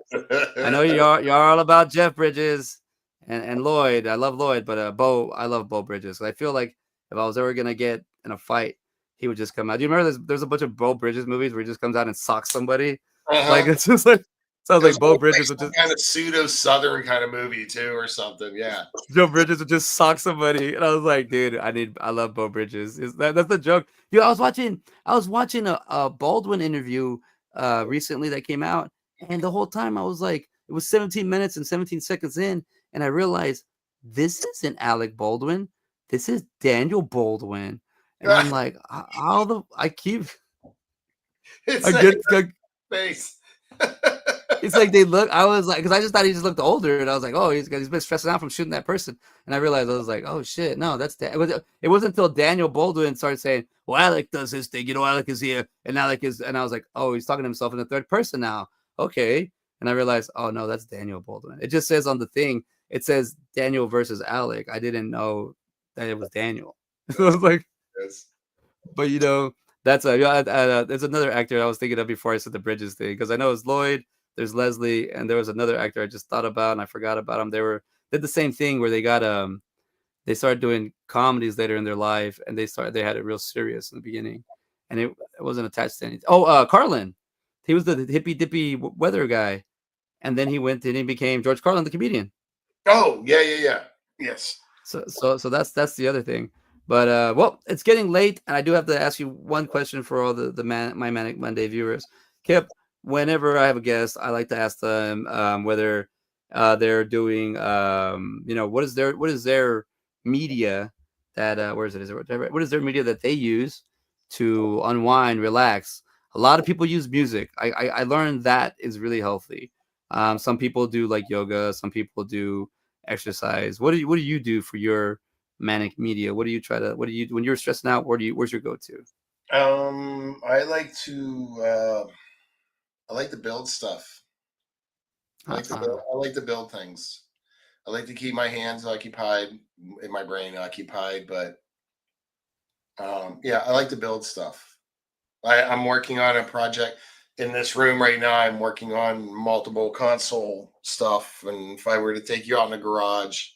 I know you're all about Jeff Bridges and Lloyd. I love Lloyd, but Bo, I love Bo Bridges. I feel like if I was ever gonna get in a fight, he would just come out. Do you remember there's a bunch of Bo Bridges movies where he just comes out and socks somebody? Like Uh-huh. it's just like sounds It was like Bo like Bridges would some just kind of pseudo Southern kind of movie too, or something. Yeah. Joe Bridges would just sock somebody, and I was like, dude, I love Bo Bridges. That's the joke? Dude, I was watching a Baldwin interview recently that came out, and the whole time I was like, it was 17 minutes and 17 seconds in, and I realized this isn't Alec Baldwin, this is Daniel Baldwin, and I'm like, how the I keep It's I like get face. It's like they look. I was like, because I just thought he just looked older, and I was like, oh, he's been stressing out from shooting that person. And I realized I was like, oh shit, no, that's it wasn't until Daniel Baldwin started saying, well, Alec does his thing, Alec is here, and Alec is, and I was like, oh, he's talking to himself in the third person now. Okay, and I realized, oh no, that's Daniel Baldwin. It just says on the thing, it says Daniel versus Alec. I didn't know that it was Daniel. So I was like, Yes. but that's there's another actor I was thinking of before I said the Bridges thing because I know it's Lloyd, there's Leslie, and there was another actor I just thought about and I forgot about him. Did the same thing where they started doing comedies later in their life and they had it real serious in the beginning, and it wasn't attached to anything. Oh, Carlin, he was the hippy dippy weather guy, and then he went and he became George Carlin, the comedian. Oh, yeah. Yes. So that's the other thing. But well, it's getting late, and I do have to ask you one question for all My Manic Monday viewers. Kip, whenever I have a guest, I like to ask them whether they're doing what is their media that where is it? What is their media that they use to unwind, relax? A lot of people use music. I learned that is really healthy. Some people do like yoga. Some people do exercise. What do you do for your manic media? What do you when you're stressing out? Where's your go-to? I like to build stuff. Uh-uh. I like to build things. I like to keep my hands occupied and my brain occupied, but yeah, I like to build stuff. I'm working on a project in this room right now. I'm working on multiple console stuff, and if I were to take you out in the garage,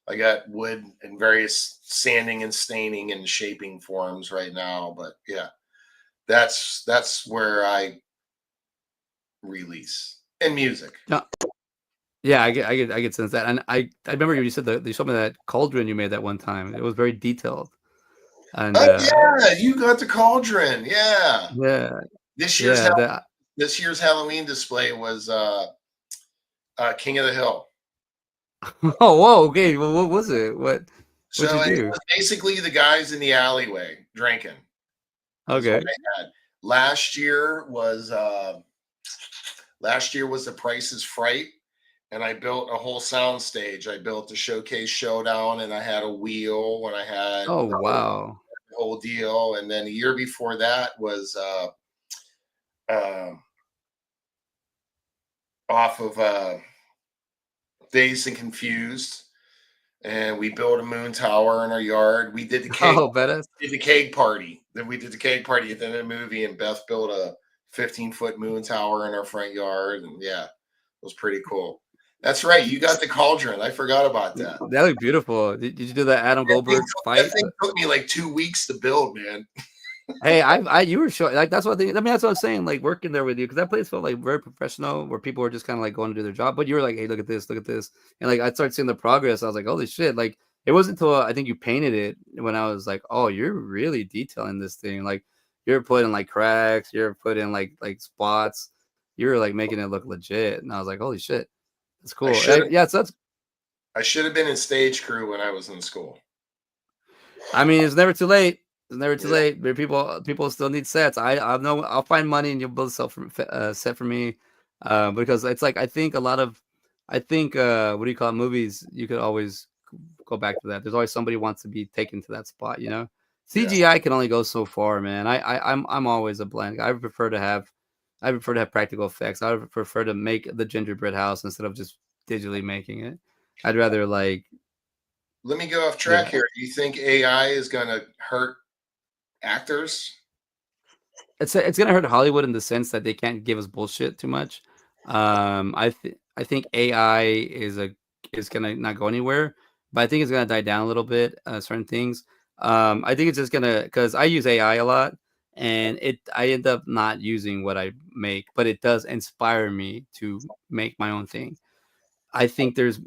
I got wood and various sanding and staining and shaping forms right now. But yeah, that's where I release and music. No, yeah, I get sense that, and I remember you said that you showed me that cauldron you made that one time. It was very detailed, and Oh yeah, you got the cauldron. Yeah, yeah, this year's yeah, Hall- this year's Halloween display was King of the Hill. oh, whoa, okay. Well, what was it? What'd you So it do? was basically the guys in the alleyway drinking. Is what Okay. I had. Last year was The Price is Fright, and I built a whole sound stage. I built the Showcase Showdown, and I had a wheel, and I had Oh the wow. whole deal. And then a year before that was um off of Dazed and Confused, and we built a moon tower in our yard. We did the cake Oh, badass. did the cake party. Then we did the cake party at the end of the movie, and Beth built a 15-foot moon tower in our front yard, and yeah, it was pretty cool. That's right. You got the cauldron. I forgot about that. That looked beautiful. Did you do that Adam Goldberg That fight? thing took me like 2 weeks to build, man. Hey, you were showing like that's what I mean. That's what I'm saying. Like working there with you because that place felt like very professional, where people were just kind of like going to do their job. But you were like, hey, look at this, and like I started seeing the progress. I was like, holy shit! Like it wasn't until I think you painted it when I was like, oh, you're really detailing this thing. Like you're putting like cracks, you're putting like spots, you're like making it look legit. And I was like, holy shit, that's I cool. should Yeah, so that's. I should have been in stage crew when I was in school. I mean, it's never too late. It's never too Yeah. late. But people still need sets. I know I'll find money and you'll build a set for me. Because it's like I think what do you call it, movies? You could always go back to that. There's always somebody who wants to be taken to that spot. You know, Yeah. CGI can only go so far, man. I'm always a blank. I prefer to have practical effects. I would prefer to make the gingerbread house instead of just digitally making it. I'd rather like Let me go off track yeah. here. Do you think AI is going to hurt actors? It's gonna hurt Hollywood in the sense that they can't give us bullshit too much. I think AI is gonna not go anywhere, but I think it's gonna die down a little bit. Certain things. I think it's just gonna because I use AI a lot, and I end up not using what I make, but it does inspire me to make my own thing. I think there's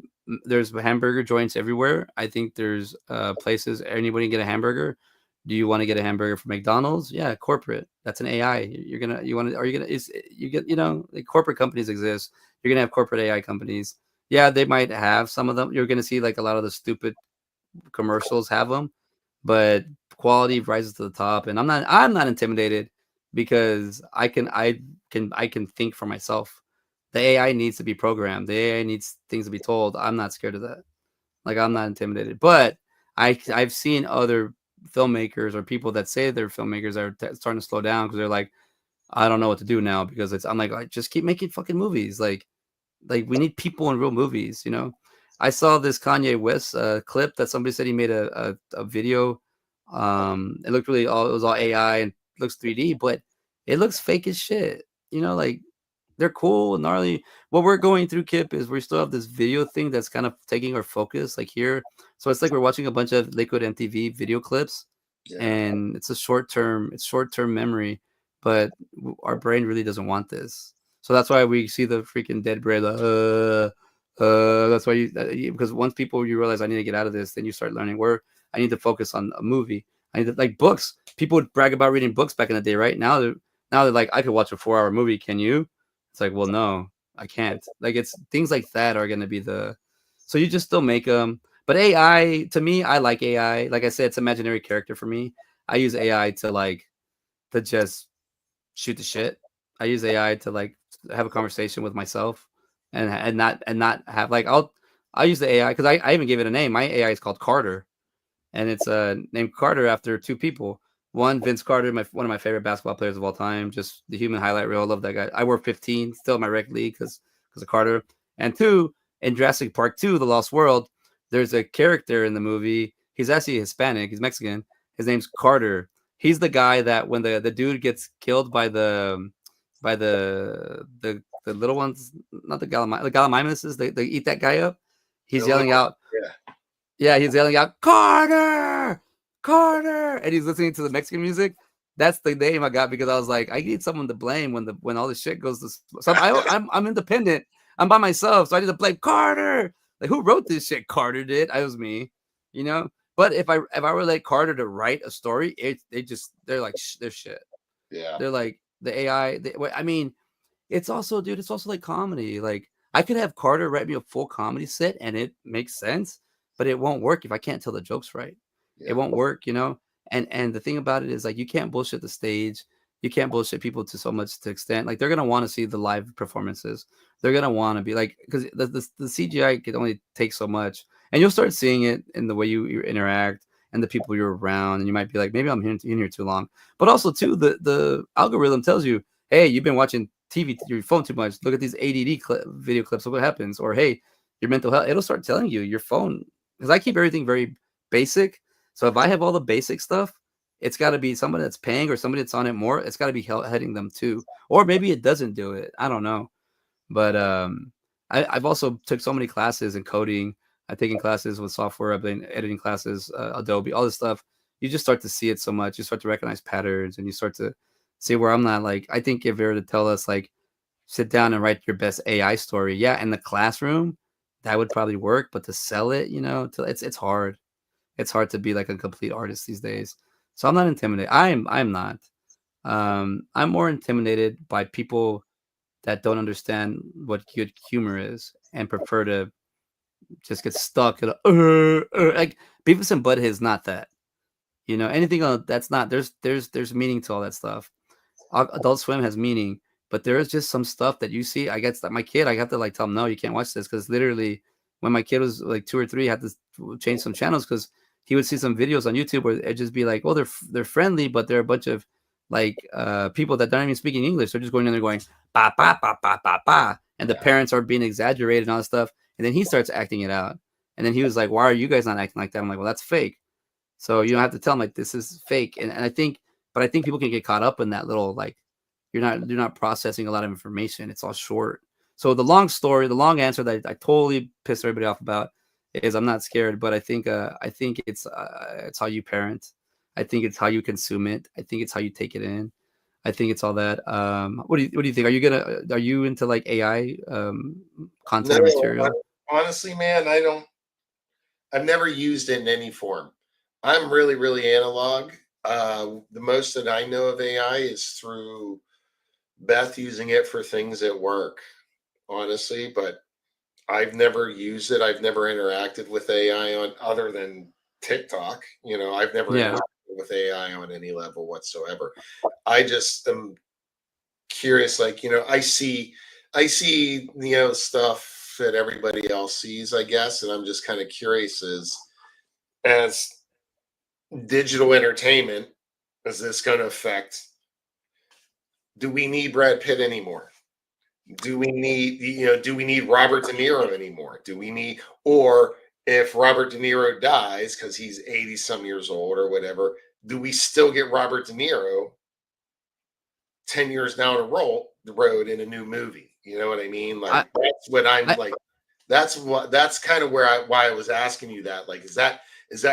hamburger joints everywhere. I think there's places anybody can get a hamburger. Do you want to get a hamburger from McDonald's? Yeah, corporate. That's an AI. You're gonna you want to are you gonna is you get like corporate companies exist. You're gonna have corporate AI companies. Yeah, they might have some of them. You're gonna see like a lot of the stupid commercials have them, but quality rises to the top. And I'm not intimidated because I can think for myself. The AI needs to be programmed. The AI needs things to be told. I'm not scared of that. Like I'm not intimidated. But I've seen other filmmakers or people that say they're filmmakers are starting to slow down because they're like, I don't know what to do now because I'm like, I just keep making fucking movies. Like we need people in real movies, you know. I saw this Kanye West clip that somebody said he made a video. It looked really all it was all AI and looks 3D, but it looks fake as shit. You know, like they're cool and gnarly. What we're going through, Kip, is we still have this video thing that's kind of taking our focus, like here. So it's like we're watching a bunch of Liquid MTV video clips, Yeah. and it's short term memory, but our brain really doesn't want this. So that's why we see the freaking dead brain. That's why because once you realize I need to get out of this, then you start learning where I need to focus on a movie. I need to like books. People would brag about reading books back in the day, right? Now they're like, I could watch a 4 hour movie. Can you? It's like, well, no, I can't. Like it's things like that are gonna be the. So you just still make them. But AI to me, I like AI. Like I said, it's imaginary character for me. I use AI to just shoot the shit. I use AI to like have a conversation with myself and not have like I'll use the AI because I even gave it a name. My AI is called Carter, and it's named Carter after two people. One, Vince Carter, one of my favorite basketball players of all time, just the human highlight reel. I love that guy. I wore 15, still in my rec league because of Carter. And two, in Jurassic Park 2, The Lost World, there's a character in the movie. He's actually Hispanic. He's Mexican. His name's Carter. He's the guy that when the dude gets killed by the little ones, not the gallimimuses, they eat that guy up. He's The yelling little, out, yeah. yeah, he's yelling out, Carter, Carter, and he's listening to the Mexican music. That's the name I got because I was like, I need someone to blame when all this shit goes to. So I'm independent. I'm by myself, so I need to blame Carter. Like who wrote this shit? Carter did. I was me, you know. But if I were to let Carter to write a story, they're like they're shit. Yeah. They're like the AI. I mean, it's also, dude, it's also like comedy. Like I could have Carter write me a full comedy set and it makes sense, but it won't work if I can't tell the jokes right. It Yeah. won't work, you know? And the thing about it is like you can't bullshit the stage. You can't bullshit people to so much to extent. Like they're gonna want to see the live performances. They're gonna want to be like because the CGI can only take so much. And you'll start seeing it in the way you interact and the people you're around. And you might be like, maybe I'm in here too long. But also too, the algorithm tells you, hey, you've been watching TV, your phone too much. Look at these ADD video clips. Look what happens. Or hey, your mental health. It'll start telling you your phone because I keep everything very basic. So if I have all the basic stuff, it's got to be somebody that's paying or somebody that's on it more. It's got to be heading them too. Or maybe it doesn't do it. I don't know. But I've also took so many classes in coding. I've taken classes with software. I've been editing classes, Adobe, all this stuff. You just start to see it so much. You start to recognize patterns, and you start to see where I'm not. Like, I think if you were to tell us, like, sit down and write your best AI story, yeah, in the classroom, that would probably work. But to sell it, it's hard. It's hard to be like a complete artist these days. So I'm not intimidated. I'm not. I'm more intimidated by people that don't understand what good humor is and prefer to just get stuck in like Beavis and Butthead is not that. Anything that's not there's meaning to all that stuff. Adult Swim has meaning, but there is just some stuff that you see. I guess that my kid, I have to like tell him, no, you can't watch this, because literally when my kid was like 2 or 3, I had to change some channels because he would see some videos on YouTube where it'd just be like, well, they're friendly, but they're a bunch of like people that aren't even speaking English. They're just going in there going ba ba ba ba ba ba, and the parents are being exaggerated and all that stuff. And then he starts acting it out, and then he was like, "Why are you guys not acting like that?" I'm like, "Well, that's fake." So you don't have to tell them like this is fake. And I think, but I think people can get caught up in that little like you're not processing a lot of information. It's all short. So the long story, the long answer that I totally pissed everybody off about is I'm not scared, but I think it's how you parent. I think it's how you consume it. I think it's how you take it in. I think it's all that. What do you think? Are you into like AI content or No, material? honestly, man, I've never used it in any form. I'm really, really analog. The most that I know of AI is through Beth using it for things at work, honestly, but I've never used it. I've never interacted with AI on other than TikTok. I've never Yeah. interacted with AI on any level whatsoever. I just am curious, like, I see, stuff that everybody else sees, I guess, and I'm just kind of curious as digital entertainment, is this going to affect, do we need Brad Pitt anymore? Do we need Robert De Niro anymore? Or if Robert De Niro dies because he's 80 some years old or whatever, do we still get Robert De Niro 10 years down the road in a new movie? You know what I mean? Like, that's what I'm I, like. That's kind of why I was asking you that. Like, is that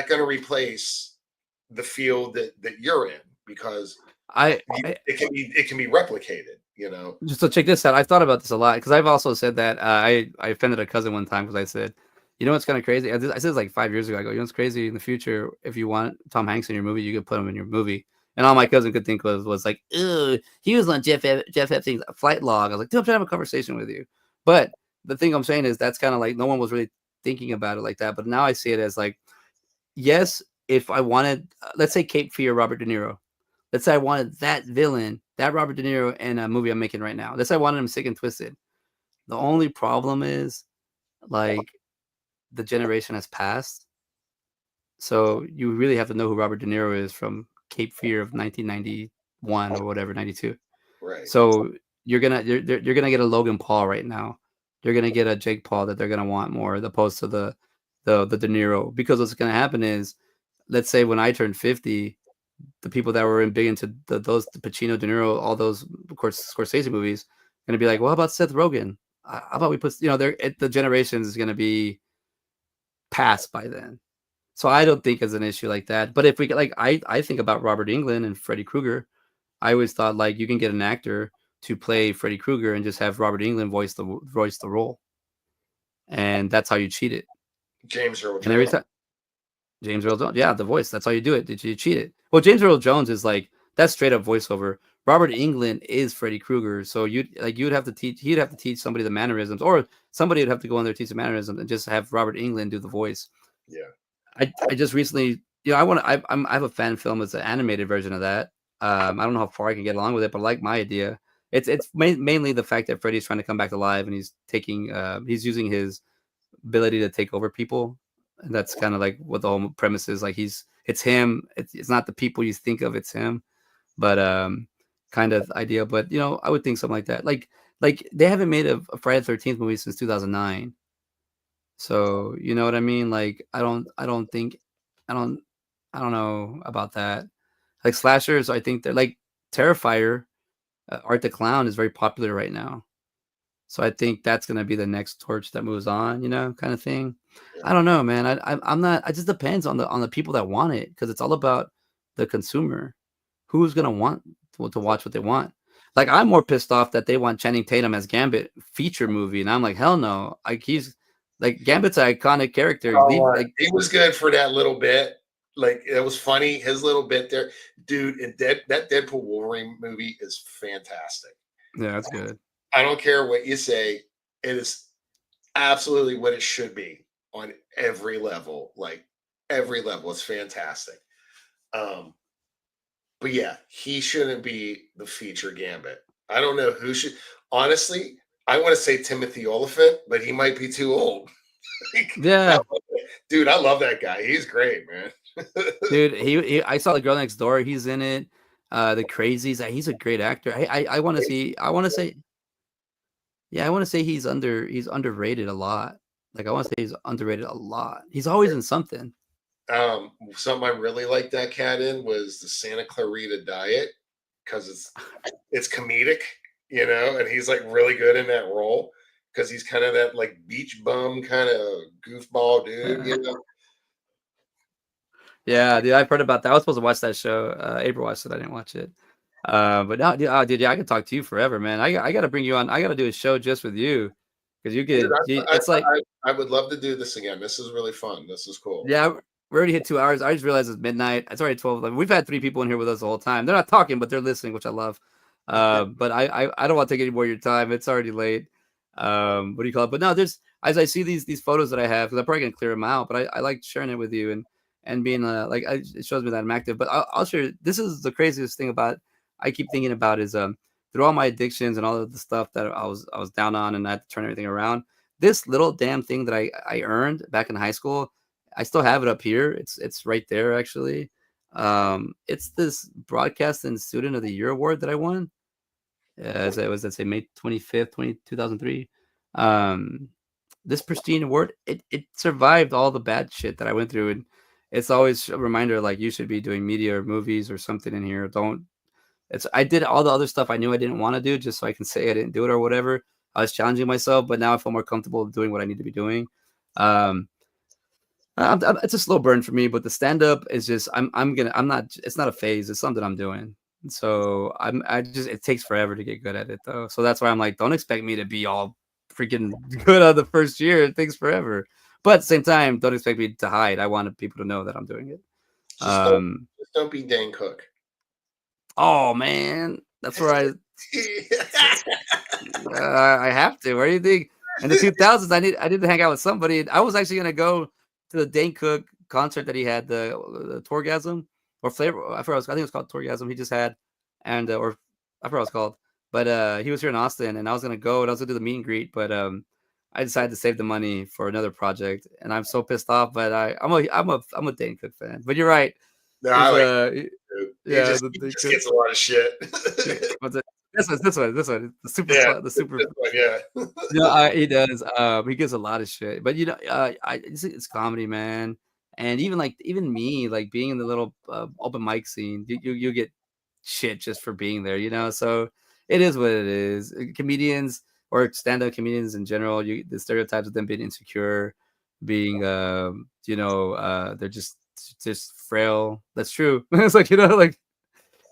going to replace the field that you're in? Because I, it can be replicated. Just to check this out, I've thought about this a lot because I've also said that I offended a cousin one time because I said, what's kind of crazy? I said this like 5 years ago. I go, what's crazy in the future? If you want Tom Hanks in your movie, you could put him in your movie. And all my cousin could think was like, ew, he was on Jeff Epstein's flight log. I was like, dude, I'm trying to have a conversation with you. But the thing I'm saying is that's kind of like no one was really thinking about it like that. But now I see it as like, yes, if I wanted, let's say Cape Fear, Robert De Niro. Let's say I wanted that villain, that Robert De Niro in a movie I'm making right now. Let's say I wanted him sick and twisted. The only problem is like the generation has passed. So you really have to know who Robert De Niro is from Cape Fear of 1991 or whatever, 92. Right. So you're gonna get a Logan Paul right now. You're gonna get a Jake Paul that they're gonna want more, as opposed to the De Niro. Because what's gonna happen is, let's say when I turned 50, the people that were big into the Pacino, De Niro, all those, of course, Scorsese movies, going to be like, well, how about Seth Rogen? How about we put, the generations is going to be past by then. So I don't think it's an issue like that. But if we get like, I think about Robert Englund and Freddy Krueger. I always thought like you can get an actor to play Freddy Krueger and just have Robert Englund voice the role, and that's how you cheat it. James Earl And every Jones. time James Earl Jones. Yeah, the voice. That's how you do it. Did you cheat it? Well, James Earl Jones is like that's straight up voiceover. Robert Englund is Freddy Krueger, so you'd have to teach. He'd have to teach somebody the mannerisms, or somebody would have to go in there teach the mannerisms and just have Robert Englund do the voice. Yeah. I just recently, I have a fan film. It's an animated version of that. I don't know how far I can get along with it, but I like my idea. It's mainly the fact that Freddy's trying to come back alive and he's using his ability to take over people, and that's kind of like what the whole premise is. Like it's him. It's not the people you think of. It's him. But kind of idea. But I would think something like that. Like they haven't made a Friday the 13th movie since 2009. So you know what I mean? Like I don't think I don't I don't know about that. Like slashers, I think they're like Terrifier. Art the Clown is very popular right now. So I think that's gonna be the next torch that moves on, kind of thing. Yeah. I don't know, man. I'm not. It just depends on the people that want it because it's all about the consumer. Who's gonna want to watch what they want? Like I'm more pissed off that they want Channing Tatum as Gambit feature movie, and I'm like, hell no. Like he's like Gambit's an iconic character. Leave like He was good for that little bit. Like it was funny, his little bit there, dude. That Deadpool Wolverine movie is fantastic. yeah, that's good. I don't care what you say, it is absolutely what it should be on every level. Like every level, it's fantastic. Um, but yeah, he shouldn't be the feature Gambit. I don't know who should. Honestly, I want to say Timothy Oliphant, but he might be too old. Like, Yeah, dude, I love that guy. He's great, man. dude. I saw the girl next door. He's in it. The Crazies. He's a great actor. I want to see. I want to say. Yeah, I want to say he's underrated a lot. Like I want to say he's underrated a lot. He's always in something. Something I really liked that cat in was the Santa Clarita Diet because it's comedic, and he's like really good in that role because he's kind of that like beach bum kind of goofball dude. Yeah, dude, I've heard about that. I was supposed to watch that show. April watched it. I didn't watch it. But now, dude, yeah, I could talk to you forever, man. I got to bring you on. I got to do a show just with you because you Dude, could. It's like, I would love to do this again. This is really fun. This is cool. yeah, we already hit 2 hours. I just realized it's midnight. It's already 12. Like, we've had 3 people in here with us the whole time. They're not talking, but they're listening, which I love. But I don't want to take any more of your time. It's already late. What do you call it? But no, there's as I see these photos that I have, because I'm probably gonna clear them out. But I like sharing it with you and being like it shows me that I'm active. But I'll share. This is the craziest thing about I keep thinking about is through all my addictions and all of the stuff that I was down on and I had to turn everything around. This little damn thing that I earned back in high school, I still have it up here. It's right there actually. It's this Broadcasting Student of the Year award that I won. As it was, let's say May 25th, 2003. This pristine award, it survived all the bad shit that I went through, and it's always a reminder like you should be doing media or movies or something in here. Don't. It's I did all the other stuff I knew I didn't want to do just so I can say I didn't do it or whatever. I was challenging myself, but now I feel more comfortable doing what I need to be doing. Um, it's a slow burn for me, but the stand up is just I'm not. It's not a phase. It's something I'm doing. So I just it takes forever to get good at it though. So that's why I'm like, don't expect me to be all freaking good on the first year. It takes forever. But at the same time, don't expect me to hide. I wanted people to know that I'm doing it. Just don't, Um, just don't be Dane Cook. oh man, that's where I have to. Where do you think? In the 2000s, I need to hang out with somebody. I was actually gonna go to the Dane Cook concert that he had, the Torgasm or Flavor. I forgot. I think it was called Torgasm. He just had, and or I forgot what it's called. But he was here in Austin, and I was gonna go and I was gonna do the meet and greet, but I decided to save the money for another project, and I'm so pissed off. But I'm a Dane Cook fan. But you're right. No, I like Yeah, he just gets a lot of shit. what's it? This one, the super, Yeah, the super. yeah. No, he does. He gives a lot of shit, but it's comedy, man. And even me, like being in the little open mic scene, you get shit just for being there, So it is what it is. Comedians or stand-up comedians in general, the stereotypes of them being insecure, being they're just frail. That's true. It's like like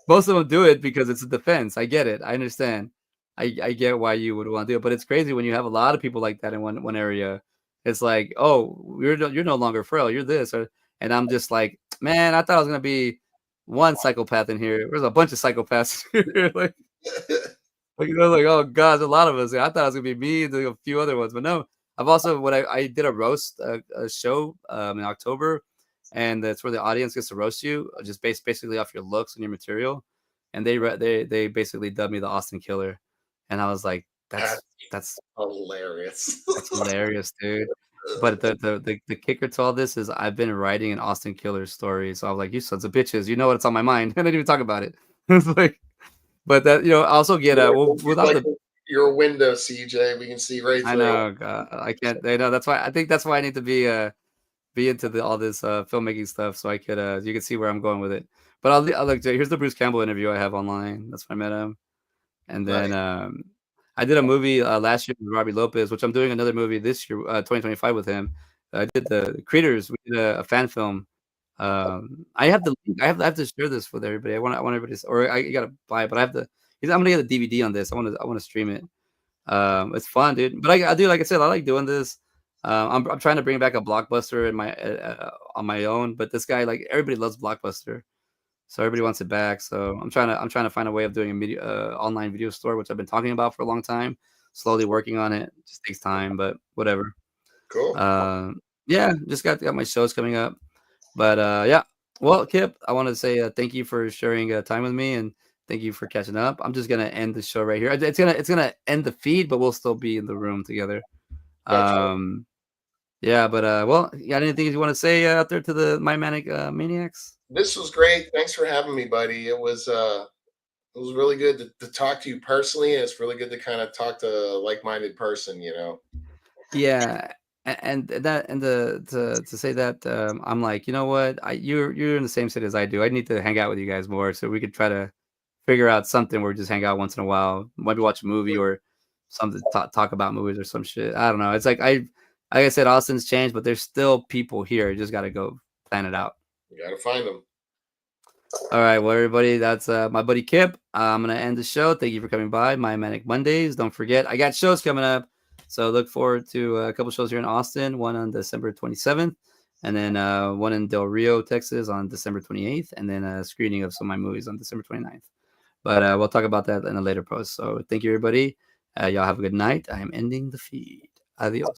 most of them do it because it's a defense. I get it. I understand. I get why you would want to do it, but it's crazy when you have a lot of people like that in one area. It's like, oh, you're no longer frail. You're this, and I'm just like, man, I thought I was gonna be one psychopath in here. There's a bunch of psychopaths here. Like oh god, there's a lot of us. I thought it was gonna be me and a few other ones, but no. I've also when I did a roast a show in October, and that's where the audience gets to roast you just basically off your looks and your material, and they basically dubbed me the Austin Killer, and I was like, that's hilarious. that's hilarious, dude. But the kicker to all this is I've been writing an Austin Killer story, so I was like, you sons of bitches, you know what's on my mind, and I didn't even talk about it. It's like, but that I also get without like the. your window, CJ, we can see right I through. know, God, I can't. I know that's why I need to be into all this filmmaking stuff so I could you can see where I'm going with it. But I'll look. Here's the Bruce Campbell interview I have online. That's when I met him, and then Nice. I did a movie last year with Robbie Lopez, which I'm doing another movie this year, 2025 with him. I did the Creators. We did a fan film. I have the link. I have to share this with everybody. I want everybody to, or I gotta buy it, but I have to. I'm gonna get a DVD on this. I want to stream it. It's fun, dude. But I do, like I said, I like doing this. I'm trying to bring back a Blockbuster in my on my own, but this guy, like, everybody loves Blockbuster, so everybody wants it back. So I'm trying to find a way of doing a media online video store, which I've been talking about for a long time. Slowly working on it. It just takes time, but whatever. Cool. Yeah, just got my shows coming up. But yeah. Well, Kip, I want to say thank you for sharing time with me, and thank you for catching up. I'm just gonna end the show right here. It's gonna end the feed, but we'll still be in the room together. Gotcha. Yeah, but well, you got anything you want to say out there to the My Manic Maniacs? This was great. Thanks for having me, buddy. It was really good to talk to you personally, and it's really good to kind of talk to a like-minded person, you know. Yeah, and that and to say that I'm like, you know what? You're in the same city as I do. I need to hang out with you guys more, so we could try to figure out something where we just hang out once in a while. Maybe watch a movie or something, talk about movies or some shit. I don't know. It's like I said, Austin's changed, but there's still people here. You just gotta go plan it out. You got to find them. All right, well, everybody, that's my buddy Kip. I'm gonna end the show. Thank you for coming by. My Manic Mondays. Don't forget, I got shows coming up, so look forward to a couple shows here in Austin. One on December 27th, and then one in Del Rio, Texas, on December 28th, and then a screening of some of my movies on December 29th. But we'll talk about that in a later post. So thank you, everybody. Y'all have a good night. I am ending the feed. Adios.